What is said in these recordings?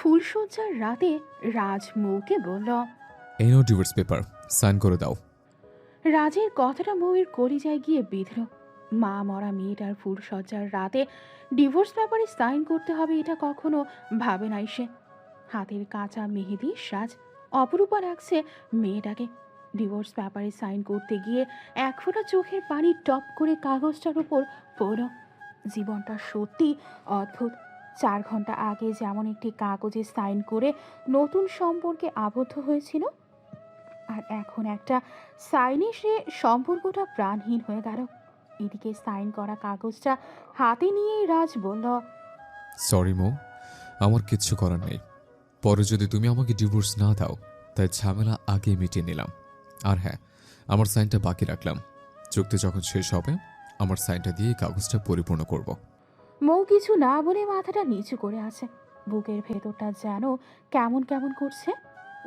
ফুলশয্যার রাতে রাজ মৌকে বলল। এই নাও ডিভোর্স পেপার, সাইন করে দাও। রাজের কথাটা মৌয়ের কলিজায় গিয়ে বিঁধল। মা মরা মেয়েটার ফুলশয্যার রাতে ডিভোর্স পেপারে সাইন করতে হবে এটা কখনো ভাবে নাই সে। হাতের কাঁচা মেহেদির সাজ অপরূপা লাগছে মেয়েটাকে। ডিভোর্স পেপারে সাইন করতে গিয়ে এক ফোঁটা চোখের পানি টপ করে কাগজটার উপর পড়ল। জীবনটা সত্যি অদ্ভুত। 4 ঘন্টা আগে যেমন একটি কাগজে সাইন করে নতুন সম্পর্কে আবদ্ধ হয়েছিল, আর এখন একটা সাইনে সে সম্পর্কটা প্রাণহীন হয়ে গেল। এদিকে সাইন করা কাগজটা হাতে নিয়েই রাজ বলল। সরি মৌ, আমার কিচ্ছু করার নেই। পরে যদি তুমি আমাকে ডিভোর্স না দাও, তাই ঝামেলা আগে মিটিয়ে নিলাম। আর হ্যাঁ, আমার সাইনটা বাকি রাখলাম। চুক্তি যখন শেষ হবে, আমার সাইনটা দিয়ে কাগজটা পরিপূর্ণ করব। মৌ কিছু না বলে মাথাটা নিচু করে আছে। বুকের ভেতরটা যেন কেমন কেমন করছে।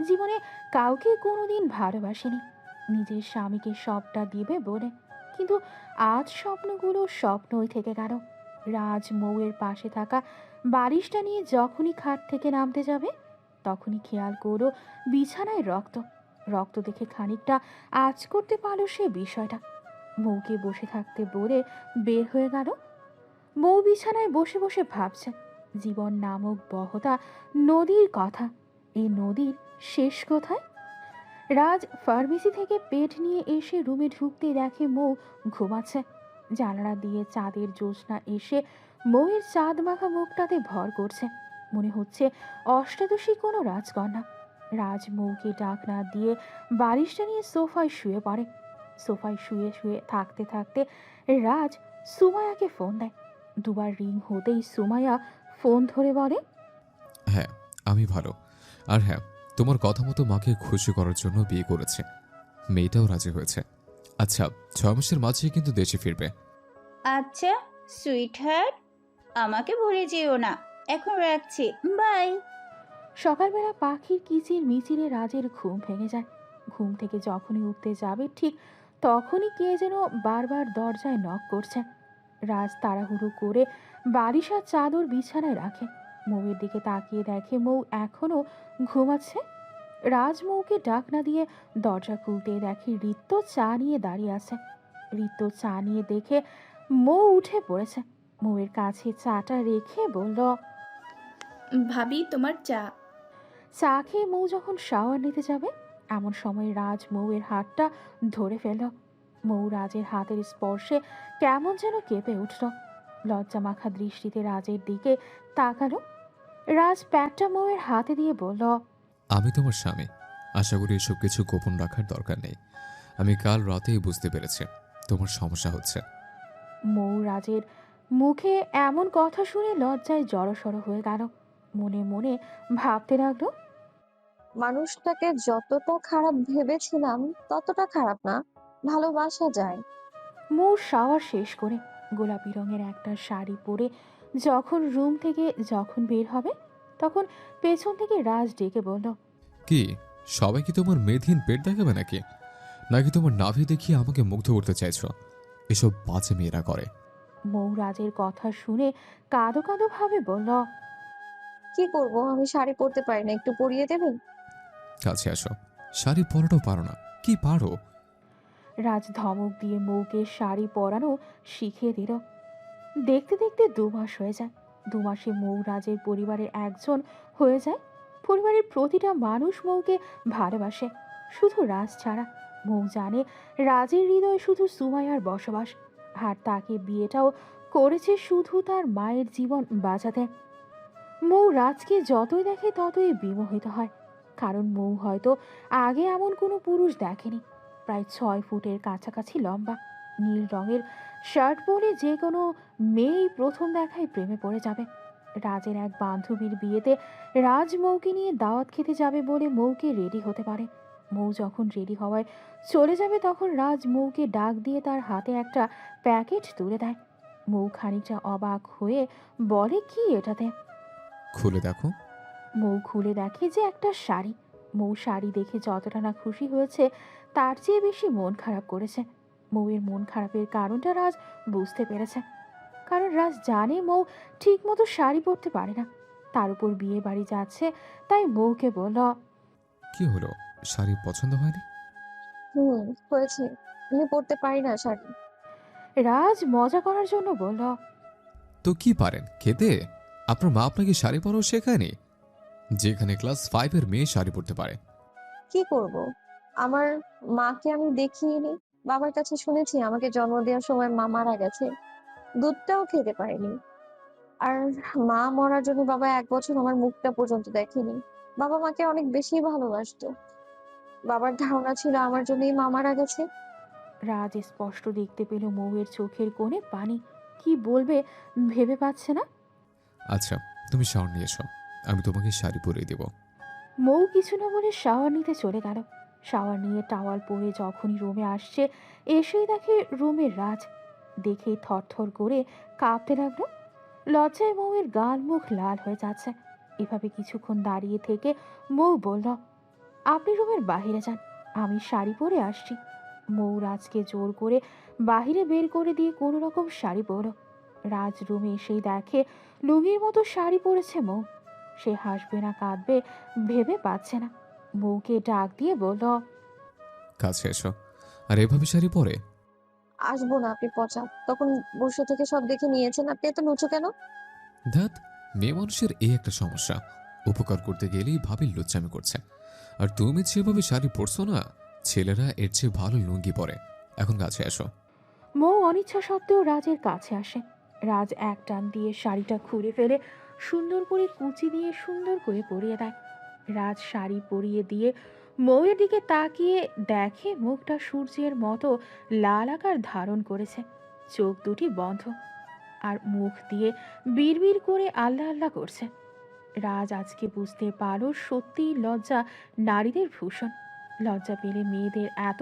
জীবনে কাউকে কোনোদিন ভালোবাসেনি, নিজের স্বামীকে সবটা দিবে বলে। কিন্তু আজ স্বপ্নগুলো স্বপ্নই থেকে গেল। রাজ মৌয়ের পাশে থাকা বালিশটা নিয়ে যখনই খাট থেকে নামতে যাবে, তখনই খেয়াল করো বিছানায় রক্ত। রক্ত দেখে খানিকটা আঁচ করতে পারল সে বিষয়টা। মৌকে বসে থাকতে বলে বের হয়ে গেল। মৌ বিছানায় বসে বসে ভাবছে জীবন নামক বহতা নদীর কথা। এই নদীর শেষ কোথায়? রাজ ফার্মেসি থেকে পেট নিয়ে এসে রুমে ঢুকতে দেখে মৌ ঘুমাচ্ছে। জানালা দিয়ে চাঁদের জ্যোৎস্না এসে মৌয়ের চাঁদ মাখা মুখটাতে ভর করছে। মনে হচ্ছে অষ্টাদশী কোনো রাজকন্যা। রাজ মৌকে ডাক না দিয়ে বালিশটা নিয়ে সোফায় শুয়ে পড়ে। সোফায় শুয়ে শুয়ে থাকতে থাকতে রাজ সুমায়াকে ফোন দেয়। দুবার রিং হতেই সুমাইয়া ফোন ধরে বলে। হ্যাঁ, আমি ভালো। আর হ্যাঁ, তোমার কথা মতো মাকে খুশি করার জন্য বিয়ে করেছে। মেয়েটাও রাজি হয়েছে। আচ্ছা, 6 মাসের মাঝেই কিন্তু দেশে ফিরবে। আচ্ছা সুইট হার্ট, আমাকে ভুলে যেও না। এখন রাখছি, বাই। সকালবেলা পাখির কিচির মিচিরে রাজের ঘুম ভেঙে যায়। ঘুম থেকে যখনই উঠতে যাবে ঠিক তখনই কে যেন বারবার দরজায় নক করছে। রাজ তাড়াহুড়ো করে বালিশ আর চাদর বিছানায় রাখে। মৌয়ের দিকে তাকিয়ে দেখে মৌ এখনো ঘুমাচ্ছে। রাজ মৌকে ডাক না দিয়ে দরজা খুলতে দেখে ঋত্য চা নিয়ে দাঁড়িয়ে আছে। ঋত্য চা নিয়ে দেখে মৌ উঠে পড়েছে। মৌয়ের কাছে চাটা রেখে বলল। ভাবি তোমার চা। চা খেয়ে মৌ যখন শাওয়ার নিতে যাবে, এমন সময় রাজ মৌয়ের হাতটা ধরে ফেলল। মৌ রাজের হাতের স্পর্শে কেমন যেন কেঁপে উঠল। লজ্জা মাখা দৃষ্টিতে রাজের দিকে তাকালো। রাজ প্যাকটা মৌয়ের হাতে দিয়ে বলল। আমি তোমার স্বামী। আশা করি এসব কিছু গোপন রাখার দরকার নেই। আমি কাল রাতেই বুঝতে পেরেছি তোমার সমস্যা হচ্ছে। মৌ রাজের মুখে এমন কথা শুনে লজ্জায় জড়সড় হয়ে গেল। মনে মনে ভাবতে লাগলো, মানুষটাকে যতটা খারাপ ভেবেছিলাম ততটা খারাপ না, ভালোবাসা যায়। মৌ শাওয়ার শেষ করে গোলাপি রঙের একটা শাড়ি পরে যখন রুম থেকে বের হবে, তখন পেছন থেকে রাজ ডেকে বলল। কি, সবাই কি তোমার মেধহীন পেট দেখাবে নাকি? নাকি তোমার নাভি দেখিয়ে আমাকে মুগ্ধ করতে চাইছো? এসব বাজে মেয়েরা করে। মৌ রাজের কথা শুনে কাঁদো কাঁদো ভাবে বলল। কি করব, আমি শাড়ি পরতে পারি না, একটু পরিয়ে দেবেন? কাছে আসো। শাড়ি পরাটাও পারো না? কি পারো? রাজ ধমক দিয়ে মৌকে শাড়ি পরানো শিখিয়ে দিল। দেখতে দেখতে 2 মাস হয়ে যায়। 2 মাসে মৌ রাজের পরিবারের একজন হয়ে যায়। পরিবারের প্রতিটা মানুষ মৌকে ভালোবাসে, শুধু রাজ ছাড়া। মৌ জানে রাজের হৃদয়ে শুধু সুমাইয়ার বসবাস, আর তাকে বিয়েটাও করেছে শুধু তার মায়ের জীবন বাঁচাতে। মৌ রাজকে যতই দেখে ততই বিমোহিত হয়, কারণ মৌ হয়তো আগে এমন কোনো পুরুষ দেখেনি। প্রায় 6 ফুটের কাছাকাছি লম্বা, নীল রঙের শার্ট পরে যে কোনো মেয়েই প্রথম দেখায় প্রেমে পড়ে যাবে। রাজের এক বান্ধবীর বিয়েতে রাজ মৌকে নিয়ে দাওয়াত খেতে যাবে বলে মৌকে রেডি হতে পারে। মৌ যখন রেডি হওয়ায় চলে যাবে, তখন রাজ মৌকে ডাক দিয়ে তার হাতে একটা প্যাকেট তুলে দেয়। মৌ খানিকটা অবাক হয়ে বলে, কি এটাতে? খুলে দেখো। মৌ খুলে দেখে যে একটা শাড়ি। মৌ শাড়ি দেখে যতটা না খুশি হয়েছে, তার চেয়ে বেশি মন খারাপ করেছে। মৌয়ের মন খারাপের কারণটা রাজ বুঝতে পেরেছে, কারণ রাজ জানে মৌ ঠিক মতো শাড়ি পরতে পারে না। তার উপর বিয়ে বাড়ি যাচ্ছে, তাই মৌকে বলল, কি হলো, শাড়ি পছন্দ হয়নি? হয়েছে। আমি পরতে পারি না শাড়ি। রাজ মজা করার জন্য বলল, তো কি পারেন খেতে? আপনার মা আপনাকে শাড়ি পরাও শেখায়নি? যেখানে ক্লাস 5-এর মেয়ে শাড়ি পরতে পারে। কি করব? আমার মাকে আমি দেখিনি। বাবার কাছে শুনেছি আমাকে জন্ম দেওয়ার সময় মা মারা গেছে। দুধটাও খেতে পারিনি। আর মা মরার জন্য বাবা ১ বছর আমার মুখটা পর্যন্ত দেখেনি। বাবা মাকে অনেক বেশি ভালোবাসতো। বাবার ধারণা ছিল আমার জন্যই মা মারা গেছে। রাজ স্পষ্ট দেখতে পেল মৌয়ের চোখের কোণে পানি। কি বলবে ভেবে পাচ্ছে না। আচ্ছা, তুমি শাওয়ার নিয়ে এসো, আমি তোমাকে শাড়ি পরিয়ে দেব। মৌ কিছু না বলে শাওয়ার নিতে চলে গেল। শাওয়ার নিয়ে টাওয়াল পরে যখনই রুমে আসছে, এসেই দেখে রুমে রাজ। দেখে থরথর করে কাঁপতে লাগলো। লজ্জায় মৌয়ের গাল মুখ লাল হয়ে যাচ্ছে। এভাবে কিছুক্ষণ দাঁড়িয়ে থেকে মৌ বলল, আপনি রুমের বাইরে যান, আমি শাড়ি পরে আসছি। মৌ রাজকে জোর করে বাহিরে বের করে দিয়ে কোনো রকম শাড়ি পরল। রাজ রুমে এসেই দেখে লুঙ্গির মতো শাড়ি পরেছে মৌ। সে হাসবে না কাঁদবে ভেবে পাচ্ছে না। মৌকে ডাক দিয়ে বলল, কাছে এসো। আর এভাবে শাড়ি পরে? আসবো না, আপনি পচা। তখন বসে থেকে সব দেখে নিয়েছেন। আপনি এত নুচু কেন? ধ্যাত, মেয়ে মানুষের এই একটা সমস্যা, উপকার করতে গেলেই ভাবি লুচ্চামি করছে। আর তুমি যেভাবে শাড়ি পরছো না, ছেলেরা এর চেয়ে ভালো লুঙ্গি পরে। এখন কাছে এসো। মৌ অনিচ্ছা সত্ত্বেও রাজের কাছে আসে। রাজ এক টান দিয়ে শাড়িটা খুলে ফেলে সুন্দর করে কুচি দিয়ে সুন্দর করে পরিয়ে দেয়। রাজ শাড়ি পরিয়ে দিয়ে মৌয়ের দিকে তাকিয়ে দেখে মুখটা সূর্যের মতো লাল আকার ধারণ করেছে। চোখ দুটি বন্ধ, আর মুখ দিয়ে বিড়বিড় করে আল্লাহ আল্লাহ করছে। রাজ আজকে বুঝতে পারল সত্যিই লজ্জা নারীদের ভূষণ। লজ্জা পেলে মেয়েদের এত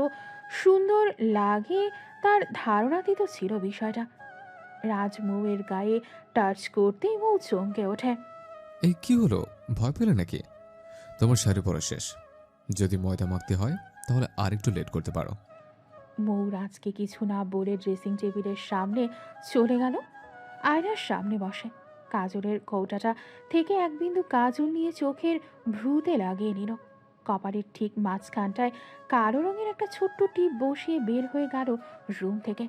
সুন্দর লাগে তার ধারণাতীত ছিল বিষয়টা। রাজ মৌয়ের গায়ে টাচ করতেই মৌ চমকে ওঠে। এই কি হলো, ভয় পেলে নাকি? তোমার শাড়ি পরা শেষ। যদি ময়দা মাখতে হয় তাহলে আরেকটু লেট করতে পারো। মৌ রাজকে কিছু না বলে ড্রেসিং টেবিলের সামনে চলে গেল। আয়নার সামনে বসে কাজলের কৌটাটা থেকে এক বিন্দু কাজল নিয়ে চোখের ভ্রুতে লাগিয়ে নিল। কপালের ঠিক মাঝখানটায় কালো রঙের একটা ছোট্ট টিপ বসিয়ে বের হয়ে গেল রুম থেকে।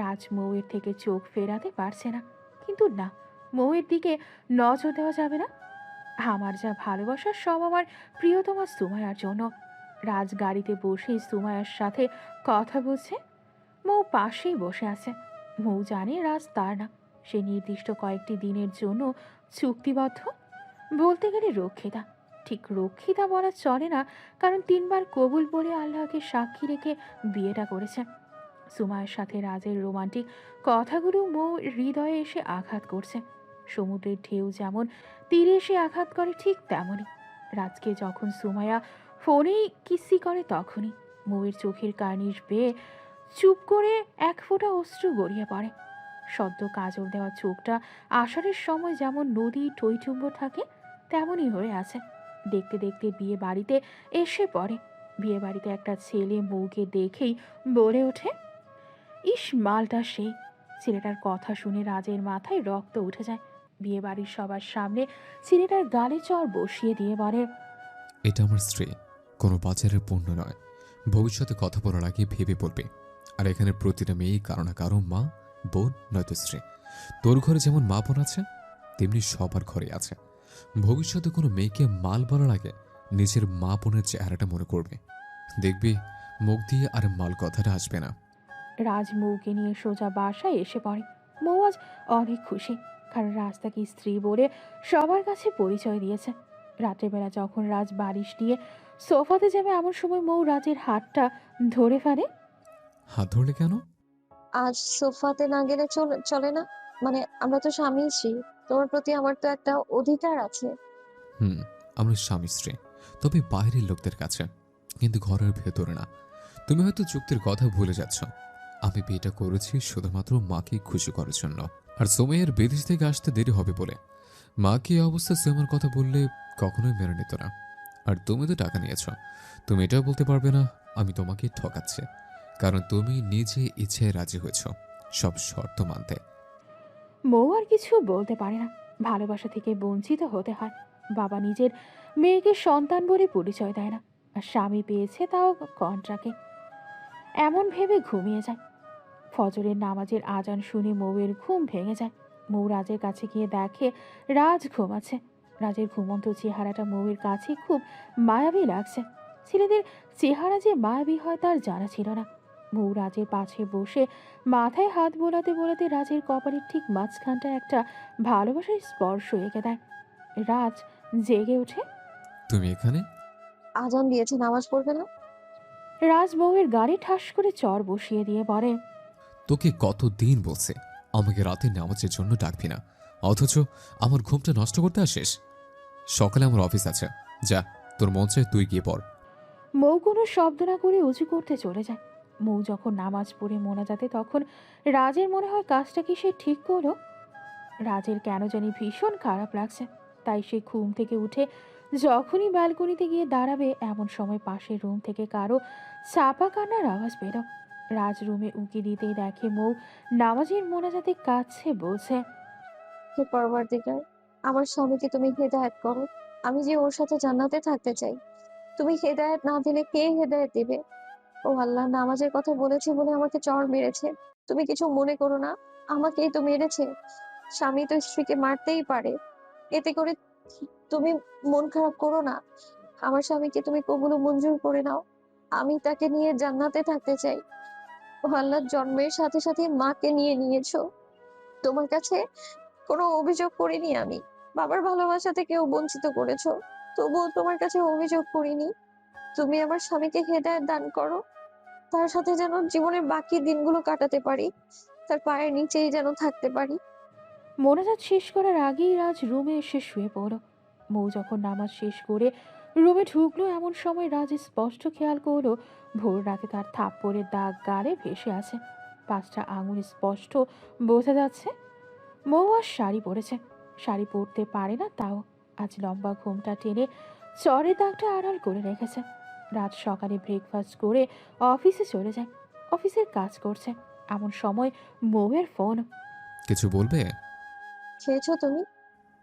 রাজ মৌয়ের থেকে চোখ ফেরাতে পারছে না, কিন্তু না, মৌয়ের দিকে নজর দেওয়া যাবে না। আমার যা ভালোবাসা সব আমার প্রিয়তমা সুমায়ার জন্য। রাজ গাড়িতে বসে সুমায়ার সাথে কথা বলছে। মৌ পাশেই বসে আছে। মৌ জানে রাজ তার না, সে নির্দিষ্ট কয়েকটি দিনের জন্য চুক্তিবদ্ধ। বলতে গেলে রক্ষিতা। ঠিক রক্ষিতা বলা চলে না, কারণ ৩ বার কবুল বলে আল্লাহকে সাক্ষী রেখে বিয়েটা করেছে। সুমায়ের সাথে রাজের রোমান্টিক কথাগুলো মৌ হৃদয়ে এসে আঘাত করছে। সমুদ্রের ঢেউ যেমন তীরে এসে আঘাত করে, ঠিক তেমনই রাজকে যখন সুমায়া ফোনেই কিসি করে তখনই মৌয়ের চোখের কার্নিশ বেয়ে চুপ করে এক ফোঁটা অশ্রু গড়িয়ে পড়ে। সদ্য কাজল দেওয়া চোখটা আষাঢ়ের সময় যেমন নদী টইটুম্ব থাকে তেমনই হয়ে আছে। দেখতে দেখতে বিয়ে বাড়িতে এসে পড়ে। বিয়ে বাড়িতে একটা ছেলে মৌকে দেখেই বলে ওঠে, ইস মালটা সেই। ছেলেটার কথা শুনে রাজের মাথায় রক্ত উঠে যায়। বিয়ে বাড়ির সবার সামনে ছেলেটার গালে চড় বসিয়ে দিয়ে বলে, এটা আমার স্ত্রী, কোনো বাজারের পণ্য নয়। ভবিষ্যতে কথা বলার আগে ভেবে বলবে। আর এখানে প্রতিটা মেয়েই কারো না কারো মা, বোন নয়তো স্ত্রী। তোর ঘরে যেমন মা বোন আছে, তেমনি সবার ঘরে আছে। ভবিষ্যতে কোনো মেয়েকে মাল বলার আগে নিজের মা বোনের চেহারাটা মনে করবে, দেখবি মুখ দিয়ে আর মাল কথাটা আসবে না। রাজ মৌকে নিয়ে সোজা বাসায় এসে পড়ে। মৌ আজ অনেক খুশি, কারণ রাজ তাকে স্ত্রী বলে সবার কাছে পরিচয় দিয়েছে। রাত্রেবেলা যখন রাজ বালিশ দিয়ে সোফাতে যাবে এমন সময় মৌ রাজের হাতটা ধরে ফেলে। হাত ধরলে কেন? আজ সোফাতে না গেলে চলে না? মানে আমরা তো স্বামী স্ত্রী। তোমার প্রতি আমার তো একটা অধিকার আছে। আমরা স্বামী স্ত্রী, তবে বাইরের লোকদের কাছে, কিন্তু ঘরের ভেতরে না। তুমি হয়তো যুক্তির কথা ভুলে যাচ্ছ। আমি বিয়েটা করেছি শুধুমাত্র মাকে খুশি করার জন্য, আর সোমের বিদেশ থেকে আসতে দেরি হবে বলে। মাকে এই অবস্থায় সোমের কথা বললে কখনোই মেনে নিত না। আর তুমি তো টাকা নিয়েছ, তুমি এটাও বলতে পারবে না আমি তোমাকে ঠকাচ্ছি, কারণ তুমি নিজে ইচ্ছায় রাজি হয়েছ সব শর্ত মানতে। মৌ আর কিছু বলতে পারে না। ভালোবাসা থেকে বঞ্চিত হতে হয়। বাবা নিজের মেয়েকে সন্তান বলে পরিচয় দেয় না, আর স্বামী পেয়েছে তাও কন্ট্রাকে। এমন ভেবে ঘুমিয়ে যায়। ফজরের নামাজের আজান শুনে মৌয়ের ঘুম ভেঙে যায়। মৌ রাজের কাছে গিয়ে দেখে রাজ ঘুমাচ্ছে। রাজের ঘুমন্ত চেহারাটা মৌয়ের কাছে খুব মায়াবী লাগছে। ছেলেদের চেহারা যে মায়াবী হয় তার জানা ছিল না। মৌ রাজের পাশে বসে মাথায় হাত বোলাতে বোলাতে রাজের কপালের ঠিক মাঝখানটা একটা ভালোবাসার স্পর্শ এঁকে দেয়। রাজ জেগে ওঠে। তুমি এখানে? আজান দিয়েছে, নামাজ পড়বে না? রাজ বউয়ের গাড়ি ঠাস করে চর বসিয়ে দিয়ে বলে, তোকে কতদিন বলছে আমাকে রাতে নামাজের জন্য ডাকবি না, অথচ আমার ঘুমটা নষ্ট করতে আসিস। সকালে আমার অফিস আছে, যা তোর মন চায় তুই গিয়ে পড়। মৌ কোনো শব্দ না করে উঁচু করতে চলে যায়। মৌ যখন নামাজ পড়ে মোনাজাতে, তখন রাজের মনে হয় কাজটা কি সে ঠিক করলো। রাজের কেন জানি ভীষণ খারাপ লাগছে। তাই সে ঘুম থেকে উঠে যখনই ব্যালকনিতে গিয়ে দাঁড়াবে, এমন সময় পাশের রুম থেকে কারো চাপা কান্নার আওয়াজ পেল। রাজ রুমে উঁকি দিতেই দেখে মৌ নামাজের মোনাজাতে কাঁদছে, বলছে, হে পরওয়ারদিগার, আমার স্বামীকে তুমি হেদায়েত করো। আমি যে ওর সাথে জান্নাতে থাকতে চাই। তুমি হেদায়েত না দিলে কে হেদায়েত দিবে? ও আল্লাহ, নামাজের কথা বলেছি বলে আমাকে চড় মেরেছে। তুমি কিছু মনে করো না, আমাকেই তো মেরেছে। স্বামী তো স্ত্রীকে মারতেই পারে, এতে করে তুমি মন খারাপ করো না। আমার স্বামীকে তুমি কবুল ও মঞ্জুর করে নাও। আমি তাকে নিয়ে জান্নাতে থাকতে চাই। ও আল্লাহ, জন্মের সাথে সাথে মাকে নিয়ে নিয়েছো। তোমার কাছে কোনো অভিযোগ করিনি আমি। বাবার ভালোবাসা থেকেও বঞ্চিত করেছো, তবুও তোমার কাছে অভিযোগ করিনি। তুমি আমার স্বামীকে হেদায়েত দান করো, তার সাথে যেন জীবনের বাকি দিনগুলো কাটাতে পারি, তার পায়ের নিচেই যেন থাকতে পারি। মোনাজাত শেষ করার আগেই রাজ রুমে এসে শুয়ে পড়ল। মৌ যখন নামাজ শেষ করে রুমে ঢুকলো, এমন সময় রাজ স্পষ্ট খেয়াল করলো ভোর রাতে তার থাপ্পড়ের দাগ গালে ভেসে আছে। 5টা আঙুল স্পষ্ট বোঝা যাচ্ছে। মৌ আর শাড়ি পরেছে, শাড়ি পরতে পারে না তাও। আজ লম্বা ঘোমটা টেনে চরের দাগটা আড়াল করে রেখেছে। রাত সকালে ব্রেকফাস্ট করে অফিসে চলে যায়। অফিসের কাজ করছে, এমন সময় মৌয়ের ফোন। কিছু বলবে? খেয়েছো তুমি?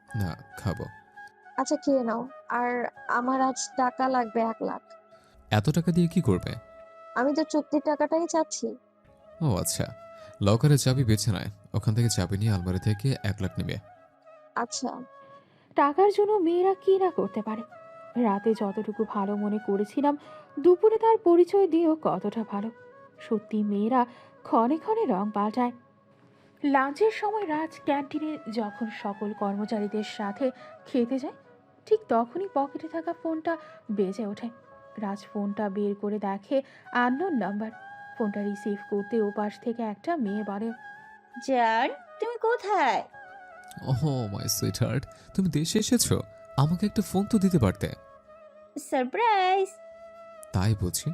না, খাবো। আচ্ছা, খেয়ে নাও। আর আমার আজ টাকা লাগবে 1 লাখ। এত টাকা দিয়ে কি করবে? আমি তো চুক্তির টাকাটাই চাচ্ছি। ও আচ্ছা, লকারের চাবি বেছে নেয়, ওখান থেকে চাবি নিয়ে আলমারি থেকে 1 লাখ নেবে। আচ্ছা। টাকার জন্য মেয়েরা কি না করতে পারে। রাতে যতটুকু ভালো মনে করেছিলাম, দুপুরে তার পরিচয় দিয়েও কতটা ভালো। সত্যি মেয়েরা ক্ষণে ক্ষণে রং পাল্টায়। লাঞ্চের সময় রাজ ক্যান্টিনে যখন সকল কর্মচারীদের সাথে খেতে যায়, ঠিক তখনই পকেটে থাকা ফোনটা বেজে ওঠে। রাজ ফোনটা বের করে দেখে আননোন নাম্বার। ফোনটা রিসিভ করতে ওপাশ থেকে একটা মেয়ে বলে, জান, তুমি কোথায়? ওহ মাই সুইট হার্ট, তুমি দেশে এসেছো? আমাকে একটা ফোন তো দিতে পারতে। সারপ্রাইজ। তাই বুঝি?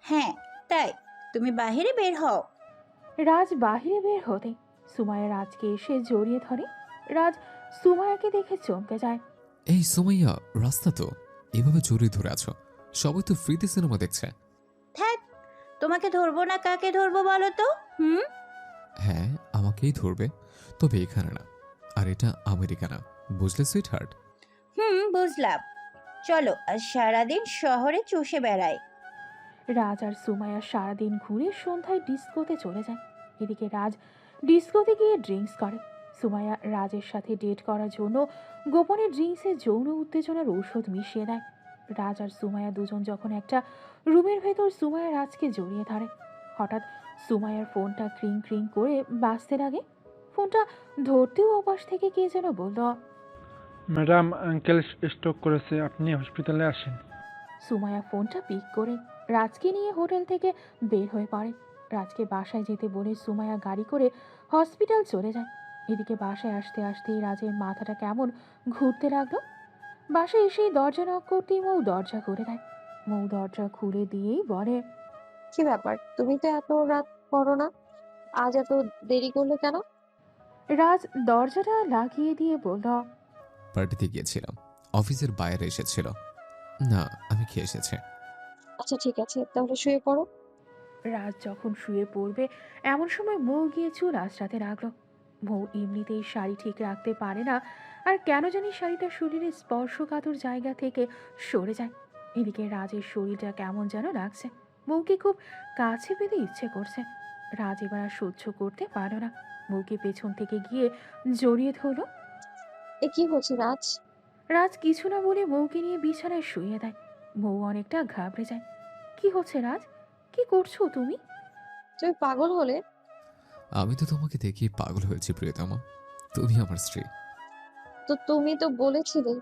হ্যাঁ, তাই। তুমি বাইরে বের হও। রাজ বাহিরে বের হতে সুমাইয়া রাজকে এসে জড়িয়ে ধরে। রাজ সুমাইয়াকে দেখে চমকে যায়। এই সুমাইয়া, রাস্তা তো এভাবে জড়িয়ে ধরে আছো, সবাই তো ফ্রিতে সিনেমা দেখছে। ধ্যাত, তোমাকে ধরবো না কাকে ধরবো বলো তো? হুম? হ্যাঁ, আমাকেই ধরবে, তবে এখানে না। আর এটা আমেরিকা না, বুঝলে সুইট হার্ট? বুঝলাম। চলো আজ সারাদিন শহরে চষে বেড়াই। রাজ আর সুমাইয়া সারাদিন ঘুরে সন্ধ্যায় ডিস্কোতে চলে যায়। এদিকে রাজ ডিস্কোতে গিয়ে ড্রিঙ্কস করে। সুমাইয়া রাজের সাথে ডেট করার জন্য গোপনে ড্রিঙ্কসে যৌন উত্তেজনার ঔষধ মিশিয়ে দেয়। রাজ আর সুমাইয়া দুজন যখন একটা রুমের ভেতর সুমাইয়া রাজকে জড়িয়ে ধরে, হঠাৎ সুমাইয়ার ফোনটা ক্রিং ক্রিং করে বাজতে লাগে। ফোনটা ধরতেও ওপাশ থেকে কে যেন বলল, ম্যাডাম, আঙ্কেল স্ট্রোক করেছে, আপনি হসপিটালে আসেন। সুমাইয়া ফোনটা পিক করে রাজকে নিয়ে হোটেল থেকে বের হয়ে পড়ে। রাজকে বাসায় যেতে বলে সুমাইয়া গাড়ি করে হসপিটাল চলে যায়। এদিকে বাসায় আসতে আসতেই রাজের মাথাটা কেমন ঘুরতে লাগলো। বাসায় এসেই দরজা নক করতেই মৌ দরজা করে দেয়। মৌ দরজা খুলে দিয়েই বলে, কি ব্যাপার, তুমি তো এত রাত করো না, আজ এত দেরি করলে কেন? রাজ দরজাটা লাগিয়ে দিয়ে বলল, পার্টিতে গিয়েছিলাম, অফিসের বাইরে এসেছিল। না, আমি খেয়ে এসেছি। আচ্ছা ঠিক আছে, তাহলে শুয়ে পড়ো। রাজ যখন শুয়ে পড়বে, এমন সময় মৌ গিয়ে চুল আঁচড়াতে লাগলো। বউ এমনিতেই শাড়ি ঠিক রাখতে পারে না, আর কেন জানি শাড়িটা শরীরের স্পর্শকাতর জায়গা থেকে সরে যায়। এদিকে রাজের শরীরটা কেমন যেন লাগছে, বউকে খুব কাছে পেতে ইচ্ছে করছে। রাজ এবার আর সহ্য করতে পারল না, বউকে পেছন থেকে গিয়ে জড়িয়ে ধরল। এ কি হচ্ছে রাজ? রাজ কিছু না বলে বউকে নিয়ে বিছানায় শুইয়ে দেয়। বউ অনেকটা ঘাবড়ে যায়। কি হচ্ছে রাজ, কি করছো তুমি? তুমি পাগল হলে? আমি তো তোমাকে দেখি পাগল হয়েছি প্রিয়তমা, তুমি আমার স্ত্রী। তো তুমি তো বলেছিলে।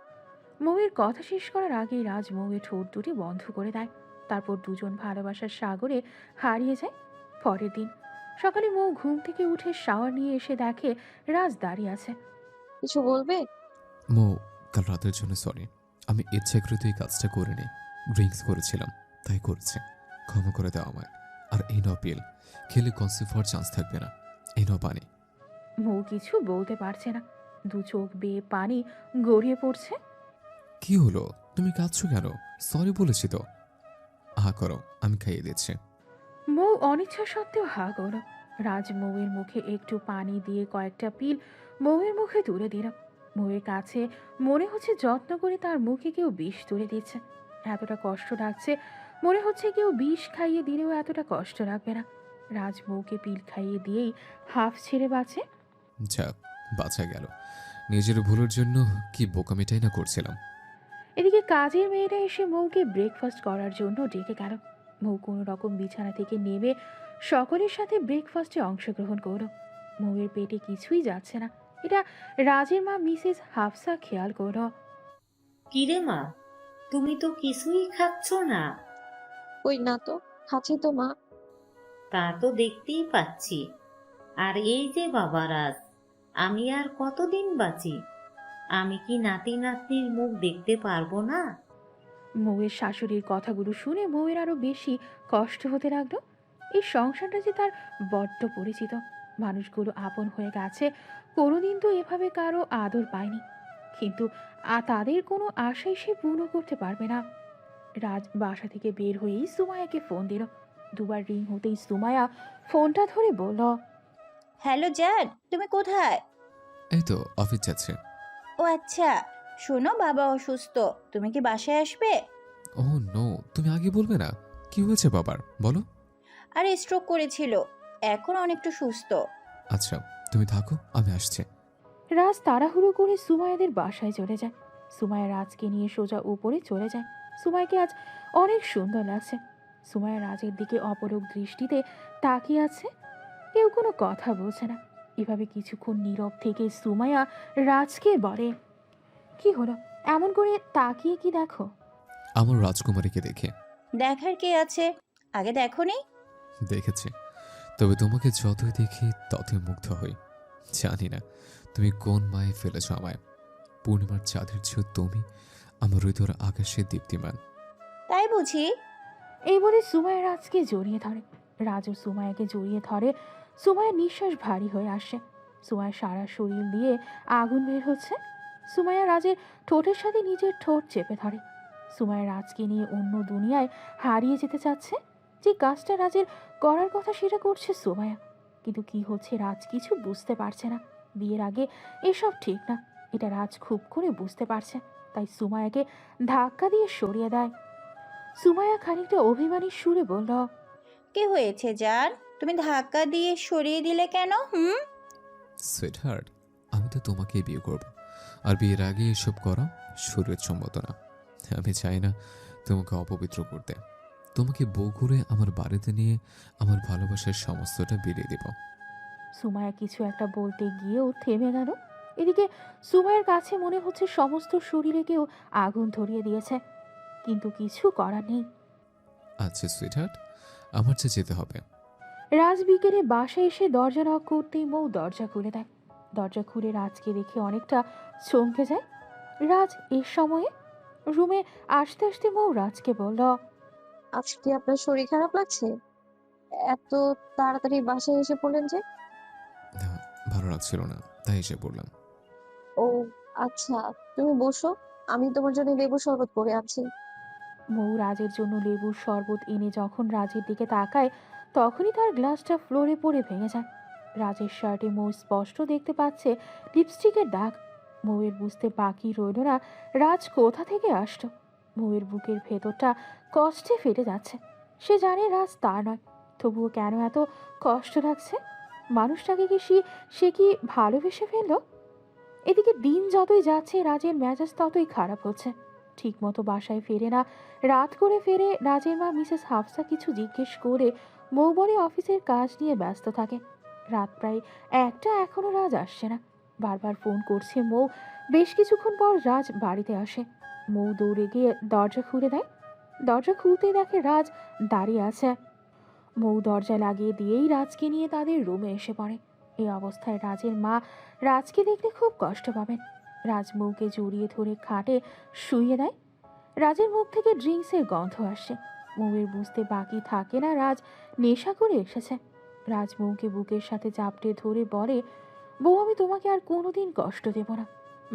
মৌয়ের কথা শেষ করার আগেই রাজ মৌয়ের ঠোঁট দুটি বন্ধ করে দেয়। তারপর দুজন ভালোবাসার সাগরে হারিয়ে যায়। পরের দিন সকালে মৌ ঘুম থেকে উঠে শাওয়ার নিয়ে এসে দেখে রাজ দাঁড়িয়ে আছে। কিছু বলবে? মো, কাল রাতের জন্য সরি। আমি ইচ্ছাকৃত এই কাজটা করিনি। ড্রিঙ্কস করেছিলাম, তাই করেছি। ক্ষমা করে দাও আমায়। আর এই নাও পিল, খেলে কনসিভ হওয়ার চান্স থাকবে না। এই নাও পানি। মৌ কিছু বলতে পারছে না, দু চোখ বেয়ে পানি গড়িয়ে পড়ছে। কি হলো, তুমি কাঁদছো কেন? সরি বলেছি তো। হা করো, আমি খাইয়ে দিচ্ছি। মৌ অনিচ্ছা সত্ত্বেও হা করল। রাজ মৌয়ের মুখে একটু পানি দিয়ে কয়েকটা পিল মৌয়ের মুখে তুলে দিল। মৌয়ের কাছে মনে হচ্ছে যত্ন করে তার মুখে কেউ বিষ তুলে দিচ্ছে। এতটা কষ্ট লাগছে, মনে হচ্ছে কেউ বিষ খাইয়ে দিলেও এতটা কষ্ট লাগবে না। রাজ মৌকে পিল খাইয়ে দিয়েই হাফ ছেড়ে বাঁচে। যাক, বাঁচা গেল। নিজের ভুলের জন্য কি বোকামিটাই না করছিলাম। এদিকে কাজের মেয়েরা এসে মৌকে ব্রেকফাস্ট করার জন্য ডেকে গেল। মৌ কোনো রকম বিছানা থেকে নেমে সকলের সাথে ব্রেকফাস্টে অংশগ্রহণ করলো। মৌয়ের পেটে কিছুই যাচ্ছে না, এটা রাজের মা মিসেস হাফসা খেয়াল করলো। কিরে মা, তুমি তো কিছুই খাচ্ছ না। কই না তো, খাচ্ছি তো মা। তা তো দেখতেই পাচ্ছি। আর এই যে বাবা রাজ, আমি আর কতদিন বাঁচি? আমি কি নাতি নাতনির মুখ দেখতে পারবো না? মৌয়ের শাশুড়ির কথাগুলো শুনে মৌয়ের আরো বেশি কষ্ট হতে লাগলো। এই সংসারটা যে তার বড্ড পরিচিত, মানুষগুলো আপন হয়ে গেছে, কোনোদিন তো এভাবে কারো আদর পায়নি। কিন্তু তাদের কোনো আশাই সে পূর্ণ করতে পারবে না। রাজ বাসা থেকে বের হয়েই সুমায়াকে ফোন দিল। দুবার রিং হতেই সুমায়া ফোনটা ধরে বলল, হ্যালো জান, তুমি কোথায়? এই তো অফিস যাচ্ছে। ও আচ্ছা, শোনো বাবা অসুস্থ, তুমি কি বাসায় আসবে? ও নো, তুমি আগে বলবে না? কি হয়েছে বাবার, বলো। আরে স্ট্রোক করেছিল, এখন অনেকটা সুস্থ। আচ্ছা, তুমি থাকো, আমি আসছি। রাজ তাড়াহুড়ো করে সুমায়াদের বাসায় চলে যায়। সুমায়া রাজকে নিয়ে সোজা উপরে চলে যায়। সুমায়াকে আজ অনেক সুন্দর লাগছে। সুমায়া রাজের দিকে অপলক দৃষ্টিতে তাকিয়ে আছে, কেউ কোনো কথা বলছে না। এভাবে কিছুক্ষণ নীরব থেকে সুমায়া রাজকে বলে, কি হলো, এমন করে তাকিয়ে কি দেখো? আমার রাজকুমারীকে দেখে। দেখার কি আছে, আগে দেখোনি? দেখেছি, তবে তোমাকে যতই দেখি ততই মুগ্ধ হই। জানি না তুমি কোন মায়ে ফেলেছ আমায়। পূর্ণিমার চাঁদের চেয়েও তুমি আমার হৃদয়ের আকাশে দীপ্তিমান। তাই বুঝি? এই বলে সুমায়া রাজকে জড়িয়ে ধরে। রাজও সুমায়াকে জড়িয়ে ধরে। সুমায়ার নিঃশ্বাস ভারী হয়ে আসে। সুমায়ার সারা শরীর দিয়ে আগুন বের হচ্ছে। সুমায়া রাজের ঠোঁটের সাথে নিজের ঠোঁট চেপে ধরে। সুমায়া রাজকে নিয়ে অন্য দুনিয়ায় হারিয়ে যেতে চাচ্ছে। যে কাজটা রাজের করার কথা সেটা করছে সুমায়া, কিন্তু কি হচ্ছে রাজ কিছু বুঝতে পারছে না। বিয়ের আগে এসব ঠিক না, এটা রাজ খুব করে বুঝতে পারছে। তাই সুমায়াকে ধাক্কা দিয়ে সরিয়ে দেয়। সুমায়া খানিকটা অভিমানী সুরে বলল, কি হয়েছে জান, তুমি ধাক্কা দিয়ে সরিয়ে দিলে কেন? সুইট হার্ট, আমি তো তোমাকেই বিয়ে করব, আর বিয়ের আগে এসব করা শরীরের সম্মত না। আমি চাই না তোমাকে অপবিত্র করতে। তোমাকে বউ করে আমার বাড়িতে নিয়ে আমার ভালোবাসার সমস্তটা বিলিয়ে দেব। সুমায়া কিছু একটা বলতে গিয়েও থেমে গেল। এদিকে সুমায়ের কাছে মনে হচ্ছে সমস্ত শরীরে কেউ আগুন ধরিয়ে দিয়েছে, কিন্তু কিছু করার নেই। আচ্ছা সুইট হার্ট, আমার যে যেতে হবে। রাজ বিকেলে বাসায় এসে দরজা নক করতেই মৌ দরজা খুলে দেয়। দরজা খুলে রাজকে দেখে অনেকটা চমকে যায়। রাজ এর সময়ে রুমে আসতে আসতে মৌ রাজকে বলল, আজকে কি আপনার শরীর খারাপ লাগছে? এত তাড়াতাড়ি বাসায় এসে পড়লেন যে? না, ভালো লাগছিল না, তাই এসে পড়লাম। ও আচ্ছা, তুমি বসো, আমি তোমার জন্য লেবু শরবত করে আনছি। মৌ রাজের জন্য লেবুর শরবত এনে যখন রাজের দিকে তাকায়, তখনই তার গ্লাসটা ফ্লোরে পড়ে ভেঙে যায়। রাজের শার্টে মৌ স্পষ্ট দেখতে পাচ্ছে লিপস্টিকের দাগ। মৌয়ের বুঝতে বাকি রইল না রাজ কোথা থেকে আসলো। মৌয়ের বুকের ভেতরটা কষ্টে ফেটে যাচ্ছে। সে জানে রাজ তার নয়, তবুও কেন এত কষ্ট লাগছে। মানুষটাকে কি সে কি ভালোবেসে ফেললো? এদিকে দিন যতই যাচ্ছে রাজের মেজাজ ততই খারাপ হচ্ছে। ঠিক মতো বাসায় ফেরে না, রাত করে ফেরে। রাজের মা মিসেস হাফসা কিছু জিজ্ঞেস করে মৌ বলে অফিসের কাজ নিয়ে ব্যস্ত থাকে। রাত প্রায় একটা, এখনো রাজ আসছে না। বারবার ফোন করছে মৌ। বেশ কিছুক্ষণ পর রাজ বাড়িতে আসে। মৌ দৌড়ে গিয়ে দরজা খুলে দেয়। দরজা খুলতেই দেখে রাজ দাঁড়িয়ে আছে। মৌ দরজা লাগিয়ে দিয়েই রাজকে নিয়ে তাদের রুমে এসে পড়ে। এই অবস্থায় রাজের মা রাজকে দেখলে খুব কষ্ট পাবেন। রাজ মৌকে জড়িয়ে ধরে খাটে শুইয়ে দেয়। রাজের মুখ থেকে ড্রিঙ্কসের গন্ধ আসে। মৌয়ের বুঝতে বাকি থাকে না রাজ নেশা করে এসেছে। রাজ মৌকে বুকের সাথে চাপটে ধরে বলে, বউ, আমি তোমাকে আর কোনোদিন কষ্ট দেব না,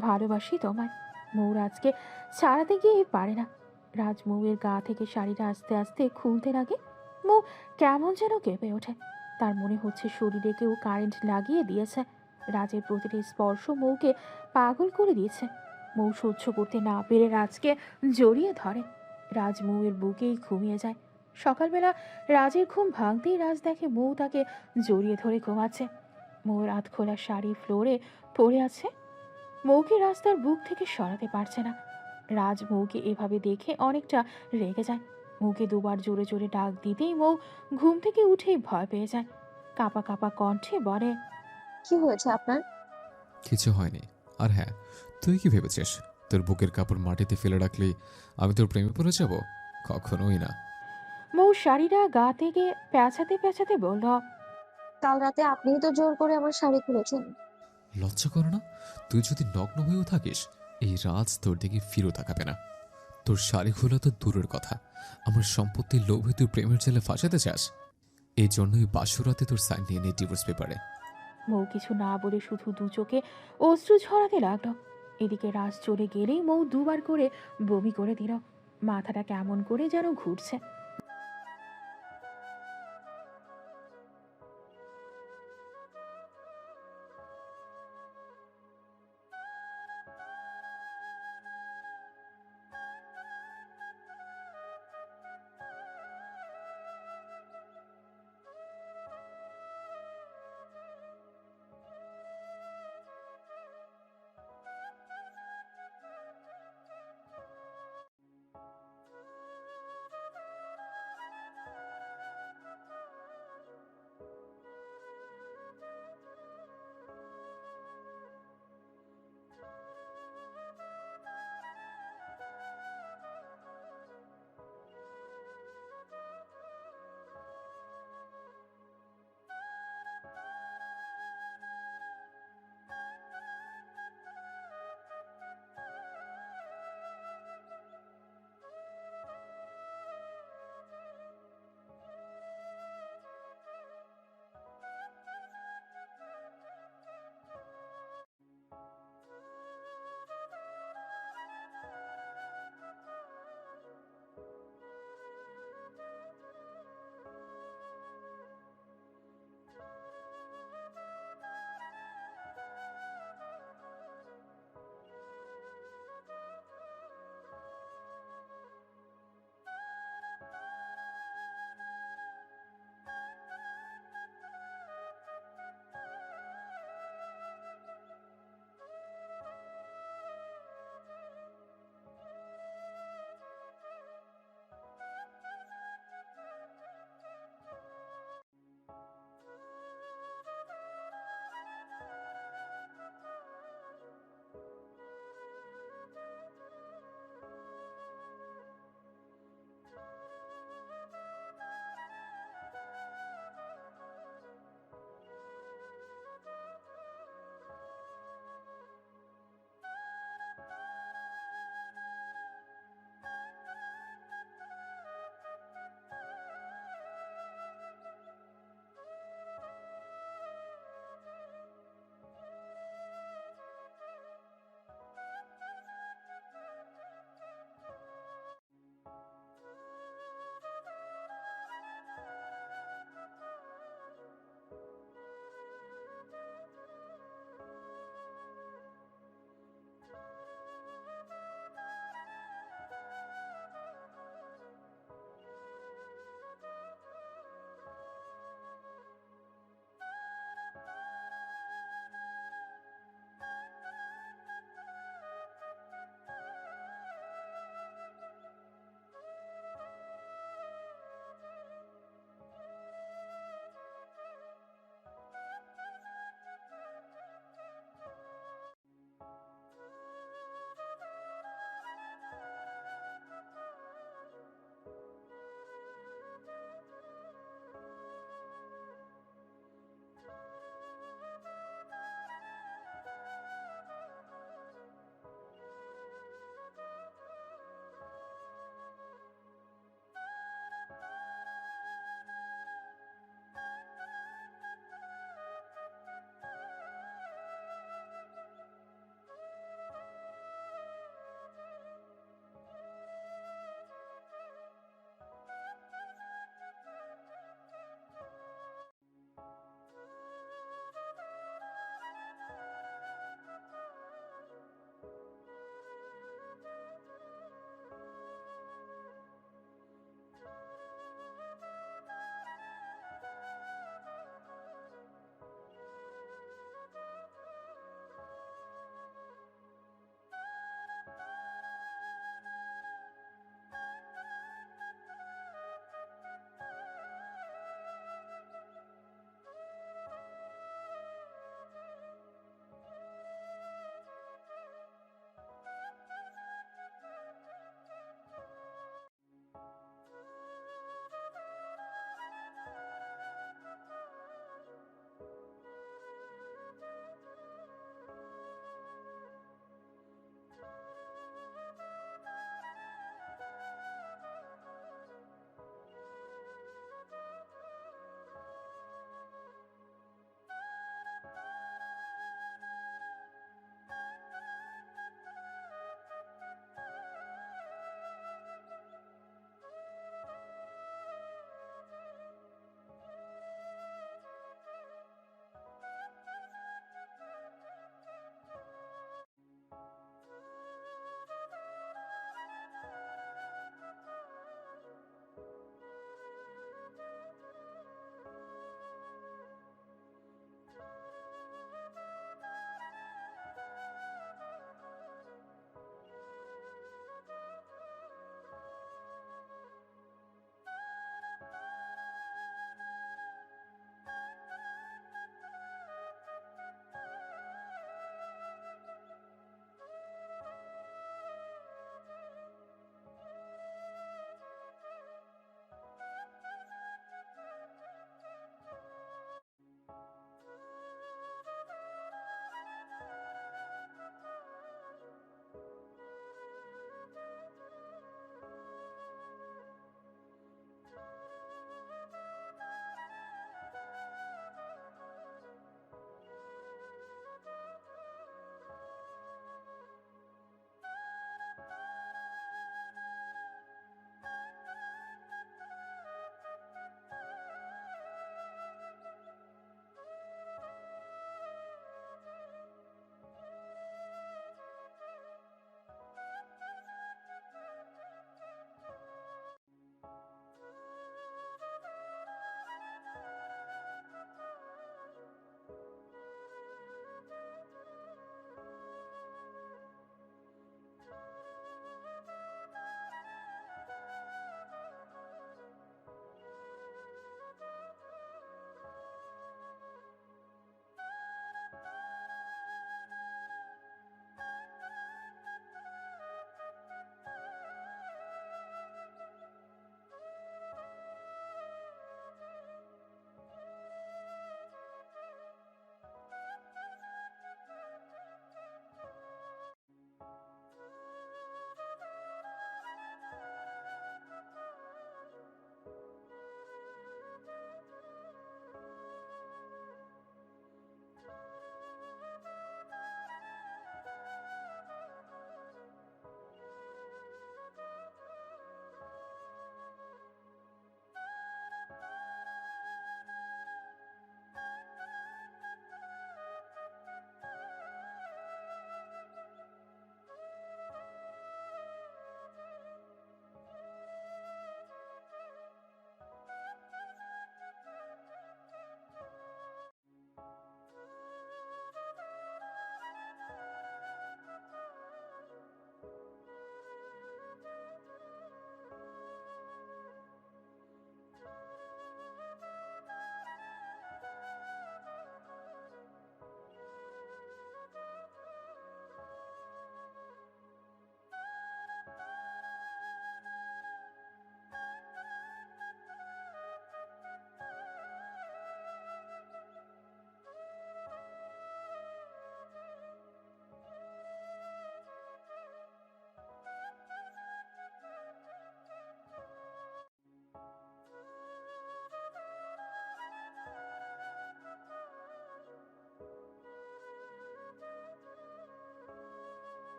ভালোবাসি তোমায়। মৌ রাজকে ছাড়াতে গিয়ে পারে না। রাজ মৌয়ের গা থেকে শাড়িটা আস্তে আস্তে খুলতে লাগে। মৌ কেমন যেন কেঁপে ওঠে। তার মনে হচ্ছে শরীরে কেউ কারেন্ট লাগিয়ে দিয়েছে। রাজের প্রতিটি স্পর্শ মৌকে পাগল করে দিয়েছে। মৌ সহ্য করতে না পেরে রাজকে জড়িয়ে ধরে। রাজ মৌয়ের বুকেই ঘুমিয়ে যায়। সকালবেলা রাজের ঘুম ভাঙতেই রাজ দেখে মৌ তাকে জড়িয়ে ধরে ঘুমাচ্ছে। মৌয়ের হাত খোলা শাড়ি ফ্লোরে পড়ে আছে। মৌকে রাস্তার বুক থেকে সরাতে পারছে না। রাজ মৌকে এভাবে দেখে অনেকটা রেগে যায়। মৌকে দুবার জোরে জোরে ডাক দিতেই মৌ ঘুম থেকে উঠেই ভয় পেয়ে যায়। কাঁপা কাঁপা কণ্ঠে বলে, কি হয়েছে আপনার? কিছু হয়নি। আর হ্যাঁ, তুই কি ভেবেছিস তোর বুকের কাপড় মাটিতে ফেলে রাখলেই আমি তোর প্রেমে পড়ে যাব? কখনোই না। মৌ শাড়িটা গা থেকে পেঁচাতে পেঁচাতে বলল, কাল রাতে আপনিই তো জোর করে আমার শাড়ি খুলেছেন। লজ্জা করো না? তুই যদি নগ্ন হয়েও থাকিস, এই রাজ তোর দিকে ফিরেও তাকাবে না। তোর শাড়ি খোলা তো দূরের কথা, আমার সম্পত্তির লোভে তুই প্রেমের জেলে ফাঁসাতে চাস। এই জন্যই বাসুরাতে তোর সাইন নিয়ে নেই ডিভোর্স পেপারে। মৌ কিছু না বলে শুধু দু চোখে অশ্রু ঝরাতে লাগলো। এদিকে রাজ চলে গেলেই মৌ দুবার করে বমি করে দিল। মাথাটা কেমন করে যেন ঘুরছে।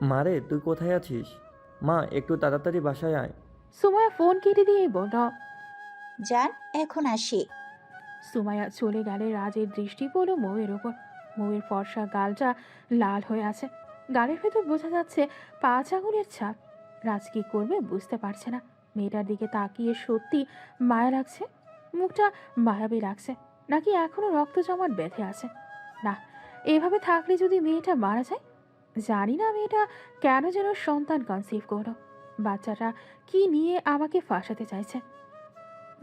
মারে তুই কোথায় আছিস? মা একটু তাড়াতাড়ি বাসায় আয়। সুমাইয়া ফোন কেটে দিয়ে বলল। জান, এখন আসি। সুমাইয়া চলে গেলে রাজের দৃষ্টি পড়ল মৌয়ের ওপর। মৌয়ের ফর্সা গালটা লাল হয়ে আছে, গালের ভেতর বোঝা যাচ্ছে 5 আঙুলের ছাপ। রাজ কি করবে বুঝতে পারছে না। মেয়েটার দিকে তাকিয়ে সত্যি মায়া লাগছে, মুখটা মায়াবী লাগছে, নাকি এখনো রক্ত জমাট বেঁধে আছে। না, এভাবে থাকলে যদি মেয়েটা মারা যায়। জানি না মেয়েটা কেন যেন সন্তান কনসিভ করলো। বাচ্চাটা কি নিয়ে আমাকে ফাঁসাতে চাইছে।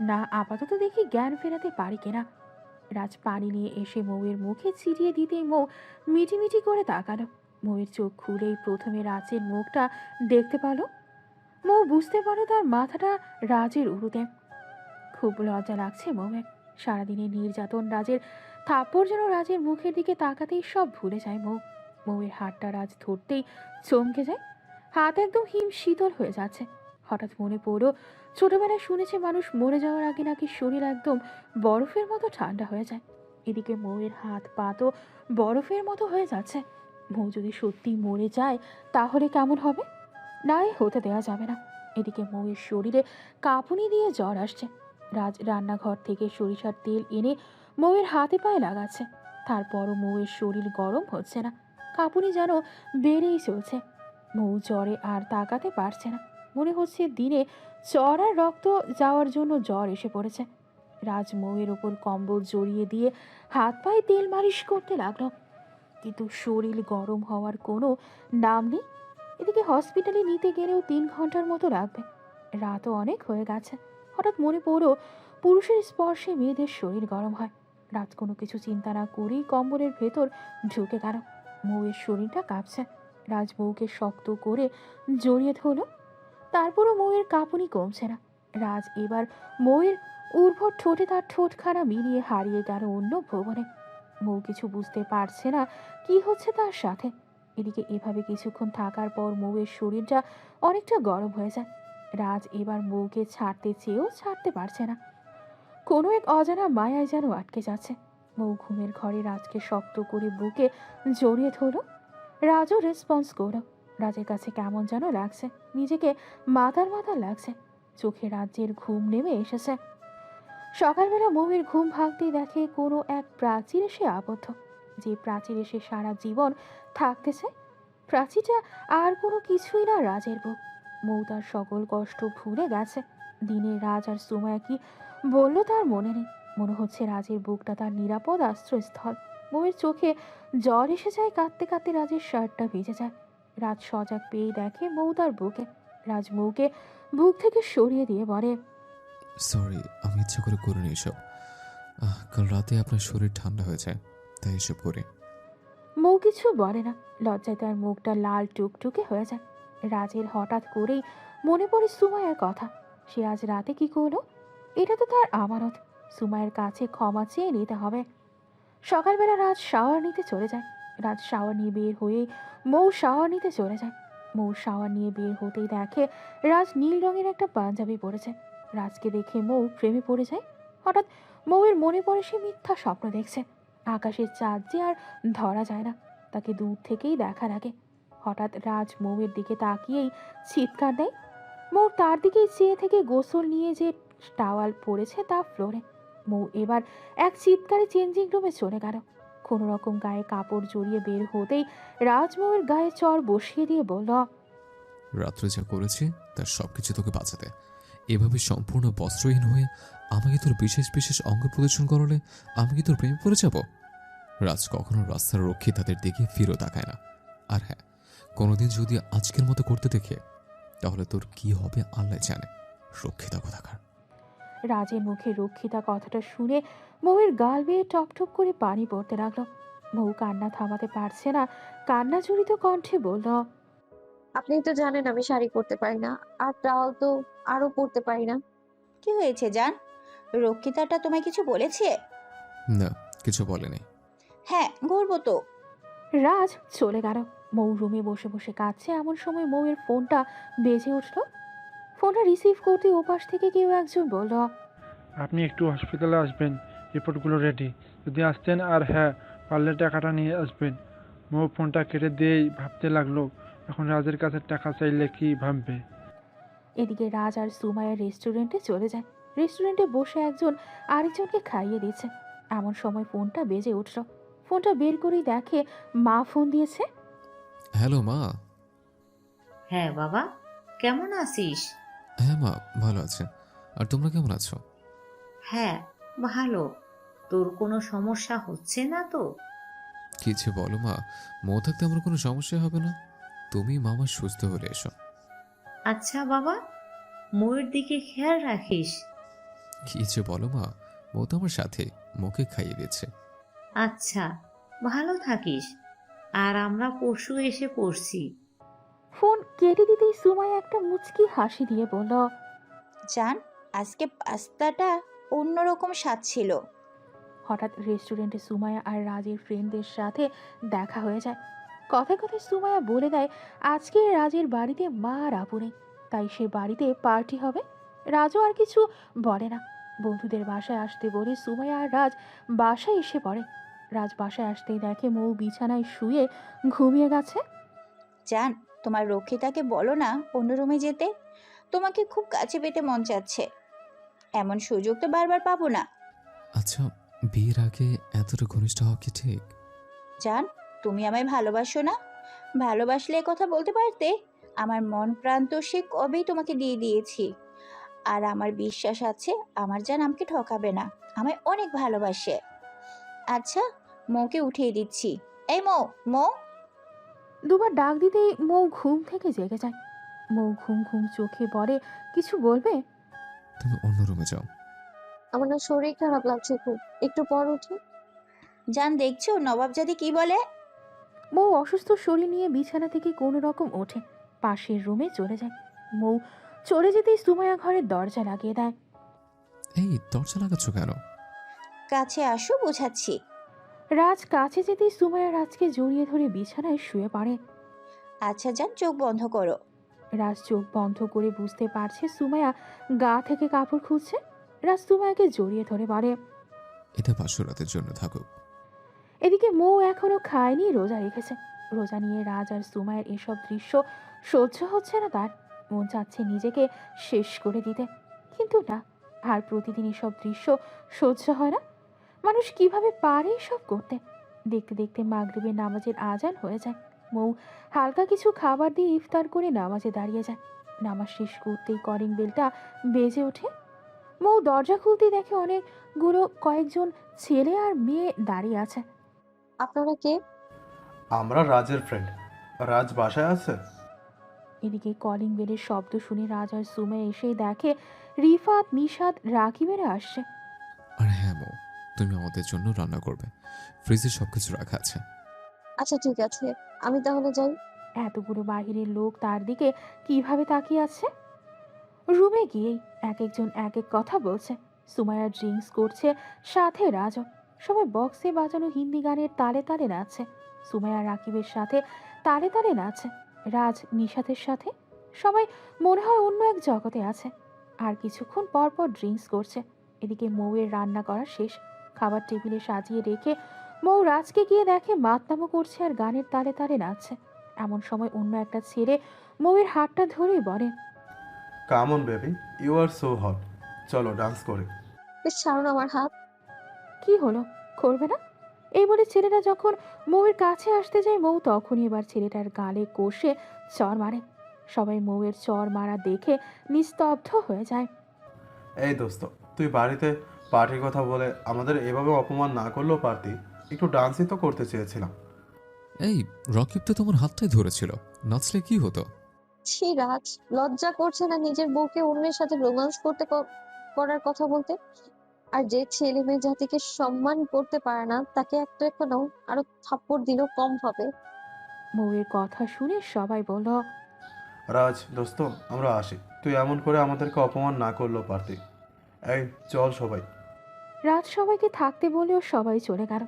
না, আপাতত দেখি জ্ঞান ফেরাতে পারি কিনা। রাজ পানি নিয়ে এসে মৌয়ের মুখে ছিটিয়ে দিতেই মৌ মিটিমিটি করে তাকালো। মৌয়ের চোখ খুলেই প্রথমে রাজের মুখটা দেখতে পেল। মৌ বুঝতে পারে তার মাথাটা রাজের উরুতে। খুব লজ্জা লাগছে মৌয়ের। সারাদিনের নির্যাতন, রাজের থাপ্পড় যেন রাজের মুখের দিকে তাকাতেই সব ভুলে যায় মৌ। মৌয়ের হাতটা রাজ ধরতেই চমকে যায়, হাত একদম হিম শীতল হয়ে যাচ্ছে। হঠাৎ মনে পড়লো ছোটবেলায় শুনেছে মানুষ মরে যাওয়ার আগে নাকি শরীর একদম বরফের মতো ঠান্ডা হয়ে যায়। এদিকে মৌয়ের হাত পা তো বরফের মতো হয়ে যাচ্ছে। মৌ যদি সত্যি মরে যায় তাহলে কেমন হবে? না, এ হতে দেওয়া যাবে না। এদিকে মৌয়ের শরীরে কাঁপুনি দিয়ে জ্বর আসছে। রাজ রান্নাঘর থেকে সরিষার তেল এনে মৌয়ের হাতে পায়ে লাগাচ্ছে। তারপরও মৌয়ের শরীর গরম হচ্ছে না, কাঁপুনি যেন বেড়েই চলছে। মৌ জ্বরে আর তাকাতে পারছে না। মনে হচ্ছে দিনে জ্বর আর রক্ত যাওয়ার জন্য জ্বর এসে পড়েছে। রাজ মৌয়ের ওপর কম্বল জড়িয়ে দিয়ে হাত পায়ে তেল মালিশ করতে লাগলো, কিন্তু শরীর গরম হওয়ার কোনো নাম নেই। এদিকে হসপিটালে নিতে গেলেও 3 ঘন্টার মতো লাগবে। রাতও অনেক হয়ে গেছে। হঠাৎ মনে পড়লো পুরুষের স্পর্শে মেয়েদের শরীর গরম হয়। রাত কোনো কিছু চিন্তা না করেই কম্বলের ভেতর ঢুকে গেল। মৌয়ের শরীরটা কাঁপছে। রাজ বউকে শক্ত করে জড়িয়ে ধরল, তারপরও মৌয়ের কাঁপুনি কমছে না। রাজ এবার মৌয়ের উর্বর ঠোঁটে তার ঠোঁটখানা মিলিয়ে হারিয়ে গেল অন্য ভুবনে। মৌ কিছু বুঝতে পারছে না কি হচ্ছে তার সাথে। এদিকে এভাবে কিছুক্ষণ থাকার পর মৌয়ের শরীরটা অনেকটা গরম হয়ে যায়। রাজ এবার মৌকে ছাড়তে চেয়েও ছাড়তে পারছে না। কোনো এক অজানা মায়ায় যেন আটকে যাচ্ছে। মৌ ঘুমের ঘরে রাজকে শক্ত করে বুকে জড়িয়ে ধরল। রাজও রেসপন্স করল। রাজের কাছে কেমন যেন লাগছে, নিজেকে মাতার মাতার লাগছে। চোখে রাজ্যের ঘুম নেমে এসেছে। সকালবেলা মৌয়ের ঘুম ভাঙতেই দেখে কোনো এক প্রাচীর এসে আবদ্ধ। যে প্রাচীর এসে সারা জীবন থাকতেছে। প্রাচীরটা আর কোনো কিছুই না, রাজের বুক। মৌ তার সকল কষ্ট ভুলে গেছে। দিনে রাজ আর সুমায়া কি বলল তার মনে নেই। মনে হচ্ছে রাজের বুকটা তার নিরাপদ আশ্রয়স্থল। মৌয়ের চোখে জল এসে যায়, কাঁদতে কাঁদতে রাজের শার্টটা ভিজে যায়। রাজ সজাগ পেয়ে দেখে মৌ তার বুকে। রাজ মৌকে বুক থেকে সরিয়ে দিয়ে বলে, সরি, আমি ইচ্ছা করে করিনি এসব। কাল রাতে আপনার শরীর ঠান্ডা হয়ে যায়, তাই এসব করি। মৌ কিছু বলে না। লজ্জায় তার মুখটা লাল টুকটুকে হয়ে যায়। রাজের হঠাৎ করেই মনে পড়ে সুমাইয়ার কথা। সে আজ রাতে কি করলো? এটা তো তার আমানত। সুমাইয়ের কাছে ক্ষমা চেয়ে নিতে হবে। সকালবেলা রাজ শাওয়ার নিতে চলে যায়। রাজ শাওয়ার নিয়ে বের হয়ে মৌ শাওয়ার নিতে চলে যায়। মৌ শাওয়ার নিয়ে বের হতেই দেখে রাজ নীল রঙের একটা পাঞ্জাবি পরেছে। রাজকে দেখে মৌ প্রেমে পড়ে যায়। হঠাৎ মৌয়ের মনে পড়ে সে মিথ্যা স্বপ্ন দেখছে। আকাশের চাঁদ যে আর ধরা যায় না, তাকে দূর থেকেই দেখা লাগে। হঠাৎ রাজ মৌয়ের দিকে তাকিয়েই চিৎকার দেয়। মৌ তার দিকেই চেয়ে থেকে গোসল নিয়ে যে টাওয়াল পড়েছে তা ফ্লোরে। মৌ এবার এক চিৎকারে চেঞ্জিং রুমে চলে গেল। কোনো রকম গায়ে কাপড় জড়িয়ে বের হতেই রাজ মৌয়ের গায়ে চড় বসিয়ে দিয়ে বলল, রাত্রে যা করেছি তার সবকিছু তোকে বাঁচাতে। এভাবে সম্পূর্ণ বস্ত্রহীন হয়ে আমাকে তোর বিশেষ বিশেষ অঙ্গ প্রদর্শন করালে আমি কি তোর প্রেমে পড়ে যাব? রাজ কখনো রাস্তার রক্ষী তাদের দিকে ফিরও তাকায় না। আর হ্যাঁ, কোনোদিন যদি আজকের মতো করতে দেখে তাহলে তোর কি হবে আল্লাহ জানে। রক্ষিতা কোথাকার। রাজের মুখে রক্ষিতা কথাটা শুনে মৌয়ের গাল বেয়ে টপ টপ করে পানি পড়তে লাগলো। মৌ কান্না থামাতে পারছে না, কান্না জড়িত কণ্ঠে বলল, আপনি তো জানেন আমি শাড়ি পরতে পারি না, আর টাওয়াল তো আরো পরতে পারি না। কি হয়েছে জান? রক্ষিতাটা তোমায় কিছু বলেছে? না, কিছু বলেনি। হ্যাঁ, ঘুরবো তো। রাজ চলে গেল। মৌ রুমে বসে বসে কাঁদছে। এমন সময় মৌয়ের ফোনটা বেজে উঠল। ফোনটা রিসিভ করতে ওপাশ থেকে কেউ একজন বলল, আপনি একটু হসপিটালে আসবেন, রিপোর্টগুলো রেডি যদি আসতেন, আর হ্যাঁ পারলে টাকাটা নিয়ে আসবেন। মৌ ফোনটা কেটে দিয়েই ভাবতে লাগলো এখন রাজের কাছে টাকা চাইলে কি ভাববে? এদিকে রাজ আর সুমাইয়া রেস্টুরেন্টে চলে যায়। রেস্টুরেন্টে বসে একজন আরেকজনকে খাইয়ে দিচ্ছে। এমন সময় ফোনটা বেজে উঠল। ফোনটা বের করেই দেখে মা ফোন দিয়েছে। হ্যালো মা। হ্যাঁ বাবা, কেমন আছিস? হ্যাঁ মা, ভালো আছে। আর তোমরা কেমন আছো? হ্যাঁ, ভালো। তোর কোনো সমস্যা হচ্ছে না তো? কিছু বলো মা, মৌ থাকতে আমার কোনো সমস্যা হবে না। তুমি মামা সুস্থ হলে এসো। আচ্ছা বাবা, ময়ূর দিকে খেয়াল রাখিস। কিছু বলো মা, মৌ তো আমার সাথে, মুখে খাইয়ে দিচ্ছে। আচ্ছা, ভালো থাকিস। আর আমরা পরশু এসে পড়ছি। ফোন কেটে দিতেই সুমাইয়া একটা মুচকি হাসি দিয়ে বলল, জান, আজকে পাস্তাটা অন্যরকম স্বাদ ছিল। হঠাৎ রেস্টুরেন্টে সুমাইয়া আর রাজের ফ্রেন্ডদের সাথে দেখা হয়ে যায়। কথায় কথায় সুমাইয়া বলে দেয় আজকে রাজের বাড়িতে মা আর আপু নেই, তাই সে বাড়িতে পার্টি হবে। রাজও আর কিছু বলে না। বন্ধুদের বাসায় আসতে বলে সুমাইয়া আর রাজ বাসায় এসে পড়ে। রাজ বাসায় আসতেই দেখে মৌ বিছানায় শুয়ে ঘুমিয়ে গেছে। জান, তোমার রক্ষিতাকে বলো না অন্য রুমে যেতে। তোমাকে খুব কাছে পেতে মন চাচ্ছে। এমন সুযোগ তো বারবার পাবো না। আচ্ছা, বিয়ের আগে এতটা ঘনিষ্ঠ হওয়া কি ঠিক? জান, তুমি আমায় ভালোবাসো না? ভালোবাসলে এ কথা বলতে পারতে। আমার মন প্রাণ তো সে কবেই তোমাকে দিয়ে দিয়েছি। আর আমার বিশ্বাস আছে আমার জান আমাকে ঠকাবে না, আমায় অনেক ভালোবাসে। আচ্ছা, মৌকে উঠিয়ে দিচ্ছি। এই মৌ, মৌ। দুবার ডাক দিতেই মৌ ঘুম থেকে জেগে যায়। মৌ ঘুম ঘুম চোখে বলে কিছু বলবে। তুমি অন্য রুমে যাও। আমার না শরীর খারাপ লাগছে খুব, একটু পর উঠি। জান, দেখছো নবাবজাদি কি বলে? মৌ অসুস্থ শরীর নিয়ে বিছানা থেকে কোনো রকম ওঠে, পাশের রুমে চলে যায়। মৌ চলে যেতেই সুমাইয়া ঘরের দরজা লাগিয়ে দেয়। এই দরজা লাগাচ্ছ কেন? কাছে আসো, বোঝাচ্ছি। রাজ কাছে যেতেই সুমাইয়া রাজকে জড়িয়ে ধরে বিছানায় শুয়ে পড়ে। আচ্ছা জান, চোখ বন্ধ করো। রাজ চোখ বন্ধ করে বুঝতে পারছে সুমাইয়া গা থেকে কাপড় খুলছে। রাজ সুমাইয়াকে জড়িয়ে ধরে বলে, এটা পাঁচশো রাতের জন্য থাকুক। এদিকে মৌ এখনো খায়নি, রোজা রেখেছে। রোজা নিয়ে রাজ আর সুমাইয়ের এসব দৃশ্য সহ্য হচ্ছে না তার। মন চাচ্ছে নিজেকে শেষ করে দিতে, কিন্তু না, আর প্রতিদিন এসব দৃশ্য সহ্য হয় না। মানুষ কিভাবে পারে এসব করতে? দেখতে দেখতে মাগরিবের নামাজের আজান হয়ে যায়। মৌ হালকা কিছু খাবার দিয়ে ইফতার করে নামাজে দাঁড়িয়ে যায়। নামাজ শেষ করতেই কলিং বেলটা বেজে ওঠে। মৌ দরজা খুলতেই দেখে অনেকগুলো কয়েকজন ছেলে আর মেয়ে দাঁড়িয়ে আছে। আপনারা কে? আমরা রাজের ফ্রেন্ড। রাজ বাসায় আছে? এদিকে কলিং বেলের শব্দ শুনে রাজ আর সুমে এসে দেখে রিফাত, নিশাত, রাকিবেরা আসছে। আর হ্যাঁ মৌ, তুমি আমাদের জন্য রান্না করবে। ফ্রিজে সবকিছু রাখা আছে। আচ্ছা ঠিক আছে, আমি তাহলে যাই। এতগুলো বাহিরের লোক তার দিকে কিভাবে তাকিয়ে আছে। রুমে গিয়েই এক একজন এক এক কথা বলছে। সুমাইয়া ড্রিঙ্কস করছে, সাথে রাজও। সবাই বক্সে বাজানো হিন্দি গানের তালে তালে নাচছে। সুমাইয়া রাকিবের সাথে তালে তালে নাচছে, রাজ নিশাতের সাথে। সবাই মনে হয় অন্য এক জগতে আছে। আর কিছুক্ষণ পর পর ড্রিঙ্কস করছে। এদিকে মৌয়ের রান্না করা শেষ। খাবার টেবিলে সাজিয়ে রেখে মৌ রাজকে গিয়ে দেখে মাতনামো করছে আর গানের তালে তালে নাচছে। এমন সময় অন্য একটা ছেলে মৌয়ের হাতটা ধরেই বলে, come on baby, you are so hot. চলো ডান্স করি। বেশ, ছাড়ুন আমার হাত। কি হলো, করবে না? এই বলে ছেলেটা যখন মৌয়ের কাছে আসতে যায়, মৌ তখনই এবার ছেলেটার গালে কষে চর মারে। সবাই মৌয়ের চর মারা দেখে নিস্তব্ধ হয়ে যায়। এই দোস্ত, তুই বাড়িতে পার্টির কথা বলে আমাদের এভাবে অপমান না করলেও পারতি। একটু ডান্সই তো করতে চেয়েছিলাম। এই রকিব তো তোমার হাতটাই ধরেছিল, নাচলে কি হতো? ছি রাজ, লজ্জা করছে না নিজের বউকে অন্যের সাথে রোমান্স করার কথা বলতে? আর যে ছেলে মেয়ে জাতিকে সম্মান করতে পারে না তাকে একটা একটা নাও আরো থাপ্পড় দিলেও কম হবে। মৌয়ের কথা শুনে সবাই বলল, রাজ দোস্ত, আমরা আসি। তুই এমন করে আমাদেরকে অপমান না করলেও পারতি। এই চল সবাই। রাজ সবাইকে থাকতে বলেও সবাই চলে গেল।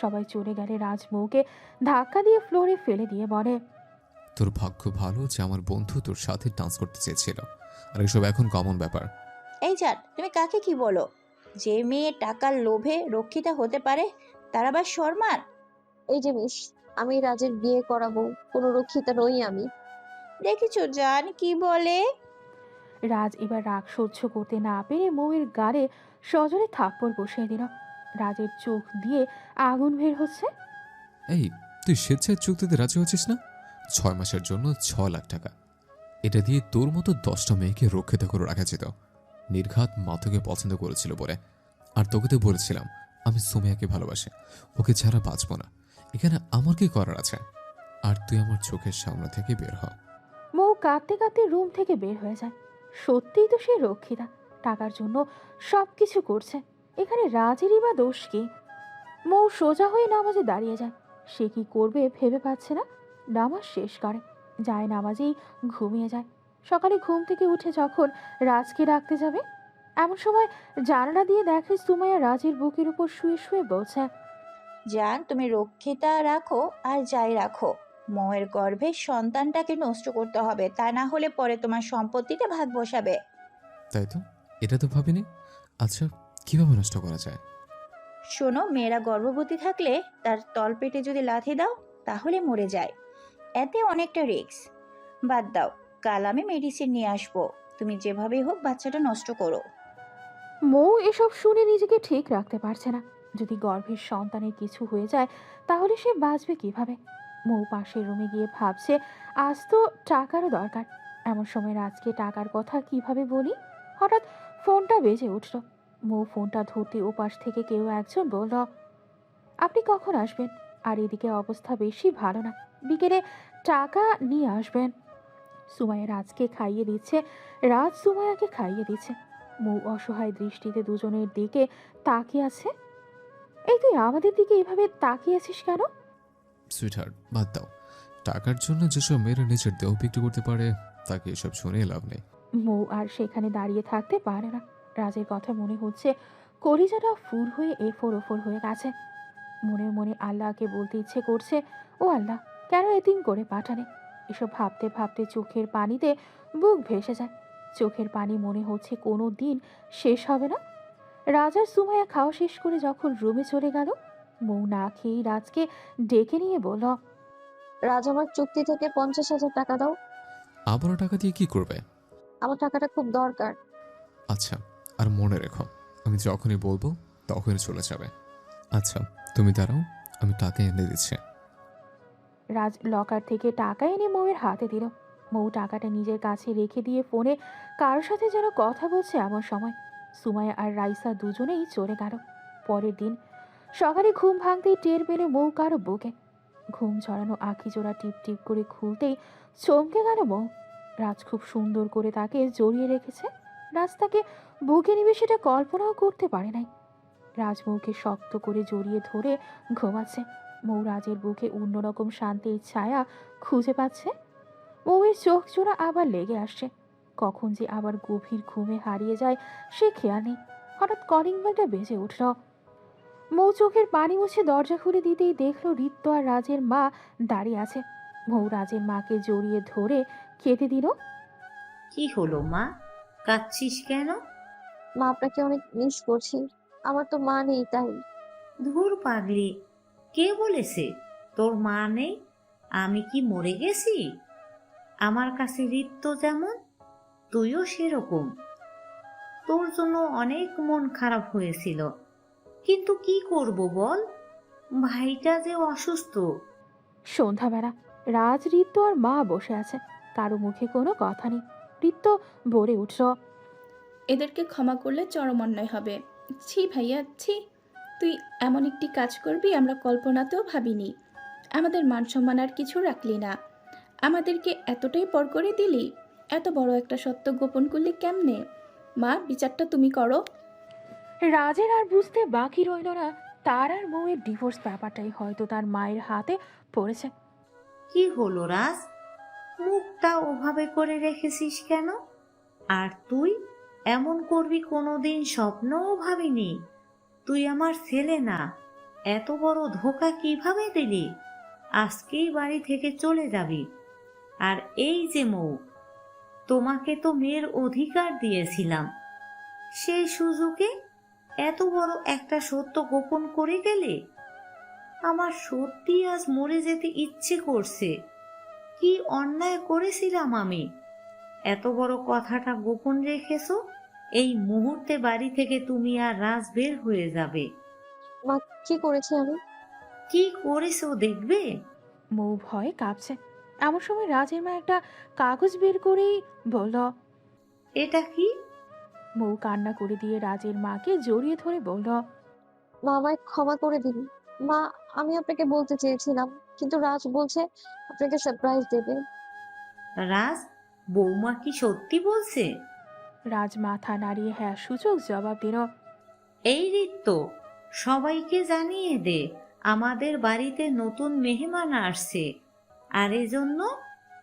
সবাই চলে গেলে রাজ মৌকে ধাক্কা দিয়ে ফ্লোরে ফেলে দিয়ে বলে, তোর ভাগ্য ভালো যে আমার বন্ধু তোর সাথে ডান্স করতে চেয়েছিল, আর এসব এখন কমন ব্যাপার। এই জান, তুমি কাকে কি বলো? যে মেয়ে টাকার লোভে রক্ষিতা হতে পারে তার আবার সম্মান? এই যে মিস, আমি রাজের বিয়ে করাবো, কোনো রক্ষিতা নই আমি। দেখেছো জান কি বলে? রাজ এবার রাগ সহ্য করতে না পেরে মৌয়ের গালে সজোরে থাপ্পড় বসিয়ে দিল। রাজের চোখ দিয়ে আগুন বের হচ্ছে। এই, তুই স্বেচ্ছায় চুক্তিতে রাজি হচ্ছিস না? 6 মাসের জন্য 6 লাখ টাকা। এটা দিয়ে তোর মতো 10টা মেয়েকে রক্ষিত করে রাখা যেত। নির্ঘাত মাথুকে পছন্দ করেছিল বলে। আর তোকে তো বলেছিলাম আমি সুমিয়াকে ভালোবাসি, ওকে ছাড়া বাঁচব না। এখানে আমার কি করার আছে? আর তুই আমার চোখের সামনে থেকে বের হ। মৌ কাঁদতে কাঁদতে রুম থেকে বের হয়ে যায়। সত্যিই তো সে রক্ষিতা, টাকার জন্য সব কিছু করছে। এখানে রাজেরই বা দোষ কি? মৌ সোজা হয়ে নামাজে দাঁড়িয়ে যায়। সে কি করবে ভেবে পাচ্ছে না। নামাজ শেষ করে যায় নামাজেই ঘুমিয়ে যায়। সকালে ঘুম থেকে উঠে যখন রাজকে ডাকতে যাবে, এমন সময় জানালা দিয়ে দেখে সুমাইয়া রাজের বুকের উপর শুয়ে শুয়ে বলছে, জান তুমি রক্ষিতা রাখো আর যাই রাখো, মৌয়ের গর্ভে সন্তানটাকে নষ্ট করতে হবে, তা না হলে পরে তোমার সম্পত্তিতে ভাগ বসাবে। তাই তো, এটা তো ভাবিনি। আচ্ছা, কিভাবে নষ্ট করা যায়? শোনো, মেয়েরা গর্ভবতী থাকলে তার তলপেটে যদি লাথি দাও তাহলে মরে যায়, এতে অনেকটা রিস্ক। বাদ দাও, কাল আমি মেডিসিন নিয়ে আসবো, তুমি যেভাবেই হোক বাচ্চাটা নষ্ট করো। মৌ এসব শুনে নিজেকে ঠিক রাখতে পারছে না। যদি গর্ভের সন্তানের কিছু হয়ে যায় তাহলে সে বাঁচবে কিভাবে? মৌ পাশের রুমে গিয়ে ভাবছে আজ তো টাকারও দরকার। এমন সময় রাজকে টাকার কথা কিভাবে বলি? হঠাৎ ফোনটা বেজে উঠল। মৌ ফোনটা ধরতে ওপাশ থেকে কেউ একজন বলল, আপনি কখন আসবেন? আর এদিকে অবস্থা বেশি ভালো না, বিকেলে টাকা নিয়ে আসবেন। সুমাইয়া রাজকে খাইয়ে দিচ্ছে, রাজ সুমাইয়াকে খাইয়ে দিচ্ছে। মৌ অসহায় দৃষ্টিতে দুজনের দিকে তাকিয়ে আছে। এই তুই আমাদের দিকে এভাবে তাকিয়ে আছিস কেন? সুইটহার্ট, বাদ দাও। টাকার জন্য যেসব মেয়েরা নিজের দেহ বিক্রি করতে পারে তাকে এসব শুনে লাভ নেই। মৌ আর সেখানে দাঁড়িয়ে থাকতে পারে না। রাজের কথা মনে হচ্ছে কলিজাটা ফুল হয়ে এফোর ওফোর হয়ে গেছে। মনে মনে আল্লাহকে বলতে ইচ্ছে করছে, ও আল্লাহ, কেন এতিম করে পাঠালে? এসব ভাবতে ভাবতে চোখের পানিতে বুক ভেসে যায়। চোখের পানি মনে হচ্ছে কোনো দিন শেষ হবে না। রাজার সুমাইয়া খাওয়া শেষ করে যখন রুমে চলে গেল, মৌ না খেয়েই রাজকে ডেকে নিয়ে বলল, রাজ, আমার চুক্তি থেকে 50,000 টাকা দাও। আবারও টাকা দিয়ে কি করবে? আমার টাকাটা খুব দরকার। আচ্ছা, আর মনে রেখো আমি যখনই বলবো তখনই চলে যাবে। আচ্ছা, তুমি দাঁড়াও, আমি টাকা এনে দিচ্ছি। রাজ লকার থেকে টাকা এনে মৌয়ের হাতে দিল। মৌ টাকাটা নিজের কাছে রেখে দিয়ে ফোনে কারোর সাথে যেন কথা বলছে। এমন সময় সুমাইয়া আর রাইসা দুজনেই চলে গেল। পরের দিন সকালে ঘুম ভাঙতেই টের পেলে মৌ কারো বুকে। ঘুম ঝরানো আঁখি জোড়া টিপ টিপ করে খুলতেই চমকে গেল মৌ। রাজ খুব সুন্দর করে তাকে জড়িয়ে রেখেছে। রাজ তাকে বুকে নিবে সেটা কল্পনাও করতে পারে নাই। রাজ মৌকে শক্ত করে জড়িয়ে ধরে ঘুমাচ্ছে। মৌ রাজের বুকে অন্যরকম শান্তির ছায়া খুঁজে পাচ্ছে। মৌয়ের চোখ জোড়া আবার লেগে আসছে। কখন যে আবার গভীর ঘুমে হারিয়ে যায় সে খেয়াল নেই। হঠাৎ কলিং বেলটা বেজে উঠল। মৌ চোখের পানি মুছে দরজা খুলে দিতেই দেখলো রিত্য আর রাজের মা দাঁড়িয়ে আছে। মৌ রাজের মাকে জড়িয়ে ধরে খেতে দিল। কি হলো মা, কাঁদছিস কেন? মা, আপনাকে অনেক মিস করছি। আমার তো মা নেই তাই। ধুর পাগলি, কে বলেছে তোর মা নেই? আমি কি মরে গেছি? আমার কাছে রিত্য যেমন, তুইও সেরকম। তোর জন্য অনেক মন খারাপ হয়েছিল, কিন্তু কি করব বল, ভাইটা যে অসুস্থ। সন্ধ্যাবেলা রাজ, রিত্য আর মা বসে আছে। কারো মুখে কোনো কথা নেই। রিত্য বলে উঠল, এদেরকে ক্ষমা করলে চরম অন্যায় হবে। ছি ভাইয়া, ছি। তুই এমন একটি কাজ করবি আমরা কল্পনাতেও ভাবিনি। আমাদের মান সম্মান আর কিছু রাখলি না, আমাদেরকে এতটাই পর করে দিলি। এত বড় একটা সত্য গোপন করলি কেমনে? মা, বিচারটা তুমি করো। রাজের আর বুঝতে বাকি রইল না তার আর মৌয়ের ডিভোর্স ব্যাপারটাই হয়তো তার মায়ের হাতে পড়েছে। কি হলো রাজ, মুখটা ওভাবে করে রেখেছিস কেন? আর তুই এমন করবি কোনোদিন স্বপ্নও ভাবিনি। তুই আমার ছেলে না, এত বড় ধোঁকা কিভাবে দিলি? আজকেই বাড়ি থেকে চলে যাবি। আর এই যে মৌ, তোমাকে তো মেয়ের অধিকার দিয়েছিলাম, সেই সুযোগে এত বড় একটা সত্য গোপন করে গেলে। আমার সত্যি আজ মরে যেতে ইচ্ছে করছে। কি অন্যায় করেছিলাম আমি? এত বড় কথাটা গোপন রেখেছো। এই মুহূর্তে বাড়ি থেকে তুমি আর রাজ বের হয়ে যাবে। মা, কি করেছি আমি? কি করেছো দেখবে? মৌ ভয়ে কাঁপছে। এমন সময় রাজের মা একটা কাগজ বের করেই বলল। এটা কি? মৌ কান্না করে দিয়ে রাজের মাকে জড়িয়ে ধরে বলল। মা, আমায় ক্ষমা করে দিন। মা, আমি আপনাকে বলতে চেয়েছিলাম, কিন্তু রাজ বলছে আপনাকে সারপ্রাইজ দেবে। রাজ, বৌমা কি সত্যি বলছে? রাজ মাথা নাড়িয়ে হ্যাঁ সূচক জবাব দিল। এই ঋতু, সবাইকে জানিয়ে দে আমাদের বাড়িতে নতুন মেহমান আসছে, আর এজন্য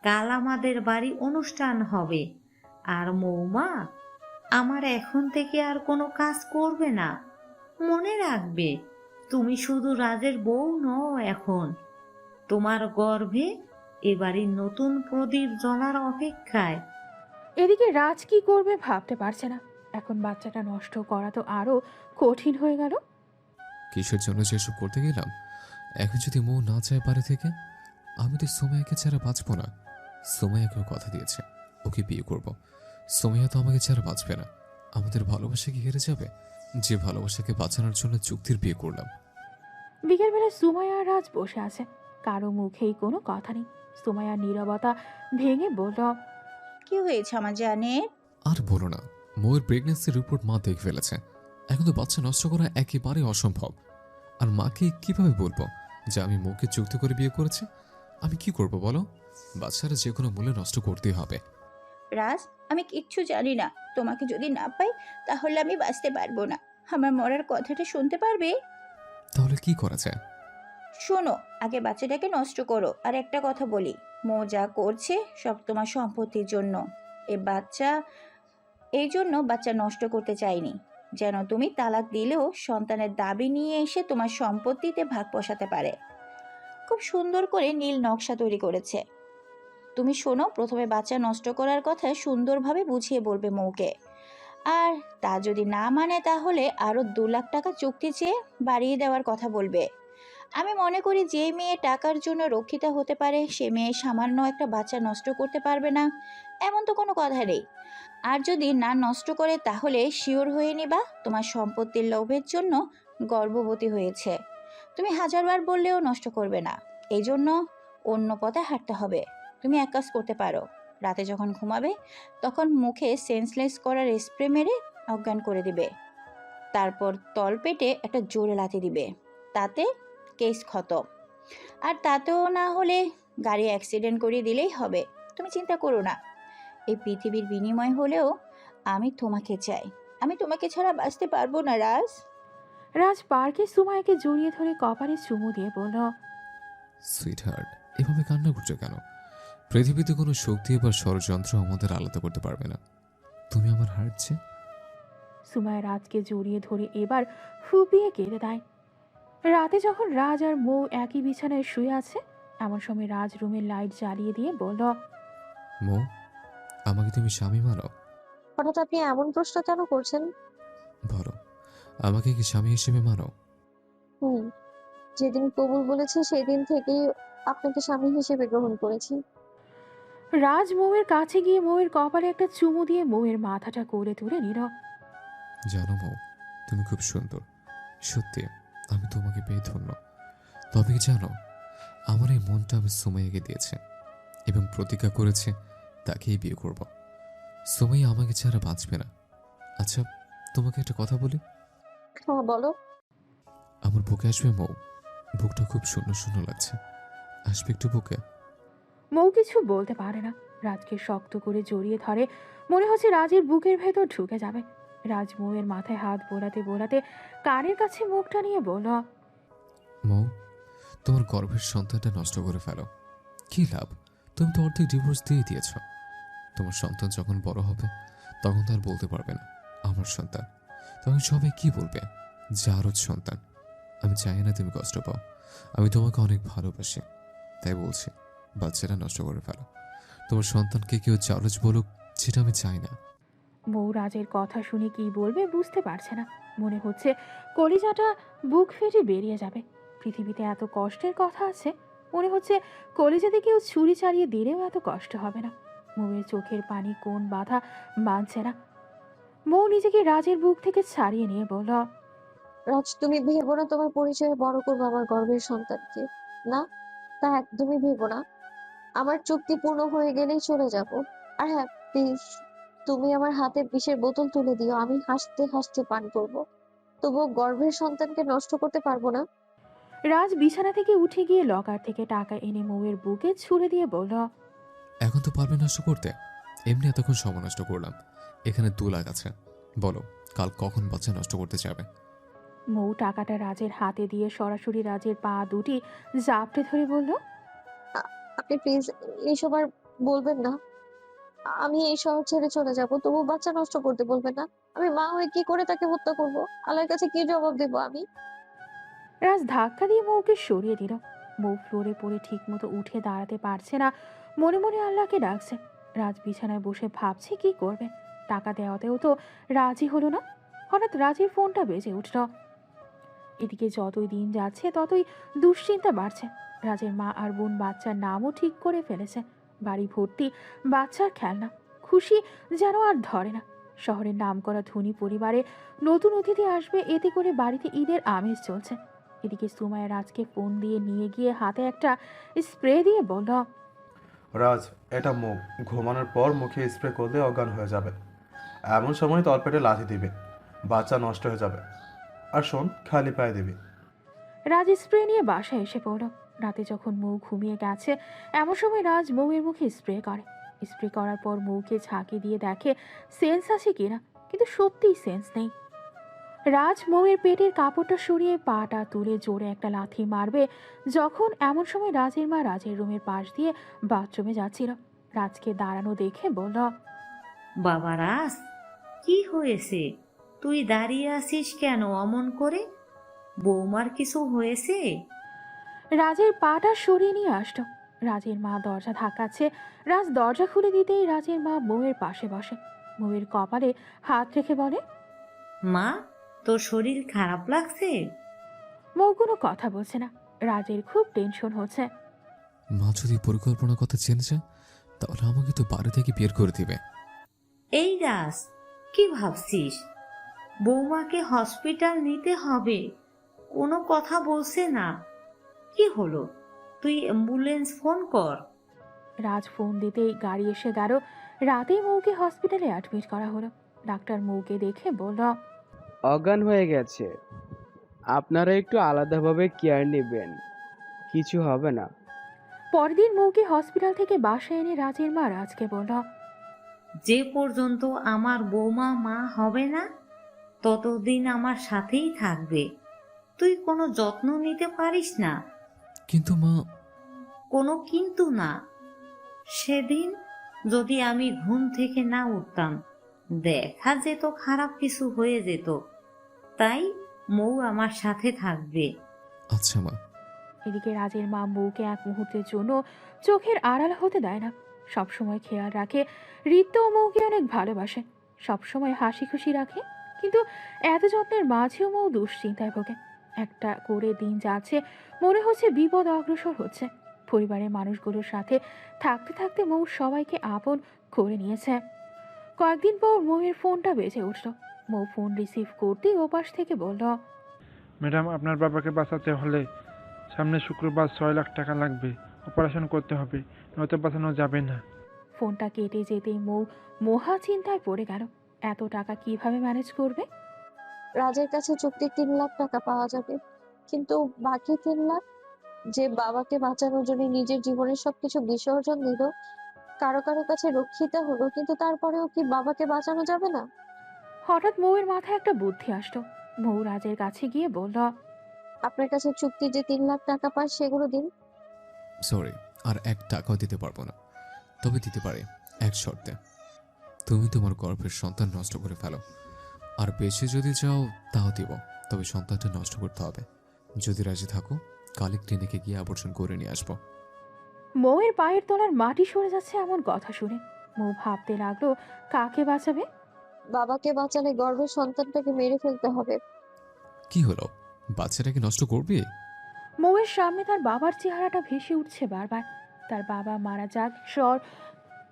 কাল আমাদের বাড়ি অনুষ্ঠান হবে। আর মৌমা, আমার এখন থেকে আর কোনো কাজ করবে না। মনে রাখবে, তুমি শুধু রাজের বউ নও, এখন তোমার গর্ভে এ বাড়ির নতুন প্রদীপ জ্বলার অপেক্ষায়। এদিকে রাজ কি করবে ভাবতে পারছে না। এখন বাচ্চাটা নষ্ট করা তো আরো কঠিন হয়ে গেল। কিসের জন্য যেসব করতে গেলাম? এখন যদি মৌ না চায় বাড়ি থেকে, আমি তো সোমাইয়াকে ছাড়া বাঁচবো না। সোমাইয়াকেও কথা দিয়েছে ওকে বিয়ে করব। সোমাইয়া তো আমাকে ছাড়া বাঁচবে না। আমাদের ভালোবাসা কি হেরে যাবে? যে ভালোবাসাকে বাঁচানোর জন্য চুক্তির বিয়ে করলাম। বিকেলবেলা সুমাইয়া আর রাজ বসে আছে, কারো মুখেই কোনো কথা নেই। সুমাইয়া নীরবতা ভেঙে বলল। কি হয়েছে আমার জানের? আর বলো না, মৌয়ের প্রেগনেন্সির রিপোর্ট মা দেখে ফেলেছে। এখন তো বাচ্চা নষ্ট করা একেবারে অসম্ভব। আর মাকে কিভাবে বলবো যে আমি মৌকে চুক্তি করে বিয়ে করেছি? আমি কি করব বলো? বাচ্চারা যে কোনো মূল্যে নষ্ট করতেই হবে। রাজ, আমি কিচ্ছু জানি না। তোমাকে যদি না পাই তাহলে আমি বাঁচতে পারবো না। আমার মরার কথাটা শুনতে পারবে? তাহলে কি করা যায়? শোনো, আগে বাচ্চাটাকে নষ্ট করো। আর একটা কথা বলি, মো যা করছে সব তোমার সম্পত্তির জন্য। এই জন্য বাচ্চা নষ্ট করতে চাইনি, যেন তুমি তালাক দিলেও সন্তানের দাবি নিয়ে এসে তোমার সম্পত্তিতে ভাগ বসাতে পারে। খুব সুন্দর করে নীল নকশা তৈরি করেছে। তুমি শোনো, প্রথমে বাচ্চা নষ্ট করার কথা সুন্দরভাবে বুঝিয়ে বলবে মৌকে। আর তা যদি না মানে তাহলে আরো 2 লাখ টাকা চুক্তি চেয়ে বাড়িয়ে দেওয়ার কথা বলবে। আমি মনে করি যে মেয়ে টাকার জন্য রক্ষিতা হতে পারে সে মেয়ে সামান্য একটা বাচ্চা নষ্ট করতে পারবে না, এমন তো কোনো কথা নেই। আর যদি না নষ্ট করে তাহলে শিওর হয়ে নিবা তোমার সম্পত্তির লোভের জন্য গর্ভবতী হয়েছে। তুমি 1000বার বললেও নষ্ট করবে না। এই জন্য অন্য পথে হাঁটতে হবে। তুমি এক কাজ করতে পারো, রাতে যখন ঘুমাবে তখন মুখে সেন্সলেস করার স্প্রে মেরে অজ্ঞান করে দিবে। তারপর তলপেটে একটা জোরে লাথি দিবে, তাতে কেস খতম। আর তাতেও না হলে গাড়ি অ্যাক্সিডেন্ট করিয়ে দিলেই হবে। তুমি চিন্তা করো না। এই পৃথিবীর বিনিময় হলেও আমি তোমাকে চাই। আমি তোমাকে ছাড়া বাঁচতে পারবো না রাজ। রাজ পার্কে সুমাইয়াকে জড়িয়ে ধরে কপালে চুমু দিয়ে বলল। সুইট হার্ট, এভাবে কান্না করছো কেন? পৃথিবীতে কোনো শক্তি বা ষড়যন্ত্র আমাদের আলাদা করতে পারবে না। তুমি আমার হার্ট যে। সুমাইয়া রাজকে জড়িয়ে ধরে এবার ফুপিয়ে কেঁদে দেয়। রাতে যখন রাজ আর মৌ একই বিছানায় শুয়ে আছে, এমন সময় রাজ রুমের লাইট জ্বালিয়ে দিয়ে বলল। মৌ, আমাকে তুমি স্বামী মানো? হঠাৎ আপনি এমন প্রশ্ন কেন করছেন? বলো, আমাকে কি স্বামী হিসেবে মানো? হুম, যেদিন কবুল বলেছি সেদিন থেকেই আপনাকে স্বামী হিসেবে গ্রহণ করেছি। রাজ মৌয়ের কাছে গিয়ে মৌয়ের কপালে একটা চুমু দিয়ে মৌয়ের মাথাটা করে তুলে নিল। জানো মৌ, তুমি খুব সুন্দর। সত্যি আমি তোমাকে পেয়ে ধন্য। তবে কি জানো, আমার এই মনটা আমি সুমাইয়াকে দিয়েছে এবং প্রতিজ্ঞা করেছে তাকেই বিয়ে করব। সুমাইয়া আমাকে ছাড়া বাঁচবে না। আচ্ছা, তোমাকে একটা কথা বলি। হ্যাঁ, বলো। আমার বুকে আসবে মৌ? বুকটা খুব শূন্য শূন্য লাগছে। আসবে একটু বুকে? মৌ কিছু বলতে পারে না। রাজকে শক্ত করে জড়িয়ে ধরে, মনে হচ্ছে রাজের বুকের ভেতর ঢুকে যাবে। রাজ মৌয়ের মাথায় হাত বোলাতে বোলাতে কানের কাছে মুখটা নিয়ে বলল। মৌ, তোমার গর্ভের সন্তানটা নষ্ট করে ফেলো। কি লাভ? তুমি তো অর্ধেক ডিভোর্স দিয়ে দিয়েছ। তোমার সন্তান যখন বড় হবে তখন তো আর বলতে পারবে না আমার সন্তান। তখন সবাই কি বলবে? যারও সন্তান। আমি চাই না তুমি কষ্ট পাও। আমি তোমাকে অনেক ভালোবাসি, তাই বলছি বাচ্চারা নষ্ট করে ফেলো। তোমার সন্তানকে কেউ চালচ বলুক, সেটা আমি চাই না। মৌ রাজের কথা শুনে কি বলবে বুঝতে পারছে না। মনে হচ্ছে কলিজাটা বুক ফেটে বেরিয়ে যাবে। পৃথিবীতে এত কষ্টের কথা আছে, মনে হচ্ছে কলেজাতে কেউ ছুরি চালিয়ে দিলেও এত কষ্ট হবে না। মৌয়ের চোখের পানি কোন বাধা মানছে না। মৌ নিজেকে রাজের বুক থেকে ছাড়িয়ে নিয়ে বলল, রাজ, তুমি ভেবো না তোমার পরিচয়ে বড় করবো আমার গর্ভের সন্তানকে। না, তা একদমই ভেবো না। আমার চুক্তি পূর্ণ হয়ে গেলেই চলে যাব। আর হ্যাঁ, প্লিজ, তুমি আমার হাতে বিষের বোতল তুলে দিও, আমি হাসতে হাসতে পান করব। তবুও গর্ভের সন্তানকে নষ্ট করতে পারবো না। রাজ বিছানা থেকে উঠে গিয়ে লকার থেকে টাকা এনে মৌয়ের বুকে ছুড়ে দিয়ে বলল, এখন তো পারবে নষ্ট করতে? এমনি এতক্ষণ সময় নষ্ট করলাম। এখানে 2 লাখ আছে। বলো, কাল কখন বাচ্চা নষ্ট করতে যাবে? মৌ টাকাটা রাজের হাতে দিয়ে সরাসরি রাজের পা দুটি জাপটে ধরে বলল, আপনি প্লিজ এইসব আর বলবেন না। আমি এই শহর ছেড়ে চলে যাব, তবু বাচ্চা নষ্ট করতে বলবেন না। আমি মা হয়ে কি করে তাকে হত্যা করব? আল্লাহর কাছে কি জবাব দেবো আমি? রাজ ধাক্কা দিয়ে মৌকে সরিয়ে দিল। মৌ ফ্লোরে পড়ে ঠিক মতো উঠে দাঁড়াতে পারছে না, মনে মনে আল্লাহকে ডাকছে। রাজ বিছানায় বসে ভাবছে কি করবে। টাকা দেওয়াতেও তো রাজি হলো না। হঠাৎ রাজের ফোনটা বেজে উঠল। এদিকে যতই দিন যাচ্ছে ততই দুশ্চিন্তা বাড়ছে। রাজের মা আর বোন বাচ্চার নামও ঠিক করে ফেলেছে। বাড়ি ভর্তি বাচ্চার খেলনা, খুশি যেন আর ধরে না। শহরের নামকরা ধনী পরিবারে নতুন অতিথি আসবে, এতে করে বাড়িতে ঈদের আমেজ চলছে। এদিকে সুমাইয়া রাজকে ফোন দিয়ে নিয়ে গিয়ে হাতে একটা স্প্রে দিয়ে বলল, রাজ, এটা মুখ ঘুমানোর পর মুখে স্প্রে করলে অজ্ঞান হয়ে যাবে। এমন সময় তলপেটে লাথি দিবে, বাচ্চা নষ্ট হয়ে যাবে। আর শোন, খালি পায়ে দিবি। রাজ স্প্রে নিয়ে বাসায় এসে পড়ল। রাতে যখন মৌ ঘুমিয়ে গেছে, এমন সময় রাজ মৌয়ের মুখে স্প্রে করে। স্প্রে করার পর মৌকে ঝাঁকি দিয়ে দেখে সেন্স আছে কিনা, কিন্তু সত্যিই সেন্স নেই। রাজ মৌয়ের পেটের কাপড়টা সরিয়ে পাটা তুলে জোরে একটা লাথি মারবে যখন, এমন সময় রাজের মা রাজের রুমের পাশ দিয়ে বাথরুমে যাচ্ছিল। রাজকে দাঁড়ানো দেখে বলল, বাবা রাজ, কি হয়েছে? তুই দাঁড়িয়ে আছিস কেন অমন করে? বৌমার কিছু হয়েছে? রাজের পাটা সরিয়ে নিয়ে আসতো। রাজের মা দরজা ধাক্কাচ্ছে। রাজ দরজা খুলে দিতেই রাজের মা বউয়ের পাশে বসে। বউয়ের কপালে হাত রেখে বলে, মা, তোর শরীর খারাপ লাগছে? বউ কোনো কথা বলছে না। রাজের খুব টেনশন হচ্ছে। মা যদি পরিকল্পনার কথা জেনেছে, তাহলে আমাকে তো বাড়ি থেকে বের করে দিবে। এই রাজ, কি ভাবছিস? বৌমাকে হসপিটাল নিতে হবে, কোনো কথা বলছে না। কি হলো? তুই অ্যাম্বুলেন্স ফোন কর। রাজ ফোন দিতেই গাড়ি এসে গেল। রাতেই মৌকে হসপিটালে অ্যাডমিট করা হলো। ডাক্তার মৌকে দেখে বলল, অজ্ঞান হয়ে গেছে, আপনারা একটু আলাদাভাবে কেয়ার নেবেন, কিছু হবে না। পরদিন মৌকে হসপিটাল থেকে বাসায় এনে রাজের মা রাজকে বলল, যে পর্যন্ত আমার বৌমা মা হবে না, ততদিন আমার সাথেই থাকবে। তুই কোনো যত্ন নিতে পারিস না। কিন্তু মা। কোনো কিন্তু না। সেদিন যদি আমি ঘুম থেকে না উঠতাম, দেখা যেত খারাপ কিছু হয়ে যেত। তাই মৌ আমার সাথে থাকবে। আচ্ছা মা। এদিকে রাজের মা বউকে এক মুহূর্তের জন্য চোখের আড়াল হতে দেয় না। সবসময় খেয়াল রাখে। ঋতু মৌকে অনেক ভালোবাসে, সবসময় হাসি খুশি রাখে। কিন্তু এত যত্নের মাঝেও মৌ দুশ্চিন্তায় ভোগে। একটা করে দিন যাচ্ছে, মনে হচ্ছে বিপদ অগ্রসর হচ্ছে। পরিবারের মানুষগুলোর সাথে থাকতে থাকতে মৌ সবাইকে আপন করে নিয়েছে। কয়েকদিন পর মৌয়ের ফোনটা বেজে উঠল। মৌ ফোন রিসিভ করতেই ওপাশ থেকে বলল, ম্যাডাম, আপনার বাবাকে বাঁচাতে হলে সামনে শুক্রবার 6 লাখ টাকা লাগবে। অপারেশন করতে হবে, নয়তো বাঁচানো যাবে না। ফোনটা কেটে যেতেই মৌ মহা চিন্তায় পড়ে গেল। এত টাকা কিভাবে ম্যানেজ করবে? রাজের কাছে চুক্তির 3 লাখ টাকা পাওয়া যাবে, কিন্তু বাকি 3 লাখ, যে বাবাকে বাঁচানোর জন্য নিজের জীবনের সবকিছু বিসর্জন দিল, কারো কারো কাছে রক্ষিতা হলো, কিন্তু তারপরেও কি বাবাকে বাঁচানো যাবে না? হঠাৎ মৌয়ের মাথায় একটা বুদ্ধি আসলো। মৌ রাজের কাছে গিয়ে বলল, আপনার কাছে চুক্তির যে 3 লাখ টাকা পায় সেগুলো দিন। সরি, আর 1 টাকাও দিতে পারবো না। তবে দিতে পারি এক শর্তে। তুমি তোমার গর্ভের সন্তান নষ্ট করে ফেলো, আর বেশি যদি চাও তাও দিব, তবে সন্তানটা নষ্ট করতে হবে। যদি রাজি থাকো, কালই ক্লিনিকে গিয়ে আবর্ষণ করে নিয়ে আসবো। মৌয়ের পায়ের তলার মাটি সরে যাচ্ছে এমন কথা শুনে মৌ ভাবতে লাগলো, কাকে বাঁচাবে? বাবাকে বাঁচালে গর্ভের সন্তানটাকে মেরে ফেলতে হবে। কি হলো, বাচ্চাটাকে নষ্ট করবি? মৌয়ের সামনে তার বাবার চেহারাটা ভেসে উঠছে বারবার। তার বাবা মারা যাক স্বর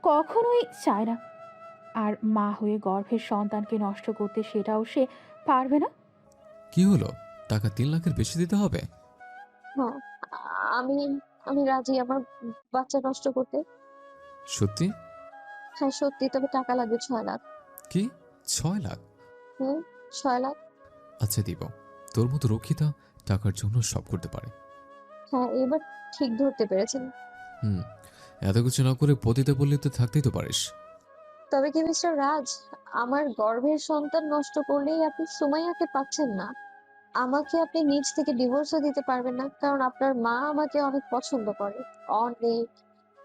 কখনোই চায় না, আর মা হয়ে গর্ভের সন্তানকে নষ্ট করতে সেটাও সে পারবে না। কি হলো? টাকা 3 লাখের বেশি দিতে হবে? হ্যাঁ, আমি আমি রাজি আমার বাচ্চা নষ্ট করতে। সত্যি? হ্যাঁ সত্যি, তবে টাকা লাগবে 6 লাখ। কি? 6 লাখ? হুম, 6 লাখ। আচ্ছা দিব। তোর মতো রক্ষিতা টাকার জন্য সব করতে পারে। হ্যাঁ, এবার ঠিক ধরতে পেরেছেন। হুম, এত কিছু না করে পতিতে বললে তো থাকতেই তো পারিস। তবে কি মিস্টার রাজ, আমার গর্ভের সন্তান নষ্ট করলেই আপনি সুমাইয়াকে পাচ্ছেন না। আমাকে আপনি নিজ থেকে ডিভোর্সও দিতে পারবেন না, কারণ আপনার মা আমাকে অনেক পছন্দ করে। অনেক।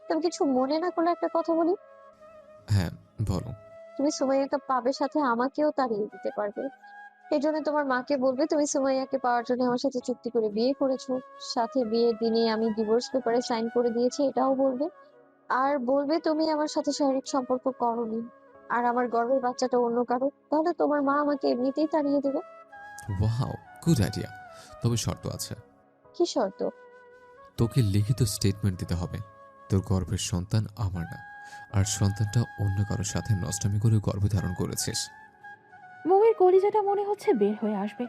তুমি কিছু মনে না করলে একটা কথা বলি। হ্যাঁ, বলো। তুমি সুমাইয়াকে পাবে, সাথে আমাকেও তাড়িয়ে দিতে পারবে। এই জন্য তোমার মাকে বলবে তুমি সুমাইয়াকে পাওয়ার জন্য আমার সাথে চুক্তি করে বিয়ে করেছো, সাথে বিয়ের দিনে আমি ডিভোর্স পেপারে সাইন করে দিয়েছি, এটাও বলবে। আর বলবে তুমি আমার সাথে শারীরিক সম্পর্ক করোনি, আর আমার গর্ভের বাচ্চাটা অন্য কারো। তাহলে তোমার মা আমাকে এমনিতেই তাড়িয়ে দেবে। Wow, good idea. তবে শর্ত আছে। কি শর্ত? তোকে লিখিত স্টেটমেন্ট দিতে হবে তোর গর্ভের সন্তান আমার না, আর সন্তানটা অন্য কারোর সাথে নষ্টামি করে গর্ভধারণ করেছিস। মৌয়ের কলিজাটা মনে হচ্ছে বের হয়ে আসবে,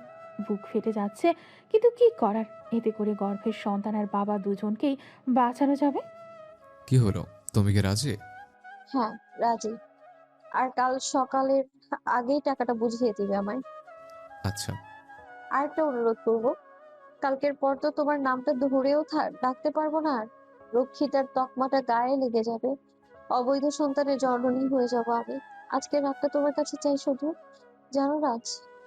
বুক ফেটে যাচ্ছে। কিন্তু কি করার, এতে করে গর্ভের সন্তান আর বাবা দুজনকেই বাঁচানো যাবে। কি হলো, তুমি কি রাজি? হ্যাঁ, রাজি। আর কাল সকালের আগেই টাকাটা বুঝিয়ে দিবে আমায়। আচ্ছা। আর একটা অনুরোধ করবো, কালকের পর তো তোমার নামটা ধরেও ডাকতে পারবো না আর। রক্ষিতার তকমাটা গায়ে লেগে যাবে, অবৈধ সন্তানের জননী হয়ে যাব আমি। আজকের রাতটা তোমার কাছে চাই শুধু। জানো রাজ,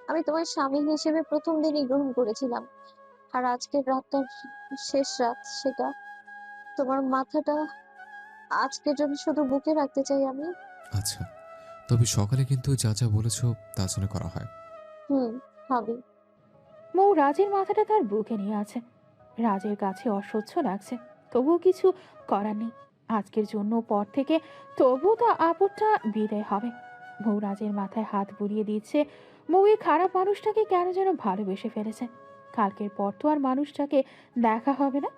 আমি তোমার স্বামী হিসেবে প্রথম দিনই গ্রহণ করেছিলাম, আর আজকের রাতটা শেষ রাত সেটা। তোমার মাথাটা আজকের জন্য শুধু বুকে রাখতে চাই আমি। আচ্ছা, তবে সকালে কিন্তু যা যা বলেছো তা যেন করা হয়। হুম, হবে। মৌ রাজের মাথাটা তার বুকে নিয়ে আছে। রাজের কাছে অসহ্য লাগছে, তবুও কিছু করার নেই। আজকের জন্য পর থেকে তবুও তা আপদটা বিদায় হবে। মৌ রাজের মাথায় হাত বুলিয়ে দিচ্ছে। মৌ এই খারাপ মানুষটাকে কেন যেন ভালোবেসে ফেলেছে। কালকের পর তো আর মানুষটাকে দেখা হবে না।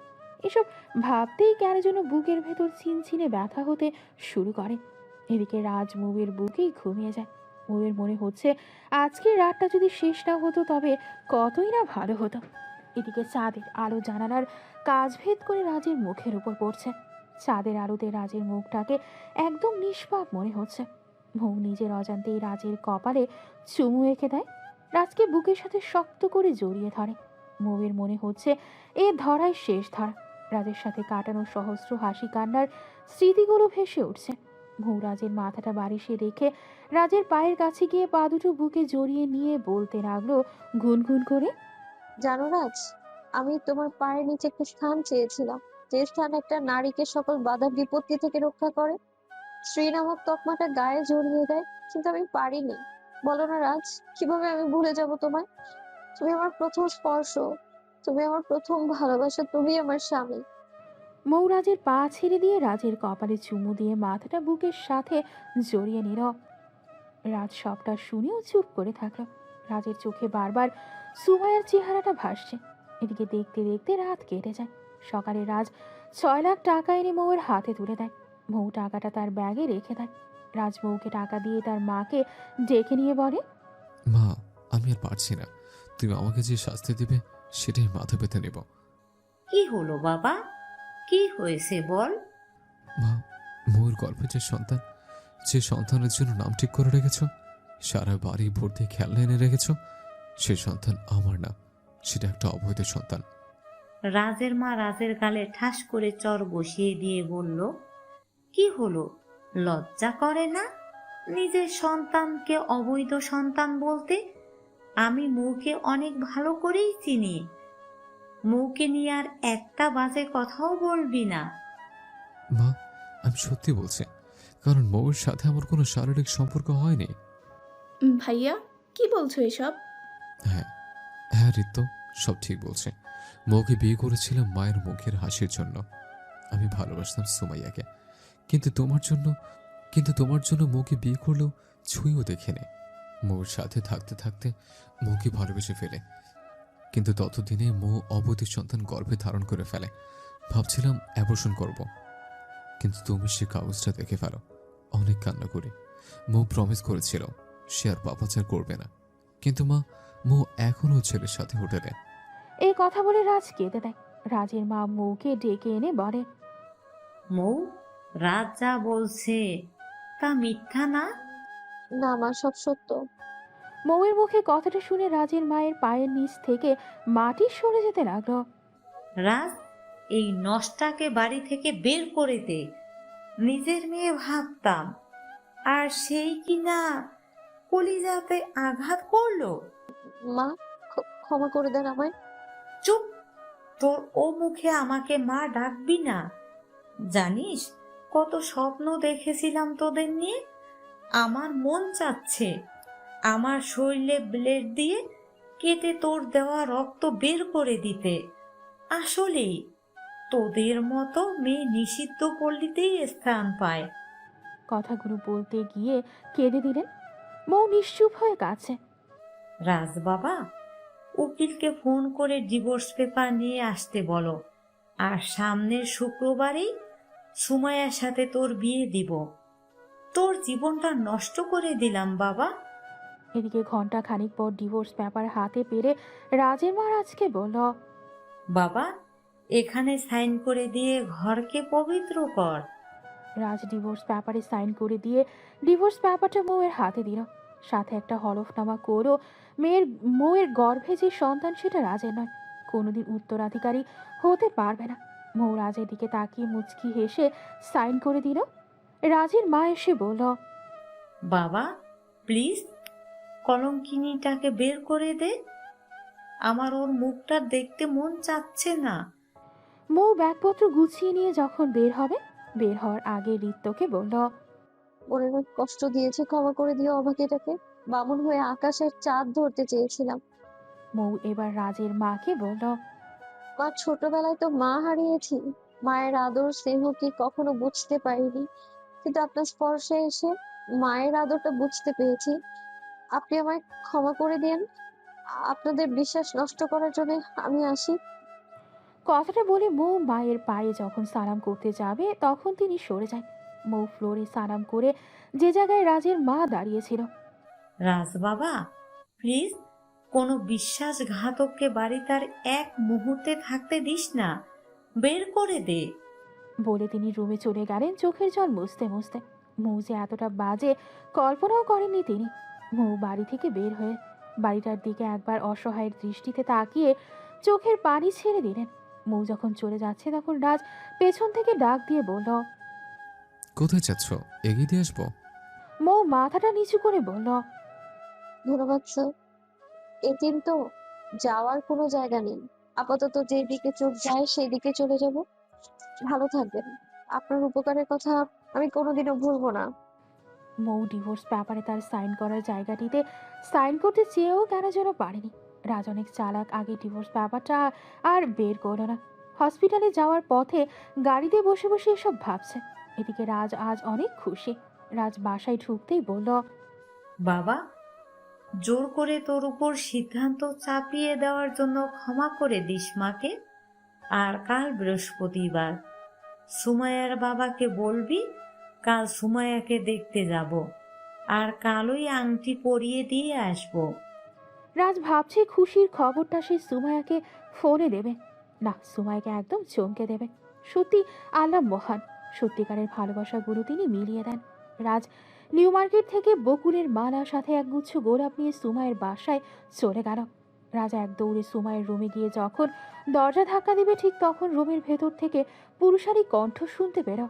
এসব ভাবতেই কেন যেন বুকের ভেতর ছিনছিনে ব্যথা হতে শুরু করে। এদিকে রাজ মৌয়ের বুকেই ঘুমিয়ে যায়। মৌয়ের মনে হচ্ছে আজকের রাতটা যদি শেষ না হতো তবে কতই না ভালো হতো। এদিকে চাঁদের আলো জানালার কাজ ভেদ করে রাজের মুখের উপর পড়ছে। চাঁদের আলোতে রাজের মুখটাকে একদম নিষ্পাপ মনে হচ্ছে। মৌ নিজের অজান্তেই রাজের কপালে চুমু এঁকে দেয়। রাজকে বুকের সাথে শক্ত করে জড়িয়ে ধরে। মৌয়ের মনে হচ্ছে এ ধরাই শেষ ধরা। রাজের সাথে কাটানো সহস্র হাসি কান্নার স্মৃতিগুলো ভেসে উঠছে। মৌ রাজের মাথাটা বালিশে রেখে রাজের পায়ের কাছে গিয়ে পা দুটো বুকে জড়িয়ে নিয়ে বলতে লাগলো গুনগুন করে, জানো রাজ, আমি তোমার পায়ের নিচে একটা স্থান চেয়েছিলাম, যে স্থান একটা নারীকে সকল বাধা বিপত্তি থেকে রক্ষা করে, স্ত্রী নামক তকমাটা গায়ে জড়িয়ে দেয়। কিন্তু আমি পারিনি। বলো না রাজ, কিভাবে আমি ভুলে যাব তোমায়? তুমি আমার প্রথম স্পর্শ, তুমি আমার প্রথম ভালোবাসা, তুমি আমার স্বামী। মৌ রাজের পা ছেড়ে দিয়ে রাজের কপালে চুমু দিয়ে মাথাটা বুকের সাথে জড়িয়ে নিল। রাজ সবটা শুনেও চুপ করে থাকলো। রাজের চোখে বারবার সুমাইয়ার চেহারাটা ভাসছে। এদিকে দেখতে দেখতে রাত কেটে যায়। সকালে রাজ 6 লাখ টাকা এনে মৌয়ের হাতে তুলে দেয়। মৌ টাকাটা তার ব্যাগে রেখে দেয়। রাজ মৌকে টাকা দিয়ে তার মাকে ডেকে নিয়ে বলে, মা, আমি আর পারছি না। তুমি আমাকে যে শাস্তি দিবে সেটাই মাথা পেতে নেব। কি হলো বাবা, কি হয়েছে বল? মা, মৌর গর্ভে যে সন্তান, যে সন্তানের জন্য নাম ঠিক করে রেখেছ, সারা বাড়ি ভর্তি খেলনা এনে রেখেছ, সে সন্তান আমার না, সেটা একটা অবৈধ সন্তান। রাজের মা রাজের গালে ঠাস করে চর বসিয়ে দিয়ে বলল, কি হলো, লজ্জা করে না নিজের সন্তানকে অবৈধ সন্তান বলতে? আমি মৌকে অনেক ভালো করেই চিনি। মৌকে নিয়ে আর একটা বাজে কথাও বলবি না। মা, আমি সত্যি বলছি, কারণ মৌর সাথে আমার কোনো শারীরিক সম্পর্ক হয়নি। ভাইয়া, কি বলছো এসব? হ্যাঁ হ্যাঁ ঋতু, সব ঠিক বলছে। মৌকে বিয়ে করেছিলাম মায়ের মুখের হাসির জন্য। আমি ভালোবাসতাম সুমাইয়াকে, কিন্তু তোমার জন্য মৌকে বিয়ে করলেও ছুঁয়েও দেখেনি। মৌর সাথে থাকতে থাকতে মৌকে ভালোবেসে ফেলে কিন্তু ততদিনে মৌ অবৈধ সন্তান গর্ভে ধারণ করে ফেলে। ভাবছিলাম অ্যাবর্শন করব, কিন্তু তুমি সে কাগজটা দেখে ফেলো। অনেক কান্না করি। মৌ প্রমিস করেছিল সে আর পাপাচার করবে না, কিন্তু মা, মৌ এখনও ছেলের সাথে হোটেলে। এই কথা বলে রাজ কেঁদে দেয়। রাজের মা মৌকে ডেকে এনে বলে, মৌ, রাত যা বলছে তা মিথ্যা না? না মা, সব সত্য। মৌয়ের মুখে কথাটা শুনে রাজের মায়ের পায়ের নিচ থেকে মাটি সরে যেতে লাগলো। রাজ, এই নষ্টাকে বাড়ি থেকে বের করে দে। নিজের মেয়ে ভাবতাম, আর সেই কিনা কলিজাতে আঘাত করলো। মা, ক্ষমা করে দেন আমায়। চুপ! তোর ও মুখে আমাকে মা ডাকবি না। জানিস কত স্বপ্ন দেখেছিলাম তোদের নিয়ে। আমার মন চাচ্ছে আমার শরীরে ব্লেড দিয়ে কেটে তোর দেওয়া রক্ত বের করে দিতে। আসলেই তোদের মতো মেয়ে নিষিদ্ধ পল্লীতেই স্থান পায়। কথাগুলো বলতে গিয়ে কেঁদে দিলেন। মৌ নিশ্চুপ হয়ে কাছে। রাজ বাবা, উকিলকে ফোন করে ডিভোর্স পেপার নিয়ে আসতে বলো, আর সামনের শুক্রবারেই সুমাইয়ার সাথে তোর বিয়ে দিব। তোর জীবনটা নষ্ট করে দিলাম বাবা। এদিকে ঘন্টা খানিক পর ডিভোর্স পেপার হাতে পেরে রাজের মা রাজকে বলল, বাবা, এখানে সাইন করে দিয়ে ঘরকে পবিত্র কর। রাজ ডিভোর্স পেপারে সাইন করে দিয়ে ডিভোর্স পেপারটা মৌয়ের হাতে দিল। সাথে একটা হলফনামা করো মৌয়ের গর্ভে যে সন্তান সেটা রাজের নয়, কোনোদিন উত্তরাধিকারী হতে পারবে না। মৌ রাজের দিকে তাকিয়ে মুচকি হেসে সাইন করে দিল। রাজের মা এসে বলল, বাবা প্লিজ, কলঙ্কিনীটাকে বের করে দে। আমার ওর মুখটা দেখতে মন চাচ্ছে না। মৌ ব্যাগপত্র গুছিয়ে নিয়ে যখন বের হবে, বের হওয়ার আগে ঋত্যকে বলল, মনে অনেক কষ্ট দিয়েছে, ক্ষমা করে দিও অভাগীটাকে। বামুন হয়ে আকাশের চাঁদ ধরতে চেয়েছিলাম। মৌ এবার রাজের মাকে বলল, মা, ছোটবেলায় তো মা হারিয়েছি, মায়ের আদর স্নেহ কি কখনো বুঝতে পারিনি, কিন্তু আপনার স্পর্শে এসে মায়ের আদরটা বুঝতে পেরেছি। আপনি আমায় ক্ষমা করে দিন। আপনাদের বিশ্বাস নষ্ট করার জন্য আমি আসি। কথাটা বলে মৌ মায়ের পায়ে যখন সালাম করতে যাবে তখন তিনি সরে যায়। মৌ ফ্লোরে সালাম করে যে জায়গায় রাজের মা দাঁড়িয়েছিল। রাজ বাবা প্লিজ, কোনো বিশ্বাসঘাতককে বাড়িতে আর এক মুহূর্তে থাকতে দিস না। বের করে দে। বলে তিনি রুমে চলে গেলেন চোখের জল মুছতে মুছতে। মৌ যে এতটা বাজে কল্পনাও করেননি তিনি। মৌ বাড়ি থেকে বের হয়ে বাড়িটার দিকে একবার অসহায়ের দৃষ্টিতে তাকিয়ে চোখের পানি ছেড়ে দিলেন। মৌ যখন চলে যাচ্ছে তখন রাজ পেছন থেকে ডাক দিয়ে বলল, কোথায় যাচ্ছ? এগিয়ে দিয়ে আসবো? মৌ মাথাটা নিচু করে বলল, ধন্যবাদ স্যার। এতিম তো, যাওয়ার কোনো জায়গা নেই। আপাতত যেদিকে চোখ যায় সেই দিকে চলে যাব। ভালো থাকবেন। আপনার উপকারের কথা আমি কোনোদিনও ভুলবো না। মৌ ডিভোর্স পেপারে তার সাইন করার জায়গাটিতে সাইন করতে চেয়েও কেন যেন পারেনি। রাজ অনেক চালাক, আগে ডিভোর্স পেপারটা আর বের করলো না। হসপিটালে যাওয়ার পথে গাড়িতে বসে বসে এসব ভাবছে। এদিকে রাজ আজ অনেক খুশি। রাজ বাসায় ঢুকতেই বলল, বাবা, জোর করে তোর উপর সিদ্ধান্ত চাপিয়ে দেওয়ার জন্য ক্ষমা করে দিস মাকে। আর কাল বৃহস্পতিবার, সুমাইয়ার বাবাকে বলবি কাল সুমাইয়াকে দেখতে যাব, আর কালই আংটি পরিয়ে দিয়ে আসবো। রাজ ভাবছে খুশির খবরটা সে সুমায়াকে ফোনে দেবে না, সুমায়াকে একদম চমকে দেবে। সত্যি আল্লাহ মহান, সত্যিকারের ভালোবাসাগুলো তিনি মিলিয়ে দেন। রাজ নিউ মার্কেট থেকে বকুলের মালার সাথে একগুচ্ছ গোলাপ নিয়ে সুমায়ের বাসায় চলে গেল। রাজ এক দৌড়ে সুমায়ের রুমে গিয়ে যখন দরজা ধাক্কা দিবে ঠিক তখন রুমের ভেতর থেকে পুরুষালী কণ্ঠ শুনতে পেল।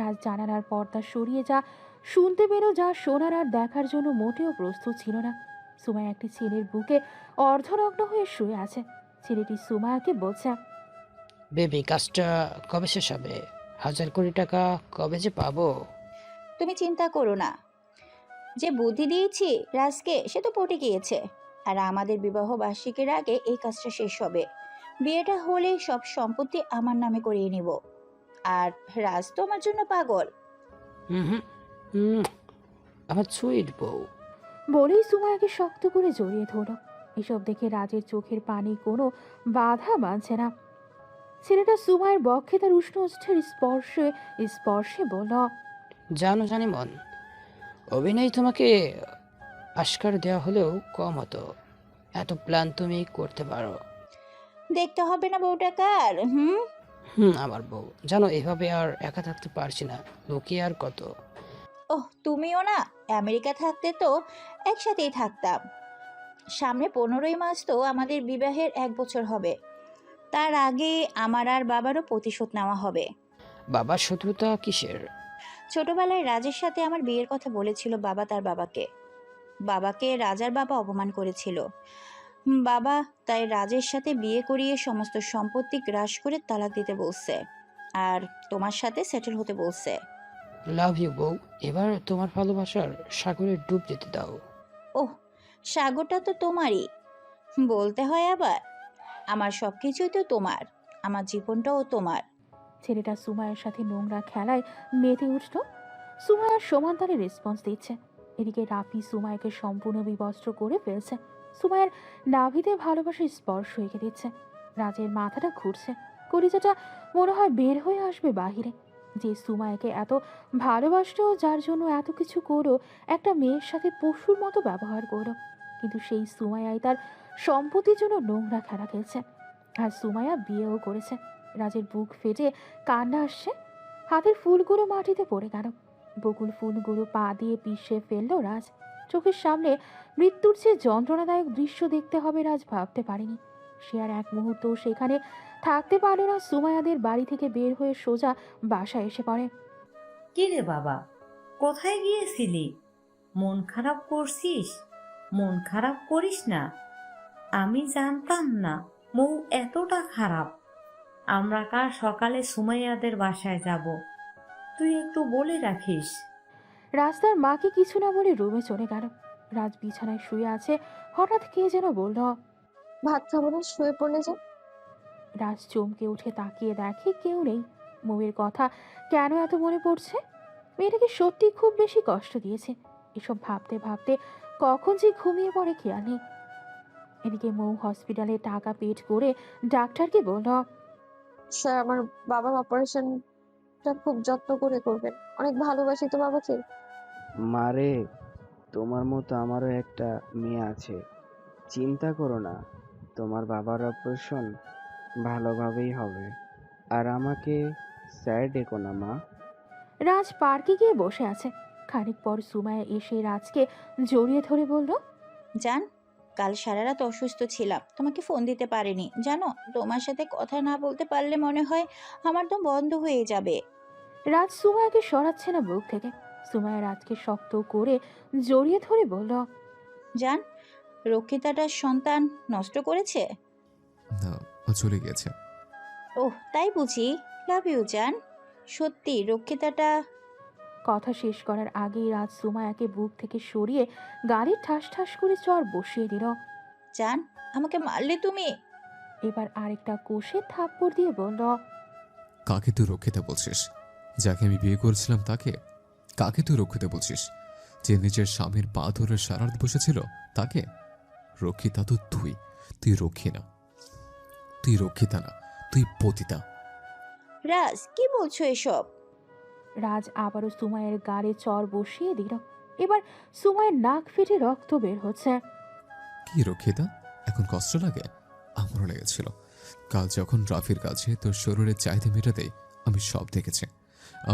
রাজ জানালার পর্দা সরিয়ে যা শুনতে পেল, যা শোনার আর দেখার জন্য মোটেও প্রস্তুত ছিল না। সুমাইয়া একটি ছেলের বুকে অর্ধনগ্ন হয়ে শুয়ে আছে। ছেলেটি সুমায়াকে বলছে, বেবি, কাজটা কবে শেষ হবে? 1,000 কোটি টাকা কবে যে পাবো? তুমি চিন্তা করো না, যে বুদ্ধি দিয়েছি রাজকে সে তো পটে গিয়েছে। আর আমাদের বিবাহ বার্ষিকীর আগে এই কাজটা শেষ হবে। বিয়েটা হলেই সব সম্পত্তি আমার নামে করিয়ে নিব। আর রাজ তো আমার জন্য পাগল। হুম হুম, আমার সুইট বউ। বলেই সুমায়াকে শক্ত করে জড়িয়ে ধরল। এসব দেখে রাজের চোখের পানি কোনো বাধা মানছে না। ছেলেটা সুমাইয়ের বক্ষে তার উষ্ণ ওষ্ঠের স্পর্শে স্পর্শে বলল, জানো জানি মন, অভিনয় তোমাকে আস্কার দেওয়া হলেও কম হতো। এত প্ল্যান তুমি করতে পারো। দেখতে হবে না বউটা কার? আমার বউ, জানো এভাবে আর একা থাকতে পারছি না। লুকিয়ে আর কত। ওহ, তুমিও না? আমেরিকা থাকতে তো একসাথেই থাকতাম। সামনে 15ই মার্চ তো আমাদের বিবাহের 1 বছর হবে। তার আগে আমার আর বাবারও প্রতিশোধ নেওয়া হবে। বাবার শত্রুতা কিসের? ছোটবেলায় রাজের সাথে আমার বিয়ের কথা বলেছিল বাবা তার বাবাকে। বাবাকে রাজার বাবা অপমান করেছিল। বাবা তাই রাজের সাথে বিয়ে করিয়ে সমস্ত সম্পত্তি গ্রাস করে তালাক দিতে বলছে, আর তোমার সাথে সেটেল হতে বলছে। লাভ ইউ বউ, এবার তোমার ভালোবাসার সাগরে ডুব দিতে দাও। ওহ, সাগরটা তো তোমারই বলতে হয় আবার। আমার সব কিছুই তো তোমার, আমার জীবনটাও তোমার। ছেলেটা সুমাইয়ের সাথে নোংরা খেলায় মেতে উঠল। সুমাইয়ার সমান তালে রেসপন্স দিচ্ছে। এদিকে রাফি সুমাইকে সম্পূর্ণ বিবস্ত্র করে ফেলছে। সুমাইয়ের নাভিতে ভালোবাসার স্পর্শ এঁকে দিচ্ছে। রাজের মাথাটা ঘুরছে, কলিজাটা মনে হয় বের হয়ে আসবে বাহিরে। যে সুমাইকে এত ভালোবাসলো, যার জন্য এত কিছু করো, একটা মেয়ের সাথে পশুর মতো ব্যবহার করলো, কিন্তু সেই সুমাইয়াই তার সম্পত্তির জন্য নোংরা খেলা খেলছে। আর সুমাইয়া বিয়েও করেছে। রাজের বুক ফেটে কান্না আসছে। হাতের ফুলগুলো মাটিতে পড়ে গেল। বকুল ফুলগুলো পা দিয়ে পিষে ফেললো রাজ। চোখের সামনে মৃত্যুর চেয়ে যন্ত্রণাদায়ক দৃশ্য দেখতে হবে রাজ ভাবতে পারেনি। সে আর এক মুহূর্ত সেখানে থাকতে পারল না। সুমাইয়াদের বাড়ি থেকে বের হয়ে সোজা বাসায় এসে পড়ে। কি রে বাবা, কোথায় গিয়েছিলি? মন খারাপ করছিস? মন খারাপ করিস না। আমি জানতাম না মৌ এতটা খারাপ। আমরা কাল সকালে সুমাইয়াদের বাসায় যাব, তুই একটু বলে রাখিস। রাস্তার মাকে কিছু না বলে রুমে চলে গেল। রাজ বিছানায় শুয়ে আছে। হঠাৎ কে যেন বলল। ভাত খাবো না, শুয়ে পড়লে যে। রাজ চমকে উঠে তাকিয়ে দেখে কেউ নেই। মৌয়ের কথা কেন এত মনে পড়ছে? মেয়েটাকে সত্যি খুব বেশি কষ্ট দিয়েছে। এসব ভাবতে ভাবতে কখন যে ঘুমিয়ে পড়ে খেয়াল নেই। এদিকে মৌ হসপিটালে টাকা পেড করে ডাক্তারকে বলল, স্যার, আমার বাবার অপারেশনটা খুব যত্ন করে করবেন। অনেক ভালোবাসি তো বাবাকে। মারে, তোমার মতো আমারও একটা মেয়ে আছে। চিন্তা করো না, তোমার বাবার অপারেশন ভালোভাবেই হবে। আর আমাকে স্যার ডেকো না মা। রাজ পার্কে গিয়ে বসে আছে। খানিক পর সুমাইয়া এসে রাজকে জড়িয়ে ধরে বলল, জান, কাল সারা রাত অসুস্থ ছিলাম, তোমাকে ফোন দিতে পারিনি। জানো, তোমার সাথে কথা না বলতে পারলে মনে হয় আমার দম বন্ধ হয়ে যাবে। রাজ সুমাইয়াকে সরাচ্ছে না বুক থেকে। সুমাইয়া রাজকে শক্ত করে জড়িয়ে ধরে বলল, জান, রক্ষিতাটার সন্তান নষ্ট করেছে। না, ও চলে গিয়েছে। ওহ, তাই বুঝি। লাভ ইউ জান। সত্যি রক্ষিতাটা। কথা শেষ করার আগেই রাজ সুমাইয়াকে বুক থেকে সরিয়ে গাড়ির ঠাস ঠাস করে চর বসিয়ে দিল। জান, আমাকে মারলে তুমি? এবার আরেকটা কোষে থাপ্পড় দিয়ে বলল, কাকে তুই রক্ষিতা বলছিস? যাকে আমি বিয়ে করেছিলাম তাকে? কাকে তুই রক্ষিতা বলছিস? যে নিজের স্বামীর পা ধরে সারা রাত বসেছিল তাকে? রক্ষিতা তো তুই। তুই রক্ষী না, তুই রক্ষিতা না, তুই পতিতা। রাজ, কি বলছো এসব? রাজ আবারও সুমাইয়ের গাড়ে চর বসিয়ে দিল। এবার সুমাইয়ের নাক ফেটে রক্ত বের হচ্ছে। কি রক্ষিতা, এখন কষ্ট লাগে? আমারও লেগেছিল। কাল যখন রাফির কাছে তোর শরীরের চাহিদা মেটাতে আমি সব দেখেছি।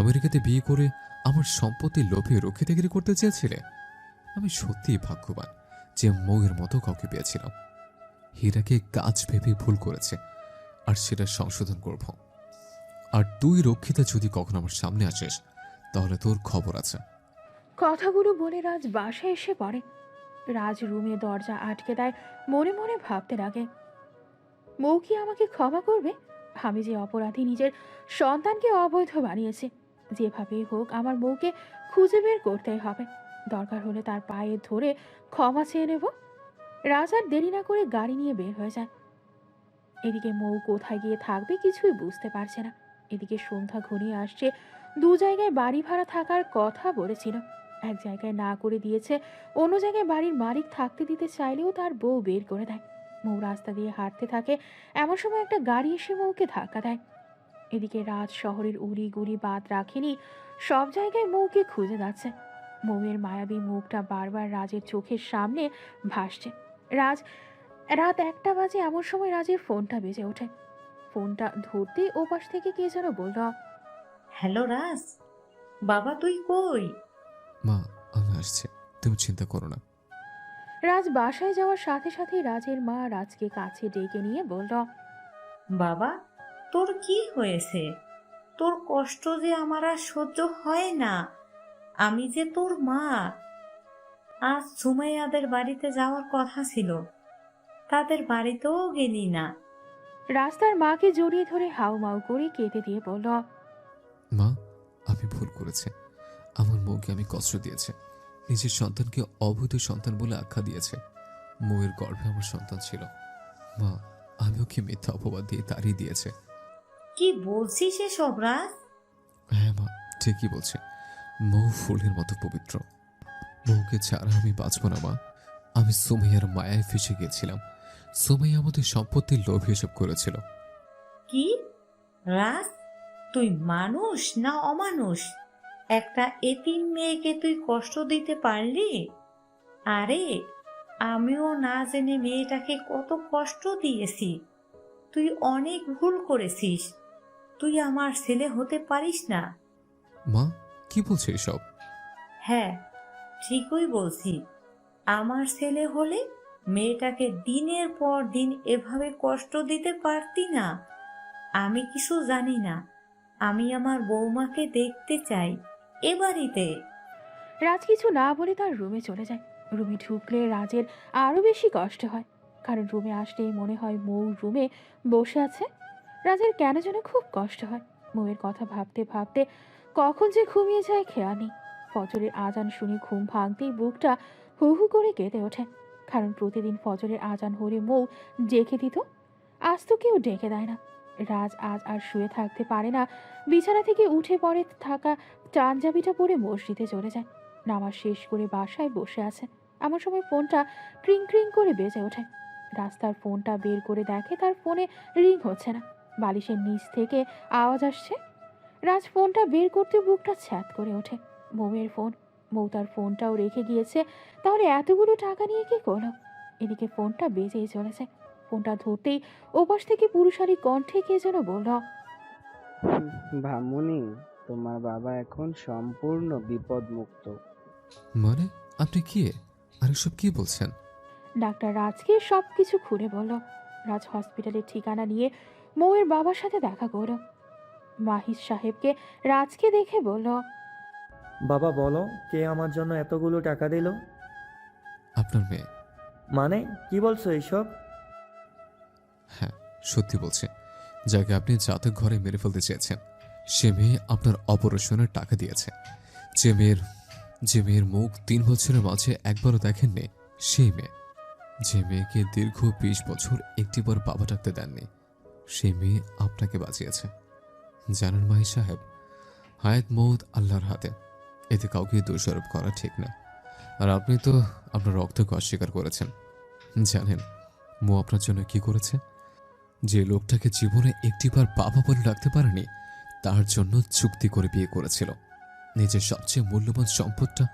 আমেরিকাতে বিয়ে করে আমার সম্পত্তির লোভে রক্ষিতাগিরি করতে চেয়েছিলে। আমি সত্যিই ভাগ্যবান যে মৌয়ের মতো কাউকে পেয়েছিলাম। হীরাকে কাজ ভেবে ভুল করেছে, আর সেটা সংশোধন করব। আর তুই রক্ষিতা যদি কখনো আমার সামনে আসিস তাহলে তোর খবর আছে। কথাগুলো বলে রাজ বাসায় এসে পড়ে। রাজ রুমে দরজা আটকে দেয়। মনে মনে ভাবতে লাগে, মৌ কি আমাকে ক্ষমা করবে? আমি যে অপরাধী, নিজের সন্তানকে অবৈধ বানিয়েছি। যেভাবেই হোক আমার মৌকে খুঁজে বের করতেই হবে। দরকার হলে তার পায়ে ধরে ক্ষমা চেয়ে নেব। রাজ আর দেরি না করে গাড়ি নিয়ে বের হয়ে যায়। এদিকে মৌ কোথায় গিয়ে থাকবে কিছুই বুঝতে পারছে না। এদিকে সন্ধ্যা ঘনিয়ে আসছে। 2 জায়গায় বাড়ি ভাড়া থাকার কথা বলেছিল। এক জায়গায় না করে দিয়েছে, অন্য জায়গায় বাড়ির মালিক থাকতে দিতে চাইলেও তার বউ বের করে দেয়। মৌ রাস্তা দিয়ে হাঁটতে থাকে, এমন সময় একটা গাড়ি এসে মৌকে ধাক্কা দেয়। এদিকে রাজ শহরের উড়ি গুড়ি বাদ রাখেনি, সব জায়গায় মৌকে খুঁজে যাচ্ছে। মৌয়ের মায়াবী মুখটা বারবার রাজের চোখের সামনে ভাসছে। রাত 1টা বাজে, এমন সময় রাজের ফোনটা বেজে ওঠে। ফোনটা ধরতেই ওপাশ থেকে কে যেন বলল, হ্যালো রাজ, বাবা তুই কই? মা, আমি আসছি, তুমি চিন্তা করো না। রাজ বাসায় যাওয়ার সাথে সাথেই রাজের মা রাজকে কাছে ডেকে নিয়ে বলল, বাবা তোর কি হয়েছে? তোর কষ্ট যে আমার আর সহ্য হয় না। আমি যে তোর মা। আজ সুমাইয়াদের বাড়িতে যাওয়ার কথা ছিল, তাদের বাড়িতেও গেলি না। রাজ তার মাকে জড়িয়ে ধরে হাউমাউ করে কেঁদে দিয়ে বলল, মা, আমি ভুল করেছি। আমার মৌকে আমি কষ্ট দিয়েছি। নিজের সন্তানকে অবৈধ সন্তান বলে আখ্যা দিয়েছে। মৌয়ের গর্ভে আমার সন্তান ছিল। মা, আমি ওকে মিথ্যা অপবাদ দিয়ে তাড়িয়ে দিয়েছে। কি বলছিস এসব রাজ? হ্যাঁ মা, ঠিকই বলছে। মৌ ফুলের মতো পবিত্র। মৌকে ছাড়া আমি বাঁচব না মা। আমি সুমাইয়ার মায়ায় ফেসে গিয়েছিলাম। সুমাইয়া আমাদের সম্পত্তির লোভে এসব করেছিল। কি রাজ, তুই মানুষ না অমানুষ? একটা এতিম মেয়েকে তুই কষ্ট দিতে পারলি? আরে আমিও না জেনে মেয়েটাকে কত কষ্ট দিয়েছি। তুই অনেক ভুল করেছিস। তুই আমার ছেলে হতে পারিস না। মা, কি বলছে এসব? হ্যাঁ, ঠিকই বলছি। আমার ছেলে হলে মেয়েটাকে দিনের পর দিন এভাবে কষ্ট দিতে পারতি না। আমি কিছু জানি না। আমি আমার বৌমাকে দেখতে চাই এ বাড়িতে। রাজ কিছু না বলে তার রুমে চলে যায়। রুমে ঢুকলে রাজের আরো বেশি কষ্ট হয়, কারণ রুমে আসলেই মনে হয় মৌ রুমে বসে আছে। রাজের কেন যেন খুব কষ্ট হয়। মৌয়ের কথা ভাবতে ভাবতে কখন যে ঘুমিয়ে যায় খেয়াল নেই। ফজরের আজান শুনে ঘুম ভাঙতেই বুকটা হু হু করে কেঁদে ওঠে, কারণ প্রতিদিন ফজরের আজান হলে মৌ ডেকে দিত। আজ তো কেউ ডেকে দেয় না। রাজ আজ আর শুয়ে থাকতে পারে না, বিছানা থেকে উঠে পড়ে, থাকা চাঞ্জাবিটা পরে মসজিদে চলে যায়। নামাজ শেষ করে বাসায় বসে আছে, এমন সময় ফোনটা ক্রিং ক্রিং করে বেজে ওঠে। রাস্তার ফোনটা বের করে দেখে তার ফোনে রিং হচ্ছে না, বালিশের নিচ থেকে আওয়াজ আসছে। রাজ ফোনটা বের করতে বুকটা ছ্যাদ করে ওঠে। মৌয়ের ফোন। মৌ তার ফোনটাও রেখে গিয়েছে, তাহলে এতগুলো টাকা নিয়ে কি করলো? এদিকে ফোনটা বেজেই চলেছে। ফোনটা ধরতেই ওপাশ থেকে পুরুষালী কণ্ঠে কে যেন বলল, ভামুনি, তোমার বাবা এখন সম্পূর্ণ বিপদমুক্ত। মানে আপনি কি আর এসব কি বলছেন? ডাক্তার রাজকে সব কিছু খুলে বলল। রাজ হসপিটালের ঠিকানা নিয়ে মৌয়ের বাবার সাথে দেখা করল। মাহির সাহেবকে রাজকে দেখে বলল, বাবা বলো, কে আমার জন্য এতগুলো টাকা দিল? আপনার মেয়ে। মানে কি বলছো এইসব? হ্যাঁ, সত্যি বলছে। যাকে আপনি জাতক ঘরে মেরে ফেলতে চেয়েছেন, সে মেয়ে আপনার অপারেশনের টাকা দিয়েছে। যে মেয়ের মুখ 3 বছরের মাঝে একবারও দেখেননি, সেই মেয়ে। যে মেয়েকে দীর্ঘ 20 বছর একটিবার বাবা ডাকতে দেননি, সেই মেয়ে আপনাকে বাঁচিয়েছে। জানেন মাহি সাহেব, হায়াত মৌত আল্লাহর হাতে। এতে কাউকে দোষারোপ করা ঠিক না। আর আপনি তো আপনার রক্তকে অস্বীকার করেছেন। জানেন মৌ আপনার জন্য কি করেছে? যে লোকটাকে জীবনে একটিবার বাবা বলে ডাকতে পারেনি, তার জন্য চুক্তি করে বিয়ে করেছিল। নিজের সবচেয়ে মূল্যবান সম্পদটা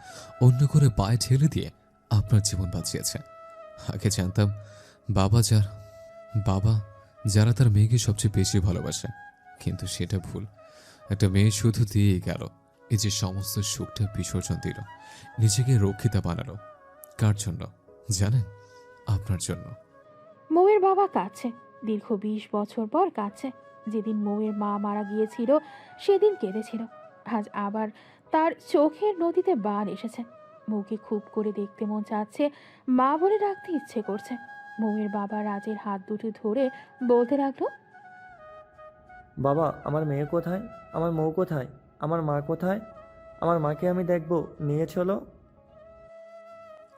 অন্য করে পায়ে ঠেলে দিয়ে আপনার জীবন বাঁচিয়েছে। আগে জানতাম বাবা যারা তার মেয়েকে সবচেয়ে বেশি ভালোবাসে, কিন্তু সেটা ভুল। একটা মেয়ে শুধু দিয়ে গেল, এই যে সমস্ত সুখটা বিসর্জন দিল, নিজেকে রক্ষিতা বানালো। কার জন্য জানেন? আপনার জন্য। মৌয়ের বাবা কাঁদছে, দীর্ঘ 20 বছর পর কাঁদছে। যেদিন মৌয়ের মা মারা গিয়েছিল সেদিন কেঁদেছিল। আজ আবার তার চোখের নদীতে বান এসেছে। মৌকে খুব করে দেখতে মন চাচ্ছে, মা বলে ডাকতে ইচ্ছে করছে। মৌয়ের বাবা রাজের হাত দুটো ধরে বলতে লাগলো, বাবা, আমার মেয়ে কোথায়? আমার মৌ কোথায়? আমার মা কোথায়? আমার মাকে আমি দেখবো, নিয়ে চলো।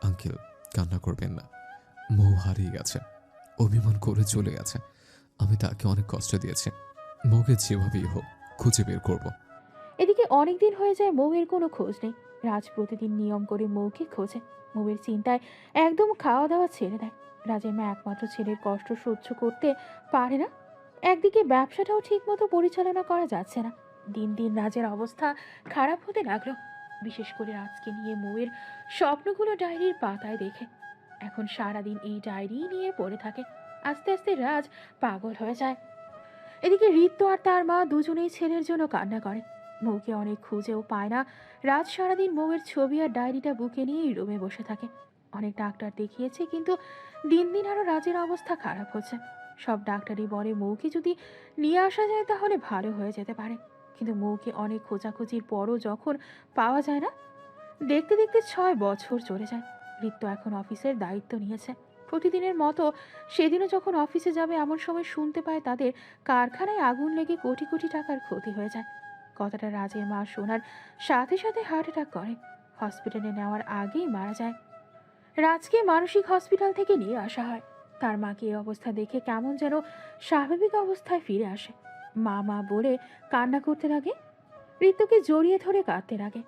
আঙ্কেল, কান্না করবেন না। মৌ হারিয়ে গেছে, অভিমান করে চলে গেছে। আমি তাকে অনেক কষ্ট দিয়েছি। মৌকে যেভাবেই হোক খুঁজে বের করব। এদিকে অনেকদিন হয়ে যায় মৌয়ের কোনো খোঁজ নেই। রাজ প্রতিদিন নিয়ম করে মৌকে খোঁজে। মৌয়ের চিন্তায় একদম খাওয়া দাওয়া ছেড়ে দেয়। রাজের মা একমাত্র ছেলের কষ্ট সহ্য করতে পারে না। একদিকে ব্যবসাটাও ঠিকমতো পরিচালনা করা যাচ্ছে না। দিন দিন রাজের অবস্থা খারাপ হতে লাগলো। বিশেষ করে রাজকে নিয়ে মৌয়ের স্বপ্নগুলো ডায়েরির পাতায় দেখে। এখন সারাদিন এই ডায়েরি নিয়ে পড়ে থাকে। আস্তে আস্তে রাজ পাগল হয়ে যায়। এদিকে ঋত্য আর তার মা দুজনেই ছেলের জন্য কান্না করে। মৌকে অনেক খুঁজেও পায় না। রাজ সারাদিন মৌয়ের ছবি আর ডায়েরিটা বুকে নিয়েই রুমে বসে থাকে। অনেক ডাক্তার দেখিয়েছে, কিন্তু দিন দিন আরো রাজের অবস্থা খারাপ হচ্ছে। সব ডাক্তারই বলে মৌকে যদি নিয়ে আসা যায় তাহলে ভালো হয়ে যেতে পারে, কিন্তু মৌকে অনেক খোঁজাখুঁজির পরও যখন পাওয়া যায় না। দেখতে দেখতে 6 বছর চলে যায়। ঋত্য এখন অফিসের দায়িত্ব নিয়েছে। প্রতিদিনের মতো সেদিনও যখন অফিসে যাবে এমন সময় শুনতে পায় তাদের কারখানায় আগুন লেগে কোটি কোটি টাকার ক্ষতি হয়ে যায়। কথাটা রাজের মা শোনার সাথে সাথে হার্ট অ্যাটাক করে। হসপিটালে নেওয়ার আগেই মারা যায়। রাজকে মানসিক হসপিটাল থেকে নিয়ে আসা হয়। তার মাকে এই অবস্থা দেখে কেমন যেন স্বাভাবিক অবস্থায় ফিরে আসে। মা মা বলে কান্না করতে লাগে। ঋতুকে জড়িয়ে ধরে কাঁদতে লাগে।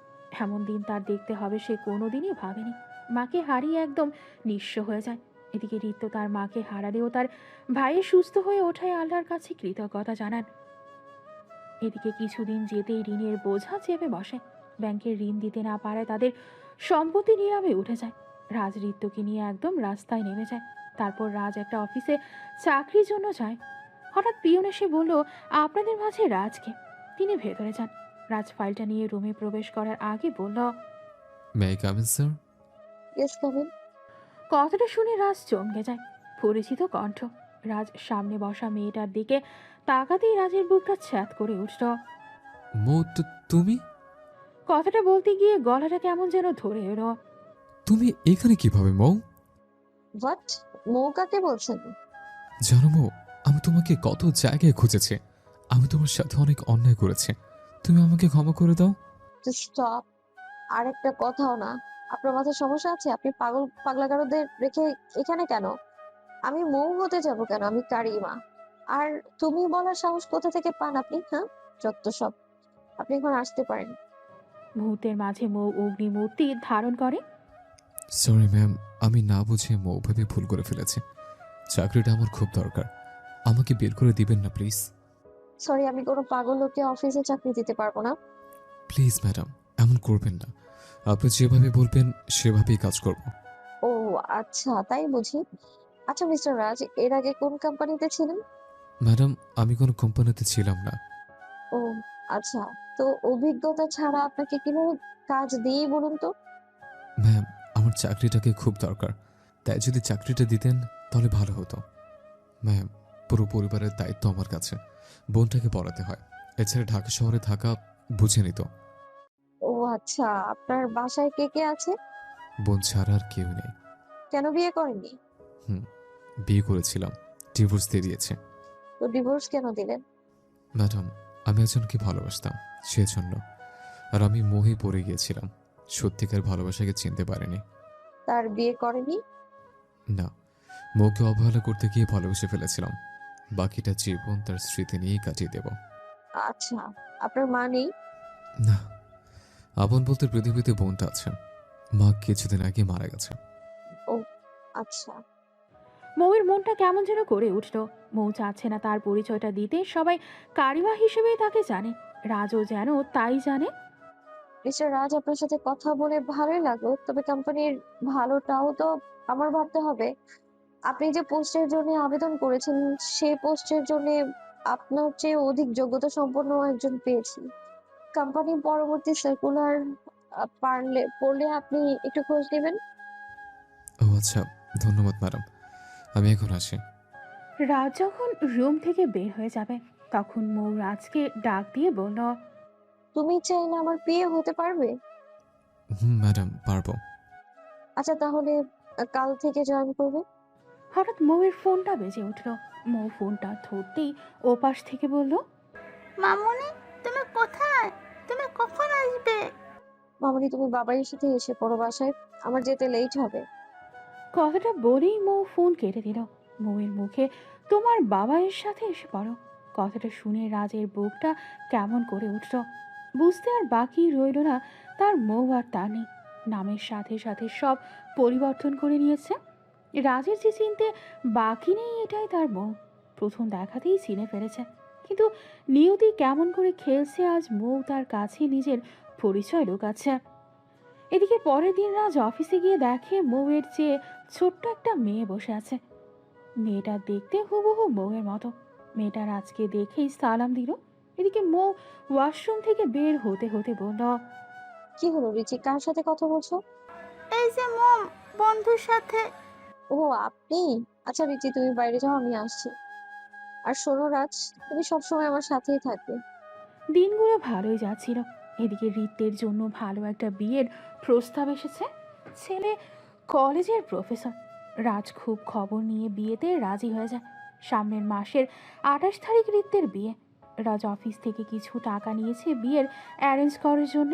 এমন দিন তার দেখতে হবে সে কোনোদিনই ভাবেনি। মাকে হারিয়ে একদম নিঃস্ব হয়ে যায়। এদিকে ঋতু তার মাকে হারালেও তার ভাইয়ের সুস্থ হয়ে ওঠায় আল্লাহর কাছে কৃতজ্ঞতা জানান। এদিকে কিছুদিন যেতেই ঋণের বোঝা চেপে বসে। ব্যাংকের ঋণ দিতে না পারায় তাদের সম্পত্তি নীরবে উঠে যায়। রাজ ঋতুকে নিয়ে একদম রাস্তায় নেমে যায়। তারপর রাজ একটা অফিসে চাকরির জন্য যায়। হঠাৎ পিয়ন এসে বলল, আপনাদের মাঝে রাজকে। তিনি ভেতরে যান। রাজ ফাইলটা নিয়ে রুমে প্রবেশ করার আগে বলল, may I come in sir? Yes, come in. কথাটা শুনে রাজ চমকে যায়। পরিচিত কণ্ঠ। রাজ সামনে বসা মেয়েটার দিকে তাকাতেই রাজের বুকটা ছ্যাদ করে উঠল। মৌ, তুমি? কথাটা বলতে গিয়ে গলাটা কেমন যেন ধরে এলো। তুমি এখানে কিভাবে মৌ? হোয়াট? মৌ কাকে বলছেন? জানো মৌ, আমি তোমাকে কত জায়গায় খুঁজেছি। আমি তোমার সাথে অনেক অন্যায় করেছি। তুমি আমাকে ক্ষমা করে দাও। স্টপ। আর একটা কথাও না। আপনার মাথায় সমস্যা আছে? আপনি পাগলাগারদের রেখে এখানে কেন? আমি মৌ হতে যাব কেন? আমি কারিমা। আর তুমি বলার সাহস কোথা থেকে পান আপনি? হ্যাঁ, যত সব। আপনি এখন আসতে পারেন। মুহূর্তের মাঝে মৌ অগ্নিমূর্তি ধারণ করে। সরি ম্যাম, আমি না বুঝে মৌ ভেবে ভুল করে ফেলেছি। চাকরিটা আমার খুব দরকার। আমাকে বের করে দিবেন না প্লিজ। সরি, আমি কোনো পাগল লোককে অফিসে চাকরি দিতে পারবো না। প্লিজ ম্যাডাম, এমন করবেন না। আপনি যেভাবে বলবেন সেভাবেই কাজ করব। ও আচ্ছা, তাই বুঝি। আচ্ছা মিস্টার রাজ, এর আগে কোন কোম্পানিতে ছিলেন? ম্যাডাম, আমি কোনো কোম্পানিতে ছিলাম না। ও আচ্ছা, তো অভিজ্ঞতা ছাড়া আপনাকে কিভাবে কাজ দিই বলুন তো? ম্যাম, আমার চাকরিটাকে খুব দরকার, তাই যদি চাকরিটা দিতেন তাহলে ভালো হতো। ম্যাম, পুরো পরিবারের দায়িত্ব আমার কাছে। বোনটাকে পড়াতে হয়। এছাড়া ঢাকা শহরে থাকা বুঝে নিত। ও আচ্ছা, আপনার বাসায় কে কে আছে? বোন ছাড়া আর কেউ নেই। কেন বিয়ে করেননি? বিয়ে করেছিলাম, ডিভোর্স দিয়ে দিয়েছে। তো ডিভোর্স কেন দিলেন? ম্যাডাম, আমি একজনকে ভালোবাসতাম, সেজন্য। আর আমি মোহে পড়ে গিয়েছিলাম। সত্যিকার ভালোবাসাকে চিনতে পারিনি। তার বিয়ে করেনি? না, মৌকে অবহেলা করতে গিয়ে ভালোবেসে ফেলেছিলাম। বাকিটা জীবন তার স্মৃতি নিয়েই কাটিয়ে দেব। আচ্ছা, আপনার মা নেই? না, আপন বলতে পৃথিবীতে বোনটা আছে। মা কিছুদিন আগে মারা গেছে। ও আচ্ছা। মৌয়ের মনটা কেমন যেন করে উঠল। মৌ চাচ্ছে না তার পরিচয়টা দিতে। সবাই কারিমা হিসেবেই তাকে জানে। রাজও যেন তাই জানে। মিস্টার রাজ, আপনার সাথে কথা বলে ভালোই লাগলো, তবে কোম্পানির ভালোটাও তো আমার ভাবতে হবে। আপনি যে পোস্টের জন্য আবেদন করেছেন সেই পোস্টের জন্য আপনার চেয়ে অধিক যোগ্যতা সম্পন্ন একজন পেয়েছি। কোম্পানি পরবর্তী সার্কুলার পড়লে আপনি একটু খোঁজ নেবেন। ও আচ্ছা, ধন্যবাদ ম্যাডাম। আমি এখন আসি। রাজ যখন রুম থেকে বের হয়ে যাবে তখন মৌ রাজকে ডাক দিয়ে বলল, তুমি চাইলে আমার বিয়ে হতে পারবে? ম্যাডাম, পারবো। আচ্ছা, তাহলে কাল থেকে জয়েন করবে। হঠাৎ মৌয়ের ফোনটা বেজে উঠল। মৌ ফোনটা ধরতেই ওপাশ থেকে বলল, মামুনি, তুমি কোথায়? তুমি কখন আসবে? মামনি, তুমি বাবার সাথে এসে পড়ো বাসায়, আমার যেতে লেট হবে। কথাটা বলেই মৌ ফোন কেটে দিল। মৌয়ের মুখে, তোমার বাবা এর সাথে এসে পড়ো। কথাটা শুনে রাজের বুকটা কেমন করে উঠল। বুঝতে আর বাকি রইল না তার মৌ আর তা নেই। নামের সাথে সাথে সব পরিবর্তন করে নিয়েছে। রাজের যে চিনতে বাকি নেই এটাই তার মৌ। প্রথম দেখাতেই চিনে ফেলেছে, কিন্তু নিয়তি কেমন করে খেলছে আজ মৌ তার কাছে নিজের পরিচয় লুকাচ্ছে। এদিকে পরের দিন রাজ অফিসে গিয়ে দেখে মৌয়ের চেয়ে ছোট্ট একটা মেয়ে বসে আছে। মেয়েটা দেখতে হুবহু মৌয়ের মতো। মেয়েটা রাজকে দেখেই সালাম দিল। এদিকে মৌ ওয়াশরুম থেকে বের হতে হতে বলল, কি হলো রিচি, কার সাথে কথা বলছো? এই যে মম, বন্ধুর সাথে। ও আপনি? আচ্ছা রিচি, তুমি বাইরে যাও, আমি আসছি। আর শোনো রাজ, তুমি সবসময় আমার সাথেই থাকবে। দিনগুলো ভালোই যাচ্ছিল। এদিকে রিতের জন্য ভালো একটা বিয়ের প্রস্তাব এসেছে। ছেলে কলেজের প্রফেসর। রাজ খুব খবর নিয়ে বিয়েতে রাজি হয়ে যায়। সামনের মাসের 28 তারিখ রিতের বিয়ে। রাজ অফিস থেকে কিছু টাকা নিয়েছে বিয়ের অ্যারেঞ্জ করার জন্য।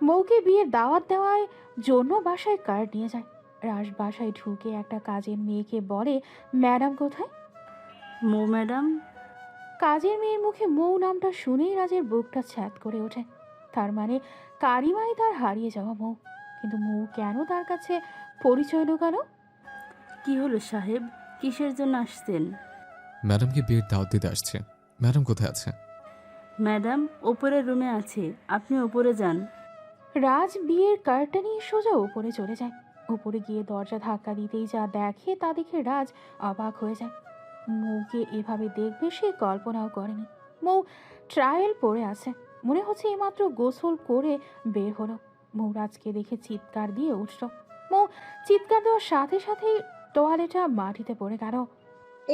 মৌকে বিয়ের দাওয়াত দেওয়ার জন্য বাসায় কার্ড নিয়ে যায়। রাজ বাসায় ঢুকে একটা কাজের মেয়েকে বলে, ম্যাডাম কোথায়? মো ম্যাডাম। কাজের মেয়ের মুখে মৌ নামটা শুনেই রাজের বুকটা ছ্যাদ করে ওঠে। তার মানে কারিমাই তার হারিয়ে যাওয়া মৌ। কিন্তু মৌ কেন তার কাছে পরিচয় লুকালো? কি হলো সাহেব, কিসের জন্য আসছেন? ম্যাডামকে বিয়ের দাওয়াত দিতে আসছে। ম্যাডাম কোথায় আছে? ম্যাডাম ওপরের রুমে আছে, আপনি ওপরে যান। রাজ বিয়ের কার্ডটা নিয়ে সোজা উপরে চলে যায়। উপরে গিয়ে দরজা ধাক্কা দিতেই যা দেখে তা দেখে রাজ অবাক হয়ে যায়। মৌকে এভাবে দেখবে সে কল্পনাও করেনি। মৌ ট্রায়াল পড়ে আছে, মনে হচ্ছে এইমাত্র গোসল করে বের হলো। মৌ রাজকে দেখে চিৎকার দিয়ে উঠল। মৌ চিৎকার দেওয়ার সাথে সাথেই তোয়ালেটা মাটিতে পড়ে গেল।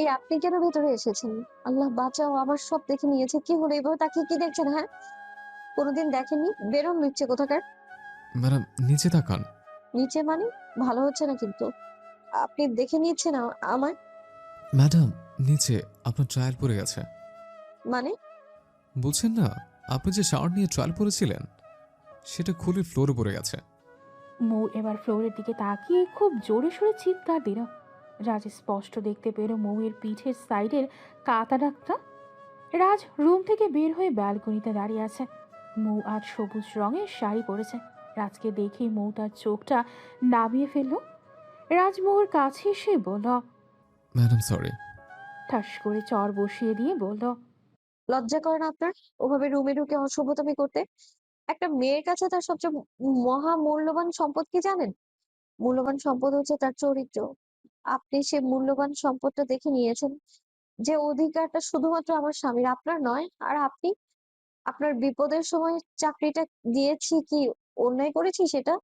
এই আপনি কেন ভেতরে এসেছেন? আল্লাহ বাঁচাও, আমার সব দেখে নিয়েছে। কি হলো এভাবে তাকিয়ে কি দেখছেন? হ্যাঁ, কোনোদিন দেখেননি? বেরোন নিচ্ছে কোথাকার। ম্যাডাম নিচে তাকান। নিচে মানে? ভালো হচ্ছে না কিন্তু। আপনি দেখে নিচ্ছেন আমার ম্যাডাম নিচে আপনার ট্রায়াল পড়ে গেছে। মানে? বলছেন না আপনি যে শাওয়ার নিয়ে ট্রায়াল পড়েছিলেন সেটা খুলে ফ্লোরে পড়ে গেছে। মৌ এবার ফ্লোরের দিকে তাকিয়ে খুব জোরে সোরে চিৎকার দিল। রাজ স্পষ্ট দেখতে পেল মৌয়ের পিঠের সাইডের কাটা দাগটা। রাজ রুম থেকে বের হয়ে ব্যালকনিতে দাঁড়িয়ে আছে। মৌ আজ সবুজ রঙের শাড়ি পরেছে। রাজকে দেখেই মৌ তার চোখটা নামিয়ে ফেলল। রাজ মৌর কাছে এসে বলল, ম্যাডাম সরি। ঠাস করে চর বসিয়ে দিয়ে বলল, লজ্জা করে না আপনার ওভাবে রুমে ঢুকে অসভ্যতামি করতে? একটা মেয়ের কাছে তার সবচেয়ে মহা মূল্যবান সম্পদ কি জানেন? মূল্যবান সম্পদ হচ্ছে তার চরিত্র। আপনি সে মূল্যবান সম্পদটা দেখে নিয়েছেন। যে অধিকারটা শুধুমাত্র আমার স্বামীর, আপনার নয়। আর আপনি, আপনার বিপদের সময় চাকরিটা দিয়েছি কি অন্যায় করেছি সেটা?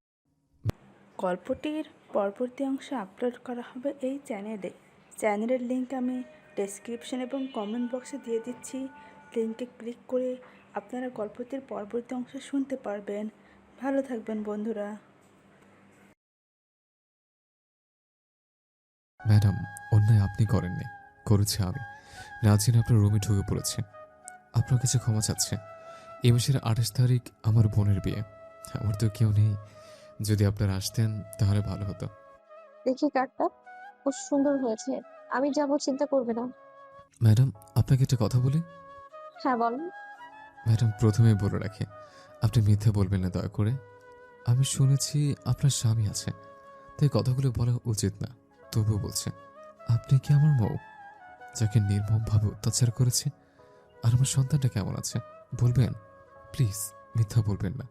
গল্পটির পরবর্তী অংশ আপলোড করা হবে এই চ্যানেলে। চ্যানেলের লিংক আমি ডেসক্রিপশন এবং কমেন্ট বক্সে দিয়ে দিচ্ছি। লিংকে ক্লিক করে আপনারা গল্পটির পরবর্তী অংশ শুনতে পারবেন। ভালো থাকবেন বন্ধুরা। ম্যাডাম অন্যায় আপনি করেননি, করেছি আমি। না জেনে আপনার রুমে ঢুকে পড়েছি। আপনার কাছে ক্ষমা চাচ্ছে। এই মাসের 28 তারিখ আমার বোনের বিয়ে। আমার তো কেউ নেই। যদি আপনারা আসতেন তাহলে ভালো হতো। দেখি কার্ডটা, খুব সুন্দর হয়েছে। আমি যাবো, চিন্তা করবে না। ম্যাডাম আপনাকে একটা কথা বলি। হ্যাঁ বলেন। ম্যাডাম প্রথমে বলে রাখি, আপনি মিথ্যা বলবেন না দয়া করে। আমি শুনেছি আপনার স্বামী আছে, তাই কথাগুলো বলা উচিত না। তবুও বলছে, আপনি কি আমার মৌ, যাকে নির্মমভাবে অত্যাচার করেছে? আর আমার সন্তানটা কেমন আছে বলবেন প্লিজ? মিথ্যা বলবেন না।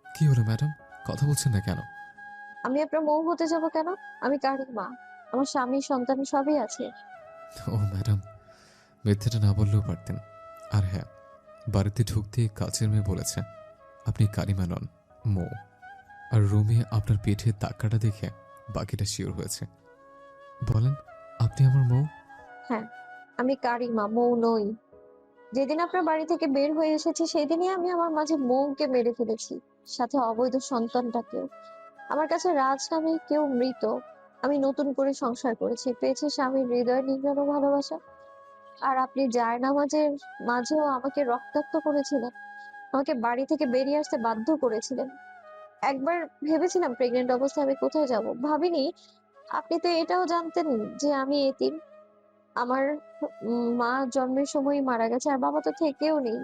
কি হলো ম্যাডাম, কথা বলছেন না কেন? আমি আপনার মৌ হতে যাব কেন? আমি কারির মা, আমার স্বামী সন্তান সবই আছে। ও ম্যাডাম, মিথ্যাটা না বললেও পারতেন। আর হ্যাঁ, বাড়িতে ঢুকতে কাছের মেয়ে বলেছে আপনি কারিমা নন, মৌ। আর রুমে আপনার পিঠে তাক্কাটা দেখে বাকিটা শিওর হয়েছে। বলেন আপনি আমার মৌ? হ্যাঁ, আমি কারির মা, মৌ নই। যেদিন আপনার বাড়ি থেকে বের হয়ে এসেছি সেদিনই আমি আমার মাঝে মৌকে মেরে ফেলেছি, সাথে অবৈধ সন্তানটাকেও। আমার কাছে রাজ নামে কেউ মৃত। আমি নতুন করে সংসার করেছি, পেয়েছি স্বামীর হৃদয় নিংড়ানো ভালোবাসা। আর আপনি জায়নামাজের মাঝেও আমাকে রক্তাক্ত করেছিলেন, আমাকে বাড়ি থেকে বেরিয়ে আসতে বাধ্য করেছিলেন। একবার ভেবেছিলাম প্রেগনেন্ট অবস্থায় আমি কোথায় যাব, ভাবিনি আপনি তো এটাও জানতেন যে আমি এতিম। আমার মা জন্মের সময়ই মারা গেছে, আর বাবা তো থেকেও নেই।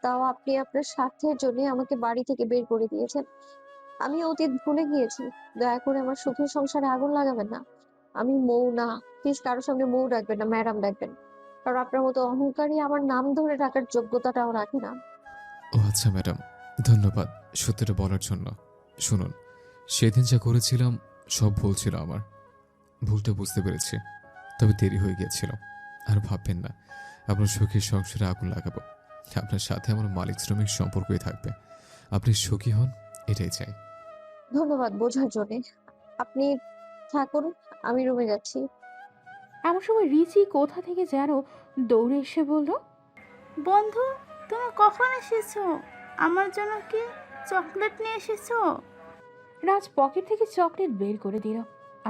তাও আপনি আপনার স্বার্থের জন্য আমাকে বাড়ি থেকে বের করে দিয়েছেন। আমি অতীত ভুলে গিয়েছি। দয়া করে আমার সুখের সংসারে আগুন লাগাবেন না। আমি মৌ না। প্লিজ কারোর সঙ্গে মৌ ডাকবেন না, ম্যাডাম ডাকবেন। কারণ আপনার মতো অহংকারী আমার নাম ধরে ডাকার যোগ্যতাটাও রাখে না। ও আচ্ছা ম্যাডাম, ধন্যবাদ সত্যিটা বলার জন্য। শুনুন, সেদিন যা করেছিলাম সব ভুল ছিল আমার। ভুলটা বুঝতে পেরেছি, তবে দেরি হয়ে গিয়েছিল। আর ভাববেন না আপনার সুখের সংসারে আগুন লাগাবো। আপনার সাথে আমার মালিক শ্রমিক সম্পর্কই থাকবে। আপনি সুখী হন, এটাই চাই। ধন্যবাদ বোঝার জন্যে। আপনি থাকুন, আমি রুমে যাচ্ছি। এমন সময় রিচি কোথা থেকে যেন দৌড়ে এসে বলল, বন্ধু, তুমি কখন এসেছো? আমার জন্য কি চকলেট নিয়ে এসেছো? রাজ পকেট থেকে চকলেট বের করে দিল।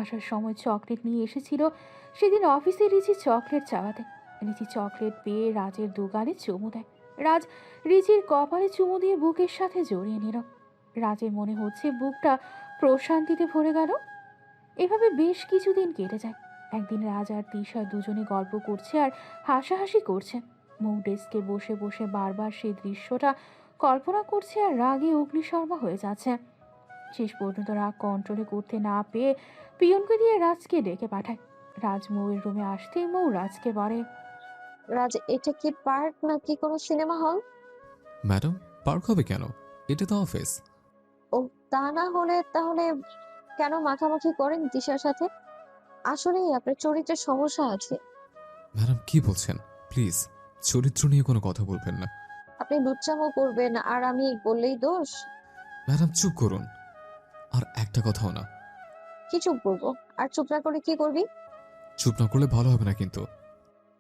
আসার সময় চকলেট নিয়ে এসেছিল। সেদিন অফিসে রিচি চকলেট চাওয়াতে রিচি চকলেট পেয়ে রাজের দুগালে চুমু দেয়। রাজ রিচির কপালে চুমু দিয়ে বুকের সাথে জড়িয়ে নিল। রাজের মনে হচ্ছে বুকটা প্রশান্তিতে ভরে গেল। এভাবে বেশ কিছুদিন কেটে যায়। একদিন রাজ আর তিশা দুজনে গল্প করছে আর হাসাহাসি করছে। মৌ ডেস্কে বসে বসে বারবার সেই দৃশ্যটা কল্পনা করছে আর রাগে অগ্নিশর্মা হয়ে যাচ্ছে। শেষ পর্যন্ত রাগ কন্ট্রোলে করতে না পেয়ে পিয়নকে দিয়ে রাজকে ডেকে পাঠায়। রাজ মৌয়ের রুমে আসতেই মৌ রাজকে বলে, রাজ, এটা কি পার্ক নাকি কোনো সিনেমা হল? ম্যাডাম, পার্ক হবে কেন? এটা তো অফিস। ও, তা না হলে তাহলে কেন মাখামাখি করেন দিশার সাথে? আসলেই আপনার চরিত্রের সমস্যা আছে। ম্যাডাম কি বলছেন? প্লিজ চরিত্র নিয়ে কোনো কথা বলবেন না। আপনি লুচ্চামো করবেন আর আমি বললেই দোষ? ম্যাডাম চুপ করুন, আর একটা কথাও না। কি চুপ করবো? আর চুপ না করে কি করবি? চুপ না করলে ভালো হবে না কিন্তু।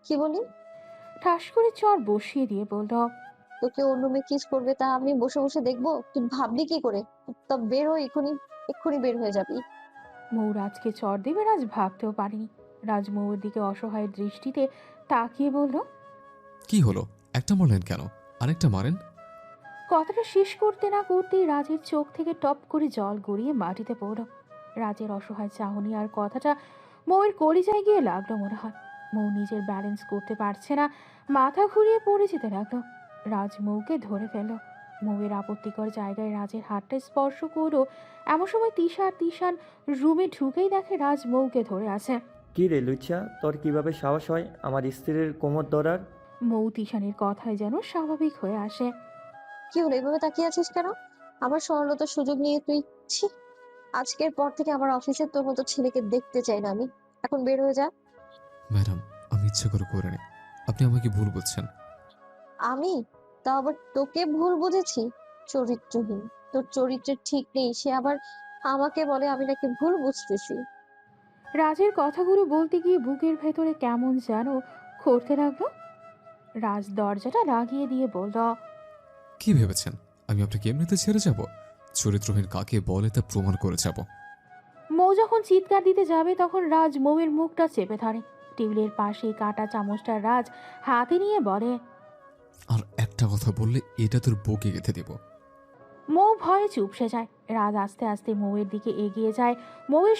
কি বলি? ঠাস করে চর বসিয়ে দিয়ে বলল, তোকে অন্য মেয়ে কিস করবে তা আমি বসে বসে দেখবো? তুই ভাবলি কি করে? তা বের হয়ে এক্ষুনি, এক্ষুনি বের হয়ে যাবি। মৌ রাজকে চর দেবে রাজ ভাবতেও পারেনি। রাজ মৌয়ের দিকে অসহায় দৃষ্টিতে তাকিয়ে বলল, কি হলো? একটা মারলেন কেন? আরেকটা মারেন। কথাটা শেষ করতে না করতেই রাজের চোখ থেকে টপ করে জল গড়িয়ে মাটিতে পড়ল। রাজের অসহায় চাহনি আর কথাটা মৌয়ের কলিজায় গিয়ে লাগলো মনে হয়। মৌ নিজের ব্যালেন্স করতে পারছে না, মাথা ঘুরিয়ে পড়ে যেতে লাগলো। রাজ মৌকে ধরে ফেলল। মৌয়ের আপত্তিকর জায়গায় রাজের হাতটা স্পর্শ করলো। এমন সময় তিশা আর তিশান রুমে ঢুকেই দেখে রাজ মৌকে ধরে আছে। কি রে লুচ্চা, তোর কিভাবে সাহস হয় আমার স্ত্রীর কোমর ধরার? মৌ তিশানের কথায় যেন স্বাভাবিক হয়ে আসে। কি হলো, এভাবে তাকিয়ে আছিস কেন? আমার সরলতার সুযোগ নিয়ে তুই, ছি! আজকের পর থেকে আমার অফিসে তোর মতো ছেলেকে দেখতে চাই না আমি। এখন বের হয়ে যা। ম্যাডাম, আমি ইচ্ছে করে করিনি। আপনি আমাকে ভুল বলছেন। আমি? তা আবার তোকে ভুল বুঝেছি? চরিত্রহীন! তোর চরিত্রের ঠিক নেই, সে আবার আমাকে বলে আমি নাকি ভুল বুঝতেছি। রাজের কথাগুলো বলতে গিয়ে বুকের ভেতরে কেমন যেন করতে লাগলো। রাজ দরজাটা লাগিয়ে দিয়ে বলল, কি ভেবেছেন আমি আপনাকে এমনিতে ছেড়ে যাব? চরিত্রহীন কাকে বলে তা প্রমাণ করে যাব। মৌ যখন চিৎকার দিতে যাবে তখন রাজ মৌয়ের মুখটা চেপে ধরে। টেবিলের পাশে কাটা চামচটা রাজ হাতে নিয়ে বলে, আর একটা কথা বললে এটা তোর বউকে গেঁথে দেব। মৌ ভয়ে চুপসে যায়। রাজ আস্তে আস্তে মৌয়ের দিকে এগিয়ে যায়। মৌয়ের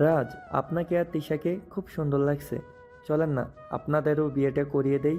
রাজ, আপনাকে আর তিশাকে খুব সুন্দর লাগছে। চলেন না, আপনাদেরও বিয়েটা করিয়ে দেই।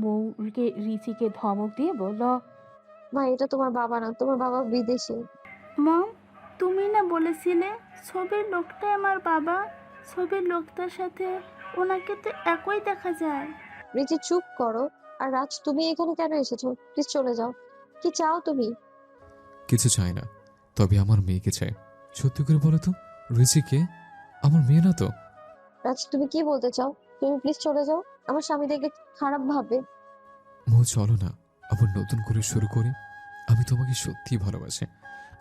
মৌকে রিচিকে ধমক দিয়ে বলল, মা এটা তোমার বাবা না, তোমার বাবা বিদেশে। মম, তুমি না বলেছিলে ছবির লোকটাই আমার বাবা? ছবির লোকটার সাথে ওনাকে তো একই দেখা যায়। রিচি চুপ করো। আর রাজ, তুমি এখানে কেন এসেছো? প্লিজ চলে যাও। কি চাও তুমি? কিছু চাই না, তবে আমার মেয়েকে চাই। সত্যি করে বলো তো, রিচিকে আমার মেয়ে না তো? রাজ, তুমি কি বলতে চাও? তুমি প্লিজ চলে যাও, আমার স্বামী দেখে খারাপ ভাববে। মৌ চলো না, আবার নতুন করে শুরু করি। আমি তোমাকে সত্যি ভালোবাসি,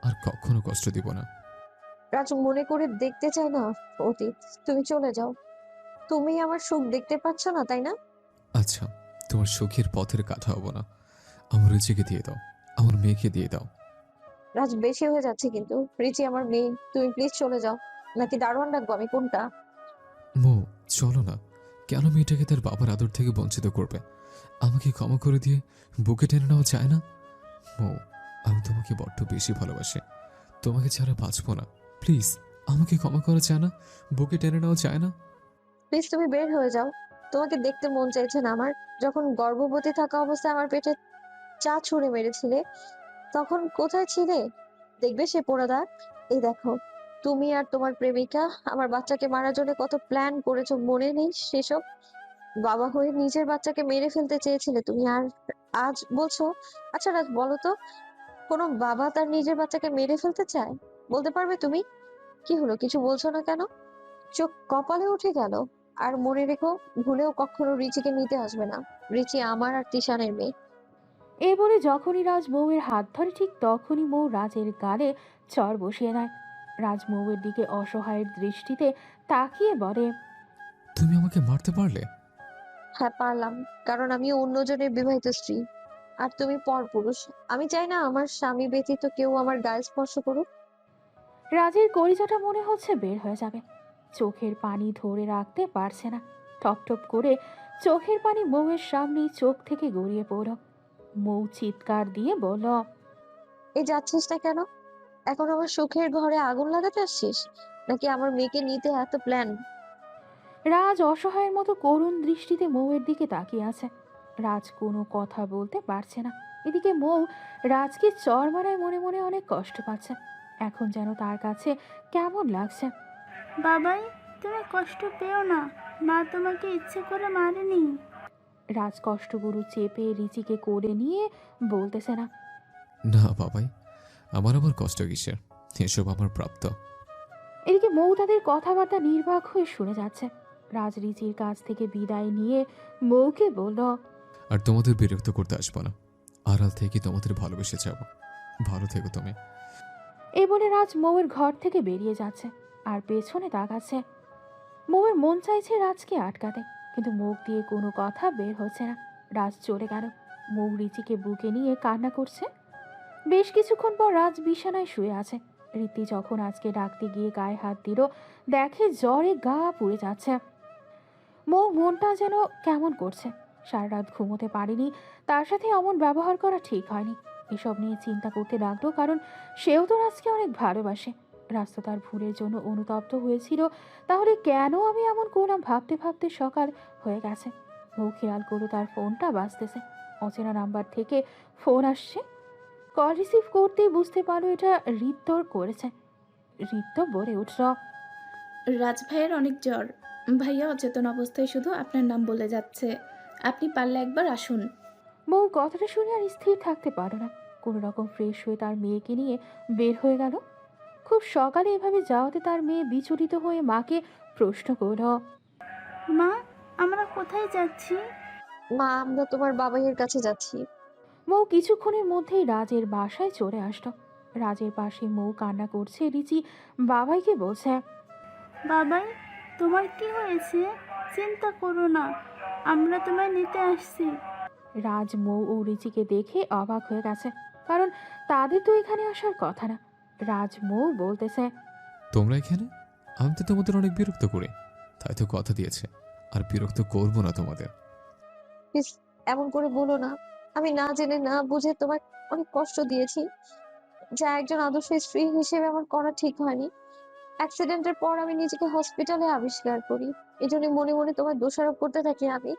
আর কখনো কষ্ট দিব না। রাজ, মনে করে দেখতে চাই না অতীত। তুমি চলে যাও। তুমি আমার সুখ দেখতে পাচ্ছ না, তাই না? আচ্ছা, তোমার সুখের পথের কাঠা হব না। আমার রিচিকে দিয়ে দাও, আমার মেয়েকে দিয়ে দাও। রাজ, বেশি হয়ে যাচ্ছে কিন্তু। রিচি আমার মেয়ে, তুমি প্লিজ চলে যাও। নাকি দারোয়ান ডাকবো আমি? কোনটা? মৌ চলো না, কেন মেয়েটাকে তার বাবার আদর থেকে বঞ্চিত করবে? আমাকে ক্ষমা করে দিয়ে বুকে টেনে নেওয়া যায় না? মৌ, আমি তোমাকে বড্ড বেশি ভালোবাসি, তোমাকে ছাড়া বাঁচবো না। প্লিজ আমাকে ক্ষমা করা যায় না? বুকে টেনে নেওয়া যায় না? প্লিজ তুমি বের হয়ে যাও। তোমাকে দেখতে মন চাইছে না আমার। যখন গর্ভবতী থাকা অবস্থায় আমার পেটে চা ছুঁড়ে মেরেছিলে, তখন কোথায় ছিলে? দেখবে সে পোড়া দাগ। এই দেখো, তুমি আর তোমার প্রেমিকা আমার বাচ্চাকে মারার জন্য কত প্ল্যান করেছো, মনে নেই সেসব? বাবা হয়ে নিজের বাচ্চাকে মেরে ফেলতে চেয়েছিলে তুমি, আর আজ বলছো? আচ্ছা রাজ, বলো তো, কোনো বাবা তার নিজের বাচ্চাকে মেরে ফেলতে চায়? বলতে পারবে তুমি? কি হলো, কিছু বলছো না কেন? চোখ কপালে উঠে গেল। আর মনে রেখো, ভুলেও কখনো রিচিকে নিতে আসবে না। রিচি আমার আর তিশানের মেয়ে। এই বলে যখনই রাজ মৌয়ের হাত ধরে ঠিক তখনই মৌ রাজের গালে চড় বসিয়ে দেয়। রাজ মৌয়ের দিকে অসহায়ের দৃষ্টিতে তাকিয়ে বলে, তুমি আমাকে মারতে পারলে? হ্যাঁ পারলাম, কারণ আমি অন্যজনের বিবাহিত স্ত্রী, আর তুমি পরপুরুষ। আমি চাই না আমার স্বামী ব্যতীত কেউ আমার গায়ে স্পর্শ করুক। রাজের কলিজাটা মনে হচ্ছে বের হয়ে যাবে। চোখের পানি ধরে রাখতে পারছে না। টপ টপ করে চোখের পানি মৌয়ের সামনেই চোখ থেকে গড়িয়ে পড়ল। মৌ চিৎকার দিয়ে বলল, এই যাচ্ছিস না কেন? এখন আমার সুখের ঘরে আগুন লাগাতে আসছিস? নাকি আমার মেয়েকে নিতে এত প্ল্যান? রাজ অসহায়ের মতো করুণ দৃষ্টিতে মৌয়ের দিকে তাকিয়ে আছে। রাজ কোনো কথা বলতে পারছে না। এদিকে মৌ রাজকে চড় মারায় মনে মনে অনেক কষ্ট পাচ্ছে। এখন যেন তার কাছে কেমন লাগছে। বাবাই, তুমি কষ্ট পেও না, মা তোমাকে ইচ্ছে করে মারেনি। রাজ কষ্টগুরু চেপে রিচিকে কোলে নিয়ে বলতেছে না। না বাবাই, আমার আবার কষ্ট কিসের? এসব আমার প্রাপ্ত। এদিকে মৌ তাদের কথাবার্তা নির্বাক হয়ে শুনে যাচ্ছে। রাজ রিচির কাছ থেকে বিদায় নিয়ে মৌকে বলল, আর তোমাদের বিরক্ত করতে আসবো না, আড়াল থেকে তোমাদের ভালোবেসে যাব। ভালো থেকো তুমি। এই বলে রাজ মৌয়ের ঘর থেকে বেরিয়ে যাচ্ছে আর পেছনে তাকাচ্ছে। মৌয়ের মন চাইছে রাজকে আটকাতে, কিন্তু মুখ দিয়ে কোনো কথা বের হচ্ছে না। রাজ চলে গেল। মৌ রিচিকে বুকে নিয়ে কান্না করছে। বেশ কিছুক্ষণ পর রাজ বিছানায় শুয়ে আছে। রীতি যখন আজকে ডাকতে গিয়ে গায়ে হাত দিল, দেখে জ্বরে গা পুড়ে যাচ্ছে। মৌ মনটা যেন কেমন করছে। সারা রাত ঘুমোতে পারেনি, তার সাথে এমন ব্যবহার করা ঠিক হয়নি। এসব নিয়ে চিন্তা করতে লাগলো, কারণ সেও তো রাজকে অনেক ভালোবাসে। রাজ তো তার ভুলের জন্য অনুতপ্ত হয়েছিল। তাহলে কেন আমি এমন করলাম ভাবতে ভাবতে সকাল হয়ে গেছে। মৌ খেয়াল করলো তার ফোনটা বাজতেছে। অচেনা নাম্বার থেকে ফোন আসছে। কল রিসিভ করতেই বুঝতে পারলো এটা ঋত্বর করেছে। ঋত্ব বলে উঠল, রাজ ভাইয়ের অনেক জ্বর। ভাইয়া অচেতন অবস্থায় শুধু আপনার নাম বলে যাচ্ছে। আপনি পারলে একবার আসুন। মৌ কথাটা শুনে আর স্থির থাকতে পারল না। কোনো রকম ফ্রেশ হয়ে তার মেয়েকে নিয়ে বের হয়ে গেল। খুব সকালে এভাবে যাওয়াতে তার মেয়ে বিচলিত হয়ে মাকে প্রশ্ন করল, মা, আমরা কোথায় যাচ্ছি? মা, আমরা তোমার বাবাইয়ের কাছে যাচ্ছি। মৌ কিছুক্ষণের মধ্যেই রাজের বাসায় চলে আসলো। রাজের পাশে মৌ কান্না করছে। রিচি বাবাইকে বলছে, বাবাই, তোমার কি হয়েছে? চিন্তা করো না, আমরা তোমায় নিতে আসছি। রাজ মৌ ও রিচিকে দেখে অবাক হয়ে গেছে, কারণ তাদের তো এখানে আসার কথা না। রাজ মৌ বলতেছে, তোমরা এখানে? আমি তো তোমাদের অনেক বিরক্ত করি, তাই তো কথা দিয়েছে আর বিরক্ত করবো না তোমাদের। প্লিজ এমন করে বলো না। আমি না জেনে না বুঝে তোমার অনেক কষ্ট দিয়েছি, যা একজন আদর্শ স্ত্রী হিসেবে আমার করা ঠিক হয়নি। অ্যাক্সিডেন্টের পর আমি নিজেকে হসপিটালে আবিষ্কার করি। এই জন্য মনে মনে তোমার দোষারোপ করতে থাকি। আমি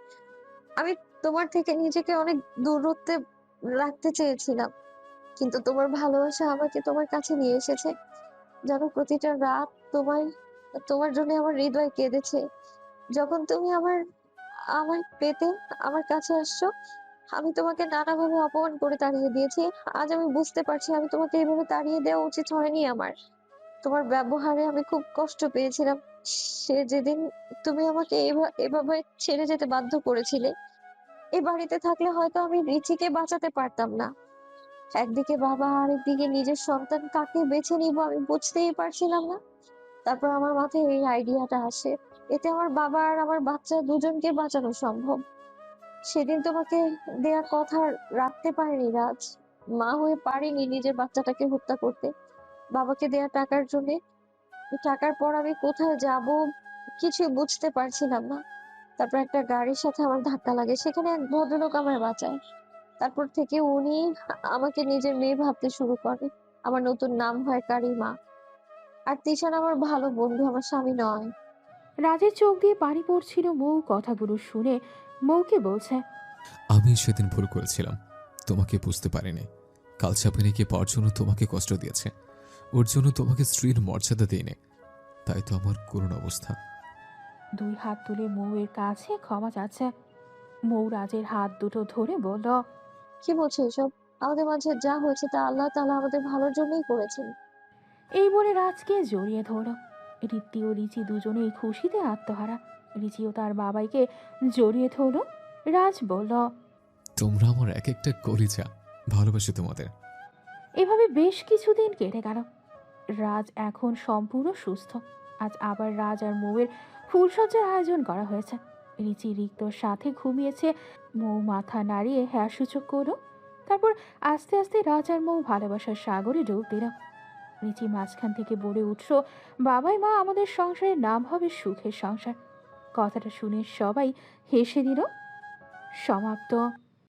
আমি তোমার থেকে নিজেকে অনেক দূরত্বে রাখতে চেয়েছিলাম, কিন্তু তোমার ভালোবাসা আমাকে তোমার কাছে নিয়ে এসেছে। যেন প্রতিটা রাত তোমার তোমার জন্য আমার হৃদয় কেঁদেছে। যখন তুমি আমার পেতে আমার কাছে আসছো, আমি তোমাকে নানাভাবে অপমান করে তাড়িয়ে দিয়েছি। আজ আমি বুঝতে পারছি আমি তোমাকে এভাবে তাড়িয়ে দেওয়া উচিত হয়নি আমার। তোমার ব্যবহারে আমি খুব কষ্ট পেয়েছিলাম। সে যেদিন তুমি আমাকে এভাবে ছেড়ে যেতে বাধ্য করেছিলে, এই বাড়িতে থাকলে হয়তো আমি রিচিকে বাঁচাতে পারতাম না। একদিকে বাবা আর একদিকে নিজের সন্তান, কাকে বেছে নিব আমি বুঝতেই পারছিলাম না। তারপর আমার মাথায় এই আইডিয়াটা আসে, এতে আমার বাবা আর আমার বাচ্চা দুজনকে বাঁচানো সম্ভব। সেদিন তোমাকে দেয়া কথা রাখতে পারিনি রাজ। মা হয়ে পারিনি নিজের বাচ্চাটাকে হত্যা করতে। বাবাকে দেয়া টাকার জন্য, টাকার পর আমি কোথায় যাব কিছু বুঝতে পারছিলাম না। তারপর একটা গাড়ির সাথে আমার ধাক্কা লাগে, সেখানে এক ভদ্রলোক আমায় বাঁচায়। তারপর থেকে উনি আমাকে নিজের মেয়ে ভাবতে শুরু করে। আমার নতুন নাম হয় কারিমা। আর তিশান আমার ভালো বন্ধু, আমার স্বামী নয়। রাজের চোখ দিয়ে পানি পড়ছিল। মৌ কথাগুলো শুনে মৌকে বলছে, আমি সেদিন ভুল করেছিলাম, তোমাকে বুঝতে পারিনি। কালচাপিনীকে পাওয়ার জন্য তোমাকে কষ্ট দিয়েছে, ওর জন্য তোমাকে স্ত্রীর মর্যাদা দিইনি, তাই তো আমার করুণ অবস্থা। দুই হাত তুলে মৌয়ের কাছে ক্ষমা চাচ্ছে। মৌ রাজের হাত দুটো ধরে বলল, কি বলছো এসব? আমাদের মাঝে যা হয়েছে তা আল্লাহ তাআলা আমাদের ভালোর জন্যই করেছেন। এই বলে রাজকে জড়িয়ে ধরল। ঋদ্ধি ও রিচি দুজনেই খুশিতে আত্মহারা। রিচিও তার বাবাইকে জড়িয়ে ধরল। রাজ বলল, তোমরা আমার এক একটা কলিজা, ভালোবাসি তোমাদের। এভাবে বেশ কিছুদিন কেটে গেল। রাজ এখন সম্পূর্ণ সুস্থ। আজ আবার রাজ আর মৌয়ের ফুলসজ্জার আয়োজন করা হয়েছে। রিচি রিক্তর সাথে ঘুমিয়েছে। মৌ মাথা নাড়িয়ে হ্যাঁ সূচক করল। তারপর আস্তে আস্তে রাজ আর মৌ ভালোবাসার সাগরে ডুব দিল। রিচি মাঝখান থেকে বলে উঠল, বাবাই মা আমাদের সংসারের নাম হবে সুখের সংসার। কথাটা শুনে সবাই হেসে দিল। সমাপ্ত।